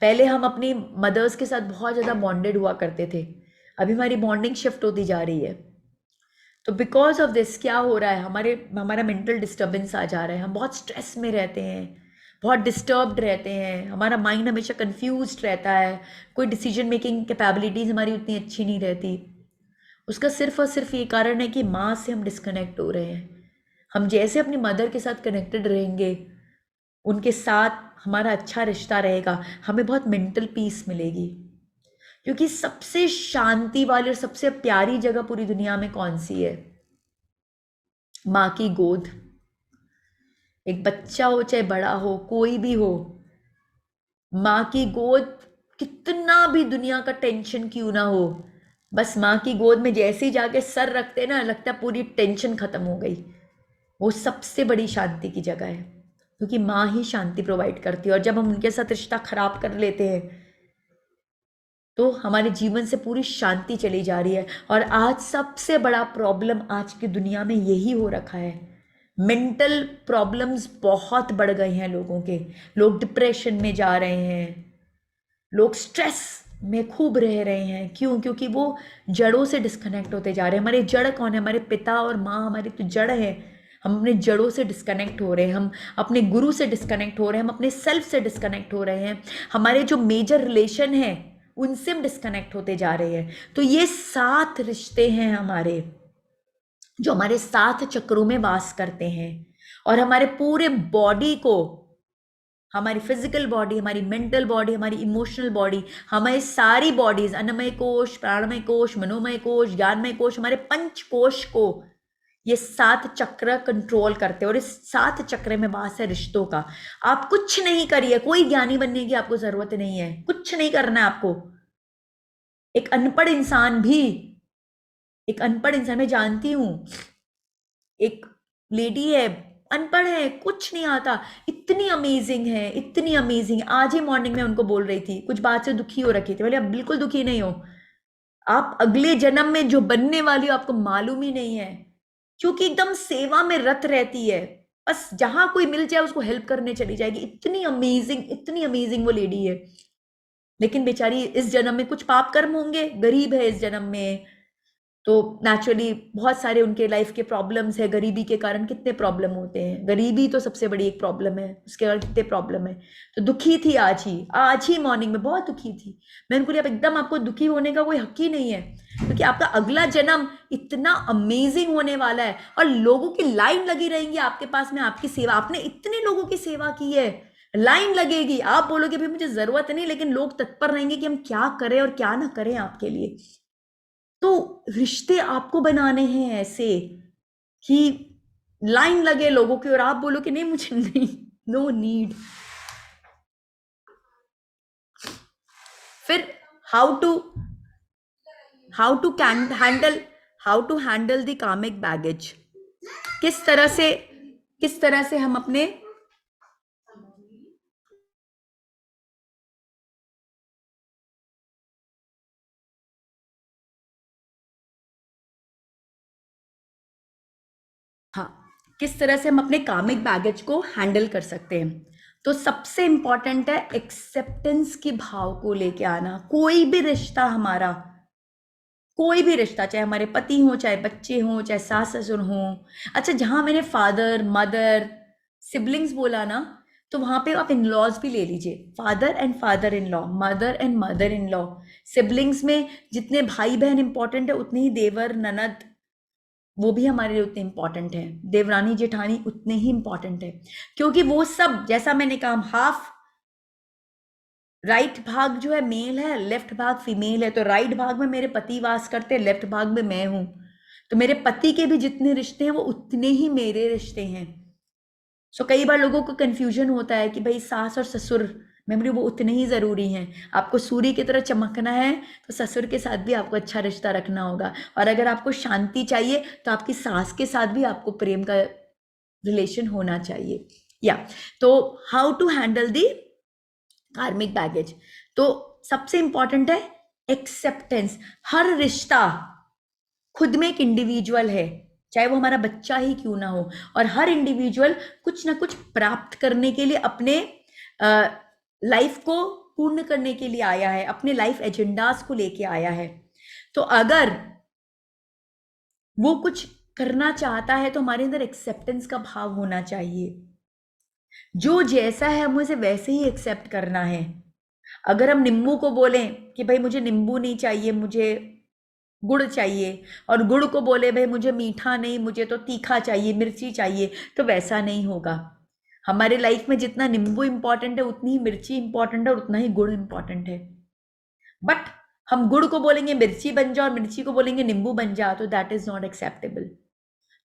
[SPEAKER 1] पहले हम अपनी मदर्स के साथ बहुत ज़्यादा बॉन्डेड हुआ करते थे, अभी हमारी बॉन्डिंग शिफ्ट होती जा रही है। तो बिकॉज ऑफ दिस क्या हो रहा है, हमारा मेंटल डिस्टर्बेंस आ जा रहा है, हम बहुत स्ट्रेस में रहते हैं, बहुत डिस्टर्ब्ड रहते हैं, हमारा माइंड हमेशा कंफ्यूज रहता है, कोई डिसीजन मेकिंग कैपेबिलिटीज़ हमारी उतनी अच्छी नहीं रहती। उसका सिर्फ और सिर्फ ये कारण है कि माँ से हम डिस्कनेक्ट हो रहे हैं। हम जैसे अपनी मदर के साथ कनेक्टेड रहेंगे, उनके साथ हमारा अच्छा रिश्ता रहेगा, हमें बहुत मेंटल पीस मिलेगी। क्योंकि सबसे शांति वाली और सबसे प्यारी जगह पूरी दुनिया में कौन सी है, माँ की गोद। एक बच्चा हो चाहे बड़ा हो, कोई भी हो, माँ की गोद, कितना भी दुनिया का टेंशन क्यों ना हो, बस माँ की गोद में जैसे ही जाके सर रखते ना, लगता है पूरी टेंशन खत्म हो गई। वो सबसे बड़ी शांति की जगह है, क्योंकि माँ ही शांति प्रोवाइड करती है। और जब हम उनके साथ रिश्ता खराब कर लेते हैं तो हमारे जीवन से पूरी शांति चली जा रही है। और आज सबसे बड़ा प्रॉब्लम आज की दुनिया में यही हो रखा है, मेंटल प्रॉब्लम्स बहुत बढ़ गए हैं लोगों के, लोग डिप्रेशन में जा रहे हैं, लोग स्ट्रेस में खूब रह रहे हैं। क्यों? क्योंकि वो जड़ों से डिस्कनेक्ट होते जा रहे हैं। हमारे जड़ कौन है, हमारे पिता और माँ हमारी तो जड़ है। हम अपने जड़ों से डिस्कनेक्ट हो रहे हैं, हम अपने गुरु से डिस्कनेक्ट हो रहे हैं, हम अपने सेल्फ से डिस्कनेक्ट हो रहे हैं, हमारे जो मेजर रिलेशन है उनसे हम डिस्कनेक्ट होते जा रहे हैं। तो ये 7 रिश्ते हैं हमारे, जो हमारे 7 चक्रों में वास करते हैं और हमारे पूरे बॉडी को, हमारी फिजिकल बॉडी, हमारी मेंटल बॉडी, हमारी इमोशनल बॉडी, हमारी सारी बॉडीज, अन्नमय कोश, प्राणमय कोश, मनोमय कोश, ज्ञानमय कोश, हमारे 5 कोश को ये 7 चक्र कंट्रोल करते हैं। और इस 7 चक्र में वास है रिश्तों का। आप कुछ नहीं करिए, कोई ज्ञानी बनने की आपको जरूरत नहीं है, कुछ नहीं करना है आपको। एक अनपढ़ इंसान भी, एक अनपढ़ इंसान, मैं जानती हूं, एक लेडी है, अनपढ़ है, कुछ नहीं आता, इतनी अमेजिंग है, इतनी अमेजिंग। आज ही मॉर्निंग में उनको बोल रही थी, कुछ बात से दुखी हो रखी थी, बोले आप बिल्कुल दुखी नहीं हो, आप अगले जन्म में जो बनने वाली हो आपको मालूम ही नहीं है। क्योंकि एकदम सेवा में रत रहती है, बस जहां कोई मिल जाए उसको हेल्प करने चली जाएगी। इतनी अमेजिंग, इतनी अमेजिंग वो लेडी है। लेकिन बेचारी इस जन्म में कुछ पाप कर्म होंगे, गरीब है इस जन्म में, तो नेचुरली बहुत सारे उनके लाइफ के प्रॉब्लम्स है, गरीबी के कारण कितने प्रॉब्लम होते हैं, गरीबी तो सबसे बड़ी एक प्रॉब्लम है, उसके कारण कितने प्रॉब्लम है। तो दुखी थी आज ही मॉर्निंग में बहुत दुखी थी। मैं उनको अब एकदम आपको दुखी होने का कोई हक ही नहीं है, क्योंकि आपका अगला जन्म इतना अमेजिंग होने वाला है और लोगों की लाइन लगी रहेंगी आपके पास में, आपकी सेवा, आपने इतने लोगों की सेवा की है, लाइन लगेगी। आप बोलोगे भाई मुझे जरूरत नहीं, लेकिन लोग तत्पर रहेंगे कि हम क्या करें और क्या ना करें आपके लिए। तो रिश्ते आपको बनाने हैं ऐसे कि लाइन लगे लोगों की और आप बोलो कि नहीं मुझे नहीं, नो नीड। फिर how to how to handle how to handle the karmic baggage, किस तरह से हम अपने हाँ, किस तरह से हम अपने कार्मिक बैगेज को हैंडल कर सकते हैं। तो सबसे इंपॉर्टेंट है एक्सेप्टेंस की भाव को लेके आना। कोई भी रिश्ता हमारा, कोई भी रिश्ता, चाहे हमारे पति हो, चाहे बच्चे हो, चाहे सास ससुर हो, अच्छा जहां मैंने फादर मदर सिबलिंग्स बोला ना, तो वहां पे आप इन लॉज भी ले लीजिए, father and father in law, mother and mother in law. Siblings में जितने भाई बहन इंपॉर्टेंट है, उतने ही देवर ननद वो भी हमारे लिए उतने इंपॉर्टेंट है, देवरानी जेठानी उतने ही इंपॉर्टेंट है, क्योंकि वो सब जैसा मैंने कहा हाफ राइट भाग जो है मेल है, लेफ्ट भाग फीमेल है। तो राइट भाग में मेरे पति वास करते हैं, लेफ्ट भाग में मैं हूं। तो मेरे पति के भी जितने रिश्ते हैं वो उतने ही मेरे रिश्ते हैं। सो कई बार लोगों को कंफ्यूजन होता है कि भाई सास और ससुर मेमोरी वो उतने ही जरूरी हैं। आपको सूर्य की तरह चमकना है तो ससुर के साथ भी आपको अच्छा रिश्ता रखना होगा, और अगर आपको शांति चाहिए तो आपकी सास के साथ भी आपको प्रेम का रिलेशन होना चाहिए। या तो हाउ टू हैंडल दी कार्मिक बैगेज, तो सबसे इंपॉर्टेंट है एक्सेप्टेंस। हर रिश्ता खुद में एक इंडिविजुअल है, चाहे वो हमारा बच्चा ही क्यों ना हो, और हर इंडिविजुअल कुछ ना कुछ प्राप्त करने के लिए अपने लाइफ को पूर्ण करने के लिए आया है, अपने लाइफ एजेंडास को लेके आया है। तो अगर वो कुछ करना चाहता है तो हमारे अंदर एक्सेप्टेंस का भाव होना चाहिए। जो जैसा है हमें उसे वैसे ही एक्सेप्ट करना है। अगर हम नींबू को बोलें कि भाई मुझे नींबू नहीं चाहिए, मुझे गुड़ चाहिए, और गुड़ को बोले भाई मुझे मीठा नहीं, मुझे तो तीखा चाहिए, मिर्ची चाहिए, तो वैसा नहीं होगा। हमारे लाइफ में जितना नींबू इंपॉर्टेंट है उतनी ही मिर्ची इंपॉर्टेंट है और उतना ही गुड़ इंपॉर्टेंट है। बट हम गुड़ को बोलेंगे मिर्ची बन जा और मिर्ची को बोलेंगे नींबू बन जा, तो दैट इज नॉट एक्सेप्टेबल।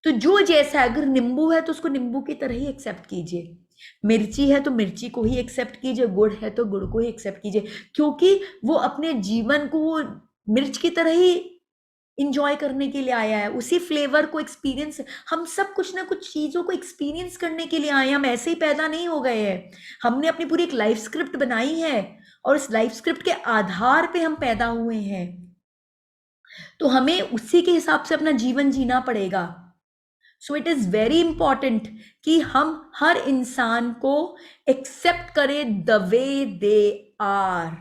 [SPEAKER 1] तो जो जैसा है, अगर नींबू है तो उसको नींबू की तरह ही एक्सेप्ट कीजिए, मिर्ची है तो मिर्ची को ही एक्सेप्ट कीजिए, गुड़ है तो गुड़ को ही एक्सेप्ट कीजिए, क्योंकि वो अपने जीवन को वो मिर्च की तरह ही इंजॉय करने के लिए आया है, उसी फ्लेवर को एक्सपीरियंस। हम सब कुछ ना कुछ चीजों को एक्सपीरियंस करने के लिए आए हैं, हम ऐसे ही पैदा नहीं हो गए हैं। हमने अपनी पूरी एक लाइफ स्क्रिप्ट बनाई है और उस लाइफ स्क्रिप्ट के आधार पे हम पैदा हुए हैं, तो हमें उसी के हिसाब से अपना जीवन जीना पड़ेगा। So it is very important कि हम हर इंसान को एक्सेप्ट करें the way they are,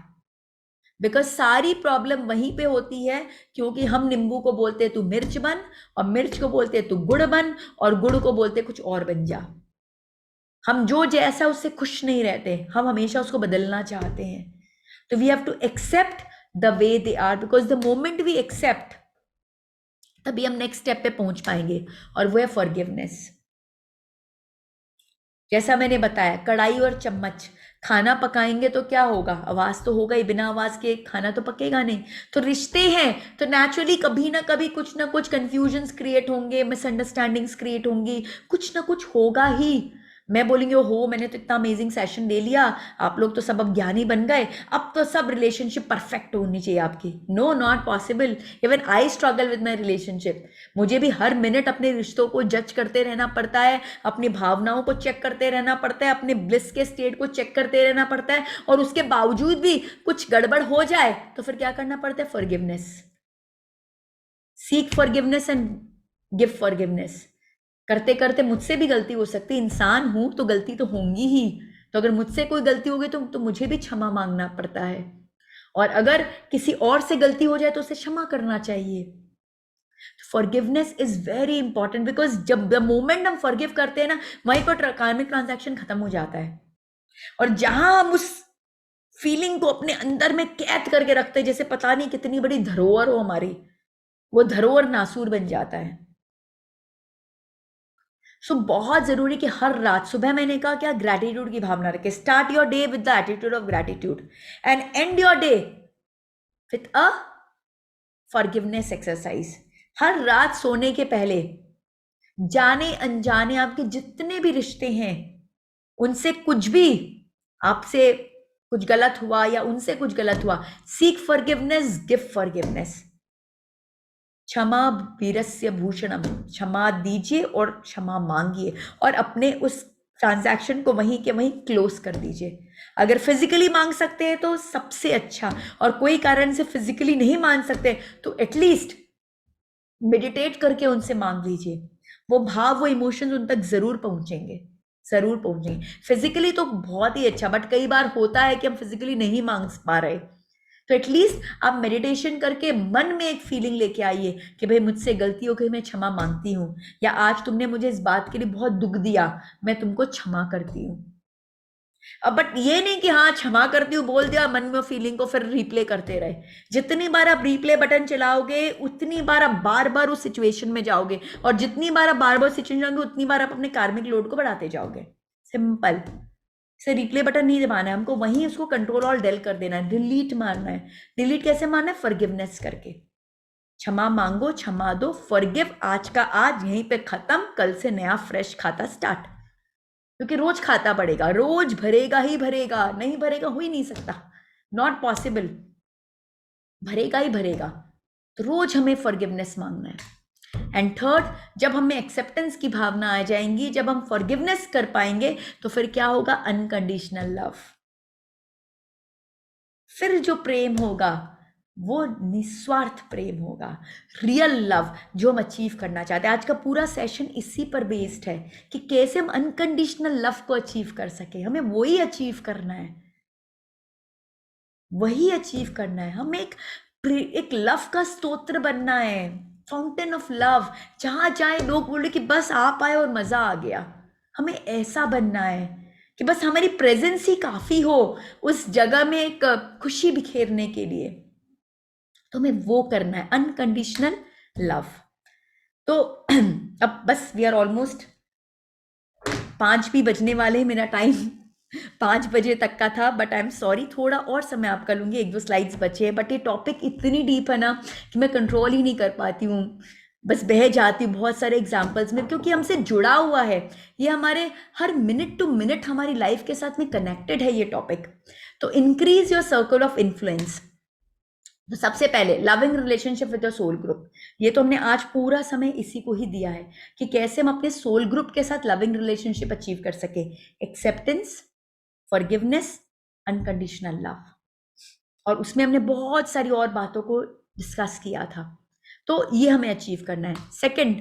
[SPEAKER 1] because सारी प्रॉब्लम वहीं पे होती है, क्योंकि हम नींबू को बोलते तू मिर्च बन, और मिर्च को बोलते तू गुड़ बन, और गुड़ को बोलते कुछ और बन जा। हम जो जैसा उससे खुश नहीं रहते, हम हमेशा उसको बदलना चाहते हैं। तो we have to accept the way they are, because the moment we accept, तभी हम नेक्स्ट स्टेप पे पहुंच पाएंगे, और वो है फॉरगिवनेस। जैसा मैंने बताया, कढ़ाई और चम्मच, खाना पकाएंगे तो क्या होगा, आवाज तो होगा ही, बिना आवाज के खाना तो पकेगा नहीं। तो रिश्ते हैं तो नेचुरली कभी ना कुछ कंफ्यूजन्स क्रिएट होंगे, मिसअंडरस्टैंडिंग्स क्रिएट होंगी, कुछ ना कुछ होगा ही। मैं बोलेंगे हो मैंने तो इतना अमेजिंग सेशन ले लिया, आप लोग तो सब अब ज्ञानी बन गए, अब तो सब रिलेशनशिप परफेक्ट होनी चाहिए आपकी। No, not possible. Even I struggle with my relationship. मुझे भी हर मिनट अपने रिश्तों को जज करते रहना पड़ता है, अपनी भावनाओं को चेक करते रहना पड़ता है, अपने ब्लिस के स्टेट को चेक करते रहना पड़ता है, और उसके बावजूद भी कुछ गड़बड़ हो जाए तो फिर क्या करना पड़ता है, forgiveness. Seek forgiveness and give forgiveness. करते करते मुझसे भी गलती हो सकती है, इंसान हूं तो गलती तो होंगी ही। तो अगर मुझसे कोई गलती हो गई तो मुझे भी क्षमा मांगना पड़ता है। और अगर किसी और से गलती हो जाए तो उसे क्षमा करना चाहिए। Forgiveness is very important, because जब द मोमेंट हम फॉरगिव करते हैं ना, वहीं पर कार्मिक ट्रांजैक्शन खत्म हो जाता है। और जहां हम उस फीलिंग को अपने अंदर में कैद करके रखते हैं, जैसे पता नहीं कितनी बड़ी धरोहर हो हमारी, वो धरोहर नासूर बन जाता है। सो बहुत जरूरी कि हर रात सुबह, मैंने कहा क्या, ग्रैटिट्यूड की भावना रखें। Start your day with the attitude of gratitude and end your day with a forgiveness exercise. हर रात सोने के पहले जाने अनजाने आपके जितने भी रिश्ते हैं, उनसे कुछ भी आपसे कुछ गलत हुआ या उनसे कुछ गलत हुआ, सीक फॉरगिवनेस, गिव फॉरगिवनेस। क्षमा वीरस्य भूषणम, क्षमा दीजिए और क्षमा मांगिए, और अपने उस ट्रांजैक्शन को वहीं के वहीं क्लोज कर दीजिए। अगर फिजिकली मांग सकते हैं तो सबसे अच्छा, और कोई कारण से फिजिकली नहीं मांग सकते तो एटलीस्ट मेडिटेट करके उनसे मांग लीजिए। वो भाव, वो इमोशंस उन तक जरूर पहुंचेंगे, जरूर पहुंचेंगे। फिजिकली तो बहुत ही अच्छा, बट कई बार होता है कि हम फिजिकली नहीं मांग पा रहे, तो एटलीस्ट आप मेडिटेशन करके मन में एक फीलिंग लेके आइए कि भाई मुझसे गलती हो गई, मैं क्षमा मांगती हूँ, या आज तुमने मुझे इस बात के लिए बहुत दुख दिया, मैं तुमको क्षमा करती हूँ। अब बट ये नहीं कि हाँ क्षमा करती हूँ बोल दिया, मन में फीलिंग को फिर रिप्ले करते रहे। जितनी बार आप रिप्ले बटन चलाओगे उतनी बार आप बार बार उस सिचुएशन में जाओगे, और जितनी बार आप बार बार सिचुएशन जाओगे उतनी बार आप अपने कार्मिक लोड को बढ़ाते जाओगे। सिंपल से रिप्ले बटन नहीं दबाना है हमको, वहीं उसको कंट्रोल और डेल कर देना है, डिलीट मारना है। डिलीट कैसे मारना है? फॉरगिवनेस करके। क्षमा मांगो, क्षमा दो, फॉरगिव, आज का आज यहीं पे खत्म, कल से नया फ्रेश खाता स्टार्ट। क्योंकि रोज खाता बढ़ेगा, रोज भरेगा ही भरेगा, नहीं भरेगा हो ही नहीं सकता, नॉट पॉसिबल, भरेगा ही भरेगा। तो रोज हमें फॉरगिवनेस मांगना है। एंड थर्ड, जब हमें एक्सेप्टेंस की भावना आ जाएंगी, जब हम फॉरगिवनेस कर पाएंगे, तो फिर क्या होगा? Unconditional love. फिर जो प्रेम होगा वो निस्वार्थ प्रेम होगा, रियल लव, जो हम अचीव करना चाहते हैं। आज का पूरा सेशन इसी पर बेस्ड है कि कैसे हम अनकंडीशनल लव को अचीव कर सके। हमें वही अचीव करना है, वही अचीव करना है। हमें एक लव का स्तोत्र बनना है, फाउंटेन ऑफ लव, जहां जाए लोग बोले कि बस आप आए और मजा आ गया। हमें ऐसा बनना है कि बस हमारी प्रेजेंस ही काफी हो उस जगह में एक खुशी बिखेरने के लिए। तो हमें वो करना है, अनकंडीशनल लव। तो अब बस वी आर ऑलमोस्ट 5 भी बजने वाले हैं। मेरा टाइम 5 बजे तक का था, बट आई एम सॉरी, थोड़ा और समय आपका लूंगी, 1-2 स्लाइड्स बचे हैं। बट ये टॉपिक इतनी डीप है ना कि मैं कंट्रोल ही नहीं कर पाती हूँ, बस बह जाती हूँ बहुत सारे एग्जाम्पल्स में, क्योंकि हमसे जुड़ा हुआ है ये, हमारे हर मिनट टू मिनट हमारी लाइफ के साथ में कनेक्टेड है ये टॉपिक। तो increase your circle of influence. तो सबसे पहले loving relationship with your soul group, ये तो हमने आज पूरा समय इसी को ही दिया है कि कैसे हम अपने सोल ग्रुप के साथ लविंग रिलेशनशिप अचीव कर सके। एक्सेप्टेंस, फॉरगिवनेस, अनकंडीशनल लव, और उसमें हमने बहुत सारी और बातों को डिस्कस किया था। तो ये हमें अचीव करना है। सेकंड,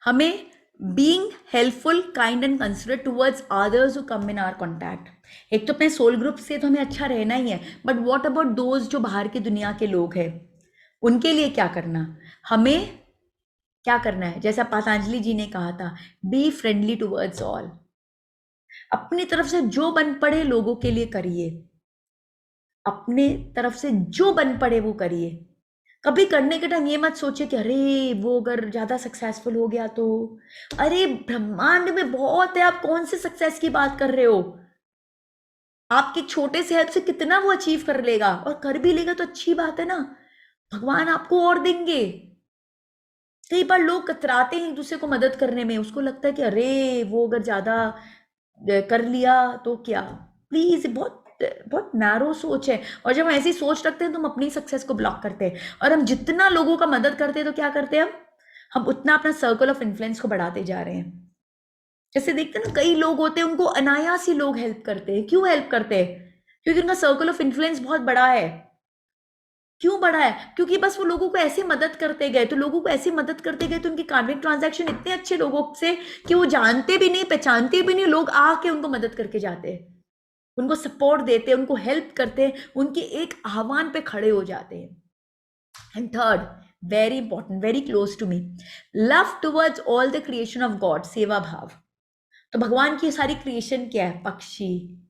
[SPEAKER 1] हमें being helpful, kind and considerate towards others who come in our contact. एक तो अपने सोल ग्रुप से तो हमें अच्छा रहना ही है, बट व्हाट अबाउट दोज जो बाहर की दुनिया के लोग हैं, उनके लिए क्या करना? हमें क्या करना है? जैसा पतंजलि जी ने कहा था, बी फ्रेंडली टुवर्ड्स ऑल। अपनी तरफ से जो बन पड़े लोगों के लिए करिए, अपने तरफ से जो बन पड़े वो करिए। कभी करने के टाइम ये मत सोचे कि अरे वो अगर ज्यादा सक्सेसफुल हो गया तो, अरे ब्रह्मांड में बहुत है, आप कौन से सक्सेस की बात कर रहे हो? आपके छोटे से हेल्प से कितना वो अचीव कर लेगा, और कर भी लेगा तो अच्छी बात है ना, भगवान आपको और देंगे। कई बार लोग कतराते हैं एक दूसरे को मदद करने में, उसको लगता है कि अरे वो अगर ज्यादा कर लिया तो क्या। प्लीज, बहुत बहुत नैरो सोच है, और जब हम ऐसी सोच रखते हैं तो हम अपनी सक्सेस को ब्लॉक करते हैं। और हम जितना लोगों का मदद करते हैं तो क्या करते हैं हम उतना अपना सर्कल ऑफ इन्फ्लुएंस को बढ़ाते जा रहे हैं। जैसे देखते हैं ना, कई लोग होते हैं उनको अनायास ही लोग हेल्प करते हैं। क्यों हेल्प करते हैं? क्योंकि उनका सर्कल ऑफ इन्फ्लुएंस बहुत बड़ा है। क्यों बढ़ा है? क्योंकि बस वो लोगों को ऐसे मदद करते गए, तो लोगों को ऐसे मदद करते गए तो उनकी कार्मिक ट्रांजैक्शन इतने अच्छे लोगों से कि वो जानते भी नहीं, पहचानते भी नहीं, लोग आके उनको मदद करके जाते हैं, उनको सपोर्ट देते हैं, उनको हेल्प करते हैं, उनके एक आह्वान पे खड़े हो जाते हैं। And third, very important, very close to me, love towards all the creation of God, सेवा भाव। तो भगवान की सारी क्रिएशन क्या है? पक्षी,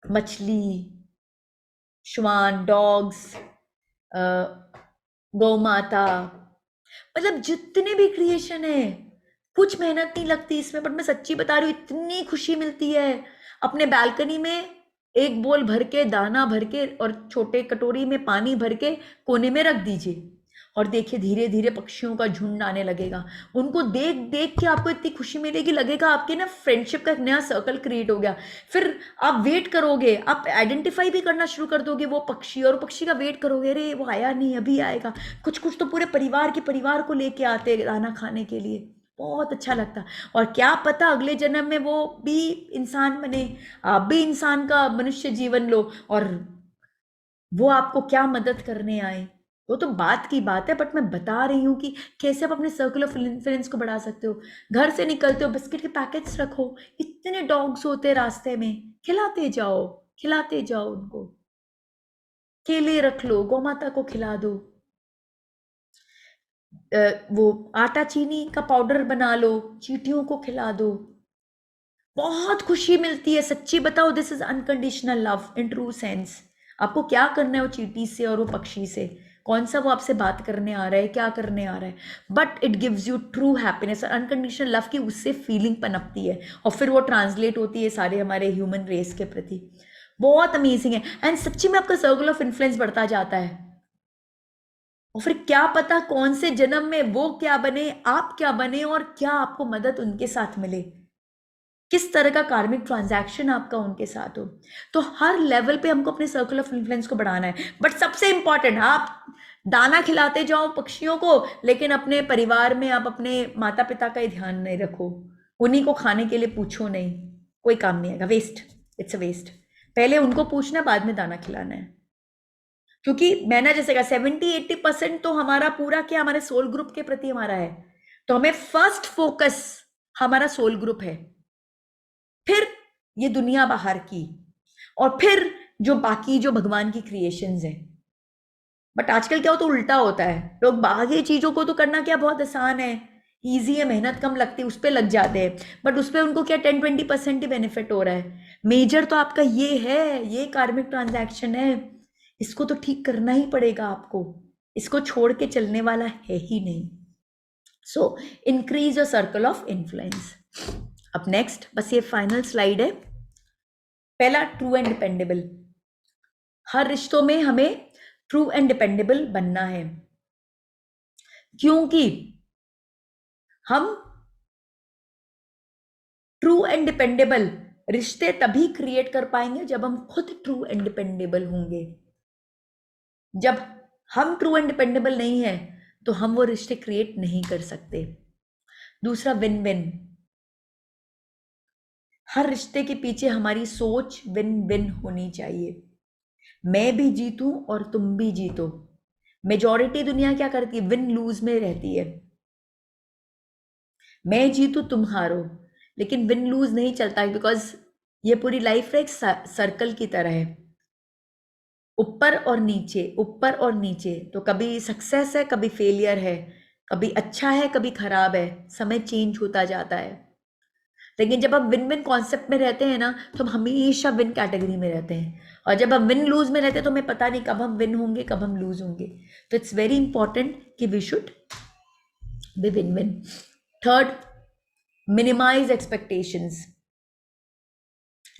[SPEAKER 1] मछली, श्वान, डॉग्स, गौ माता, मतलब जितने भी क्रिएशन है, कुछ मेहनत नहीं लगती इसमें, बट मैं सच्ची बता रही हूँ, इतनी खुशी मिलती है। अपने बालकनी में एक बोल भर के, दाना भर के और छोटे कटोरी में पानी भर के कोने में रख दीजिए और देखिए धीरे धीरे पक्षियों का झुंड आने लगेगा। उनको देख देख के आपको इतनी खुशी मिलेगी, लगेगा आपके ना फ्रेंडशिप का एक नया सर्कल क्रिएट हो गया। फिर आप वेट करोगे, आप आइडेंटिफाई भी करना शुरू कर दोगे वो पक्षी, और पक्षी का वेट करोगे, अरे वो आया नहीं, अभी आएगा। कुछ कुछ तो पूरे परिवार को लेके आते दाना खाने के लिए, बहुत अच्छा लगता। और क्या पता अगले जन्म में वो भी इंसान बने, आप भी इंसान का मनुष्य जीवन लो और वो आपको क्या मदद करने आए। वो तो बात की बात है, बट मैं बता रही हूँ कि कैसे आप अपने सर्कल ऑफ इन्फ्लुएंस को बढ़ा सकते हो। घर से निकलते हो, बिस्किट के पैकेट्स रखो, इतने डॉग्स होते रास्ते में, खिलाते जाओ उनको, केले रख लो, गौ माता को खिला दो, वो आटा चीनी का पाउडर बना लो, चींटियों को खिला दो, बहुत खुशी मिलती है। सच्ची बताओ, this is unconditional love in true sense. आपको क्या करना है वो चींटी से और वो पक्षी से, कौन सा वो आपसे बात करने आ रहा है, क्या करने आ रहा है, but it gives you true happiness. Unconditional love की उससे फीलिंग पनपती है और फिर वो ट्रांसलेट होती है सारे हमारे ह्यूमन रेस के प्रति। बहुत अमेजिंग है, एंड सच्ची में आपका सर्कल ऑफ इन्फ्लुएंस बढ़ता जाता है। और फिर क्या पता कौन से जन्म में वो क्या बने, आप क्या बने, और क्या आपको मदद उनके साथ मिले, किस तरह का कार्मिक ट्रांजैक्शन आपका उनके साथ हो। तो हर लेवल पे हमको अपने सर्कल ऑफ इन्फ्लुएंस को बढ़ाना है। बट सबसे इंपॉर्टेंट, आप दाना खिलाते जाओ पक्षियों को, लेकिन अपने परिवार में आप अपने माता पिता का ही ध्यान नहीं रखो, उन्हीं को खाने के लिए पूछो नहीं, कोई काम नहीं आएगा, वेस्ट, इट्स अ वेस्ट। पहले उनको पूछना, बाद में दाना खिलाना है। क्योंकि मैंने जैसे कहा 70-80% तो हमारा पूरा क्या, हमारे सोल ग्रुप के प्रति हमारा है, तो हमें फर्स्ट फोकस हमारा सोल ग्रुप है, फिर ये दुनिया बाहर की, और फिर जो बाकी जो भगवान की क्रिएशंस हैं। बट आजकल क्या होता है, उल्टा होता है, लोग बाकी चीजों को तो करना क्या बहुत आसान है, ईजी है, मेहनत कम लगती है, उस पर लग जाते हैं, बट उस पर उनको क्या 10-20% ही बेनिफिट हो रहा है। मेजर तो आपका ये है, ये कार्मिक ट्रांजैक्शन है, इसको तो ठीक करना ही पड़ेगा आपको, इसको छोड़ के चलने वाला है ही नहीं। So increase your circle of influence. अब नेक्स्ट, बस ये फाइनल स्लाइड है। पहला, ट्रू एंड डिपेंडेबल। हर रिश्तों में हमें ट्रू एंड डिपेंडेबल बनना है, क्योंकि हम ट्रू एंड डिपेंडेबल रिश्ते तभी क्रिएट कर पाएंगे जब हम खुद ट्रू एंड डिपेंडेबल होंगे। जब हम ट्रू एंड डिपेंडेबल नहीं है तो हम वो रिश्ते क्रिएट नहीं कर सकते। दूसरा, विन विन। हर रिश्ते के पीछे हमारी सोच विन विन होनी चाहिए, मैं भी जीतूं और तुम भी जीतो। मेजॉरिटी दुनिया क्या करती है, विन लूज में रहती है, मैं जीतू तुम हारो, लेकिन विन लूज नहीं चलता है, बिकॉज ये पूरी लाइफ एक सर्कल की तरह है, ऊपर और नीचे, ऊपर और नीचे। तो कभी सक्सेस है, कभी फेलियर है, कभी अच्छा है, कभी खराब है, समय चेंज होता जाता है। लेकिन जब हम विन विन कॉन्सेप्ट में रहते हैं ना, तो हम हमेशा विन कैटेगरी में रहते हैं, और जब हम विन लूज में रहते हैं तो हमें पता नहीं कब हम विन होंगे, कब हम लूज होंगे। तो इट्स वेरी इंपॉर्टेंट कि we should be win win. Third, minimize expectations.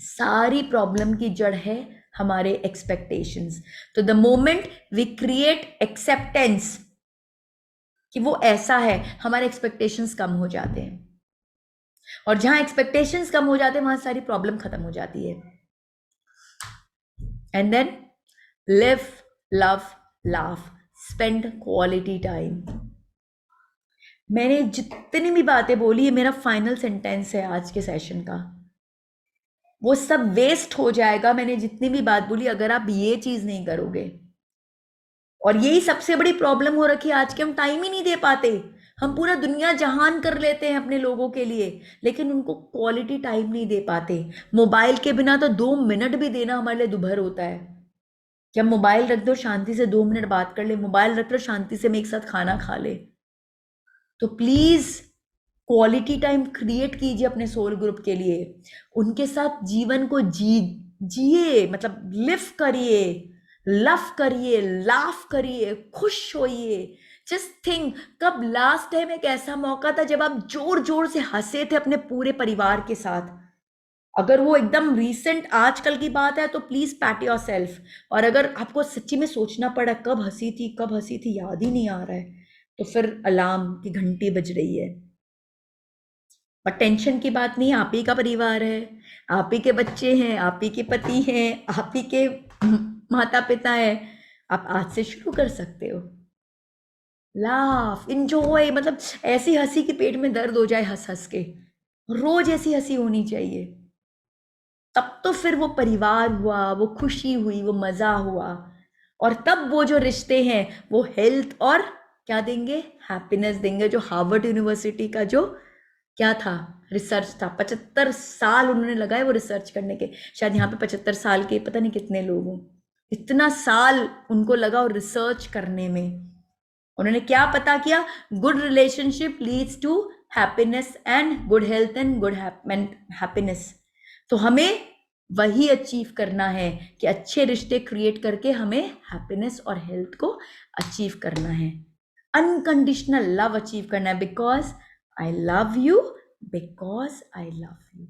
[SPEAKER 1] सारी प्रॉब्लम की जड़ है हमारे एक्सपेक्टेशंस। तो the moment we create acceptance कि वो ऐसा है, हमारे एक्सपेक्टेशंस कम हो जाते हैं, और जहां एक्सपेक्टेशंस कम हो जाते हैं वहां सारी प्रॉब्लम खत्म हो जाती है। And then live, love, laugh, spend quality time. मैंने जितनी भी बातें बोली, ये मेरा फाइनल सेंटेंस है आज के सेशन का। वो सब वेस्ट हो जाएगा। मैंने जितनी भी बात बोली, अगर आप ये चीज नहीं करोगे। और यही सबसे बड़ी प्रॉब्लम हो रखी है आज के, हम टाइम ही नहीं दे पाते। हम पूरा दुनिया जहान कर लेते हैं अपने लोगों के लिए, लेकिन उनको क्वालिटी टाइम नहीं दे पाते। मोबाइल के बिना तो 2 मिनट भी देना हमारे लिए दुभर होता है। जब मोबाइल रख दो, शांति से 2 मिनट बात कर ले, मोबाइल रख लो, शांति से हम एक साथ खाना खा ले। तो प्लीज क्वालिटी टाइम क्रिएट कीजिए अपने सोल ग्रुप के लिए। उनके साथ जीवन को जिए, मतलब लिव करिए, लव करिए, लाफ करिए, खुश होइए। जस्ट थिंक, कब लास्ट टाइम एक ऐसा मौका था जब आप जोर जोर से हंसे थे अपने पूरे परिवार के साथ? अगर वो एकदम रीसेंट आजकल की बात है तो प्लीज पैट योर सेल्फ। और अगर आपको सच्ची में सोचना पड़ा कब हंसी थी, कब हंसी थी, याद ही नहीं आ रहा है, तो फिर अलार्म की घंटी बज रही है। और टेंशन की बात नहीं, आप ही का परिवार है, आप ही के बच्चे हैं, आप ही के पति हैं, आप ही के माता पिता हैं। आप आज से शुरू कर सकते हो। लाफ, इंजॉय, मतलब ऐसी हंसी कि पेट में दर्द हो जाए हंस हंस के। रोज ऐसी हंसी होनी चाहिए। तब तो फिर वो परिवार हुआ, वो खुशी हुई, वो मजा हुआ। और तब वो जो रिश्ते हैं वो हेल्थ और क्या देंगे, हैप्पीनेस देंगे। जो हार्वर्ड यूनिवर्सिटी का जो क्या था, रिसर्च था, 75 साल उन्होंने लगाए वो रिसर्च करने के। शायद यहाँ पे 75 साल के पता नहीं कितने लोग हों, इतना साल उनको लगा और रिसर्च करने में। उन्होंने क्या पता किया, good relationship leads to happiness and good health and good happiness. तो हमें वही अचीव करना है कि अच्छे रिश्ते क्रिएट करके हमें हैप्पीनेस और हेल्थ को अचीव करना है। अनकंडीशनल लव अचीव करना है, because I love you, because I love you.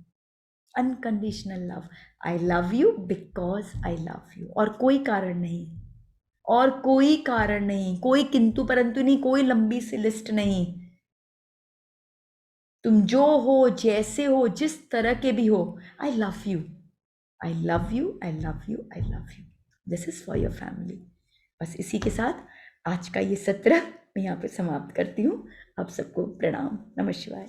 [SPEAKER 1] Unconditional love, I love you because I love you. और कोई कारण नहीं, और कोई कारण नहीं, कोई किंतु परंतु नहीं, कोई लंबी सी लिस्ट नहीं। तुम जो हो, जैसे हो, जिस तरह के भी हो, I love you, I love you, I love you, I love you. This is for your family. बस इसी के साथ आज का ये सत्र मैं यहाँ पे समाप्त करती हूँ। आप सबको प्रणाम। नमः शिवाय।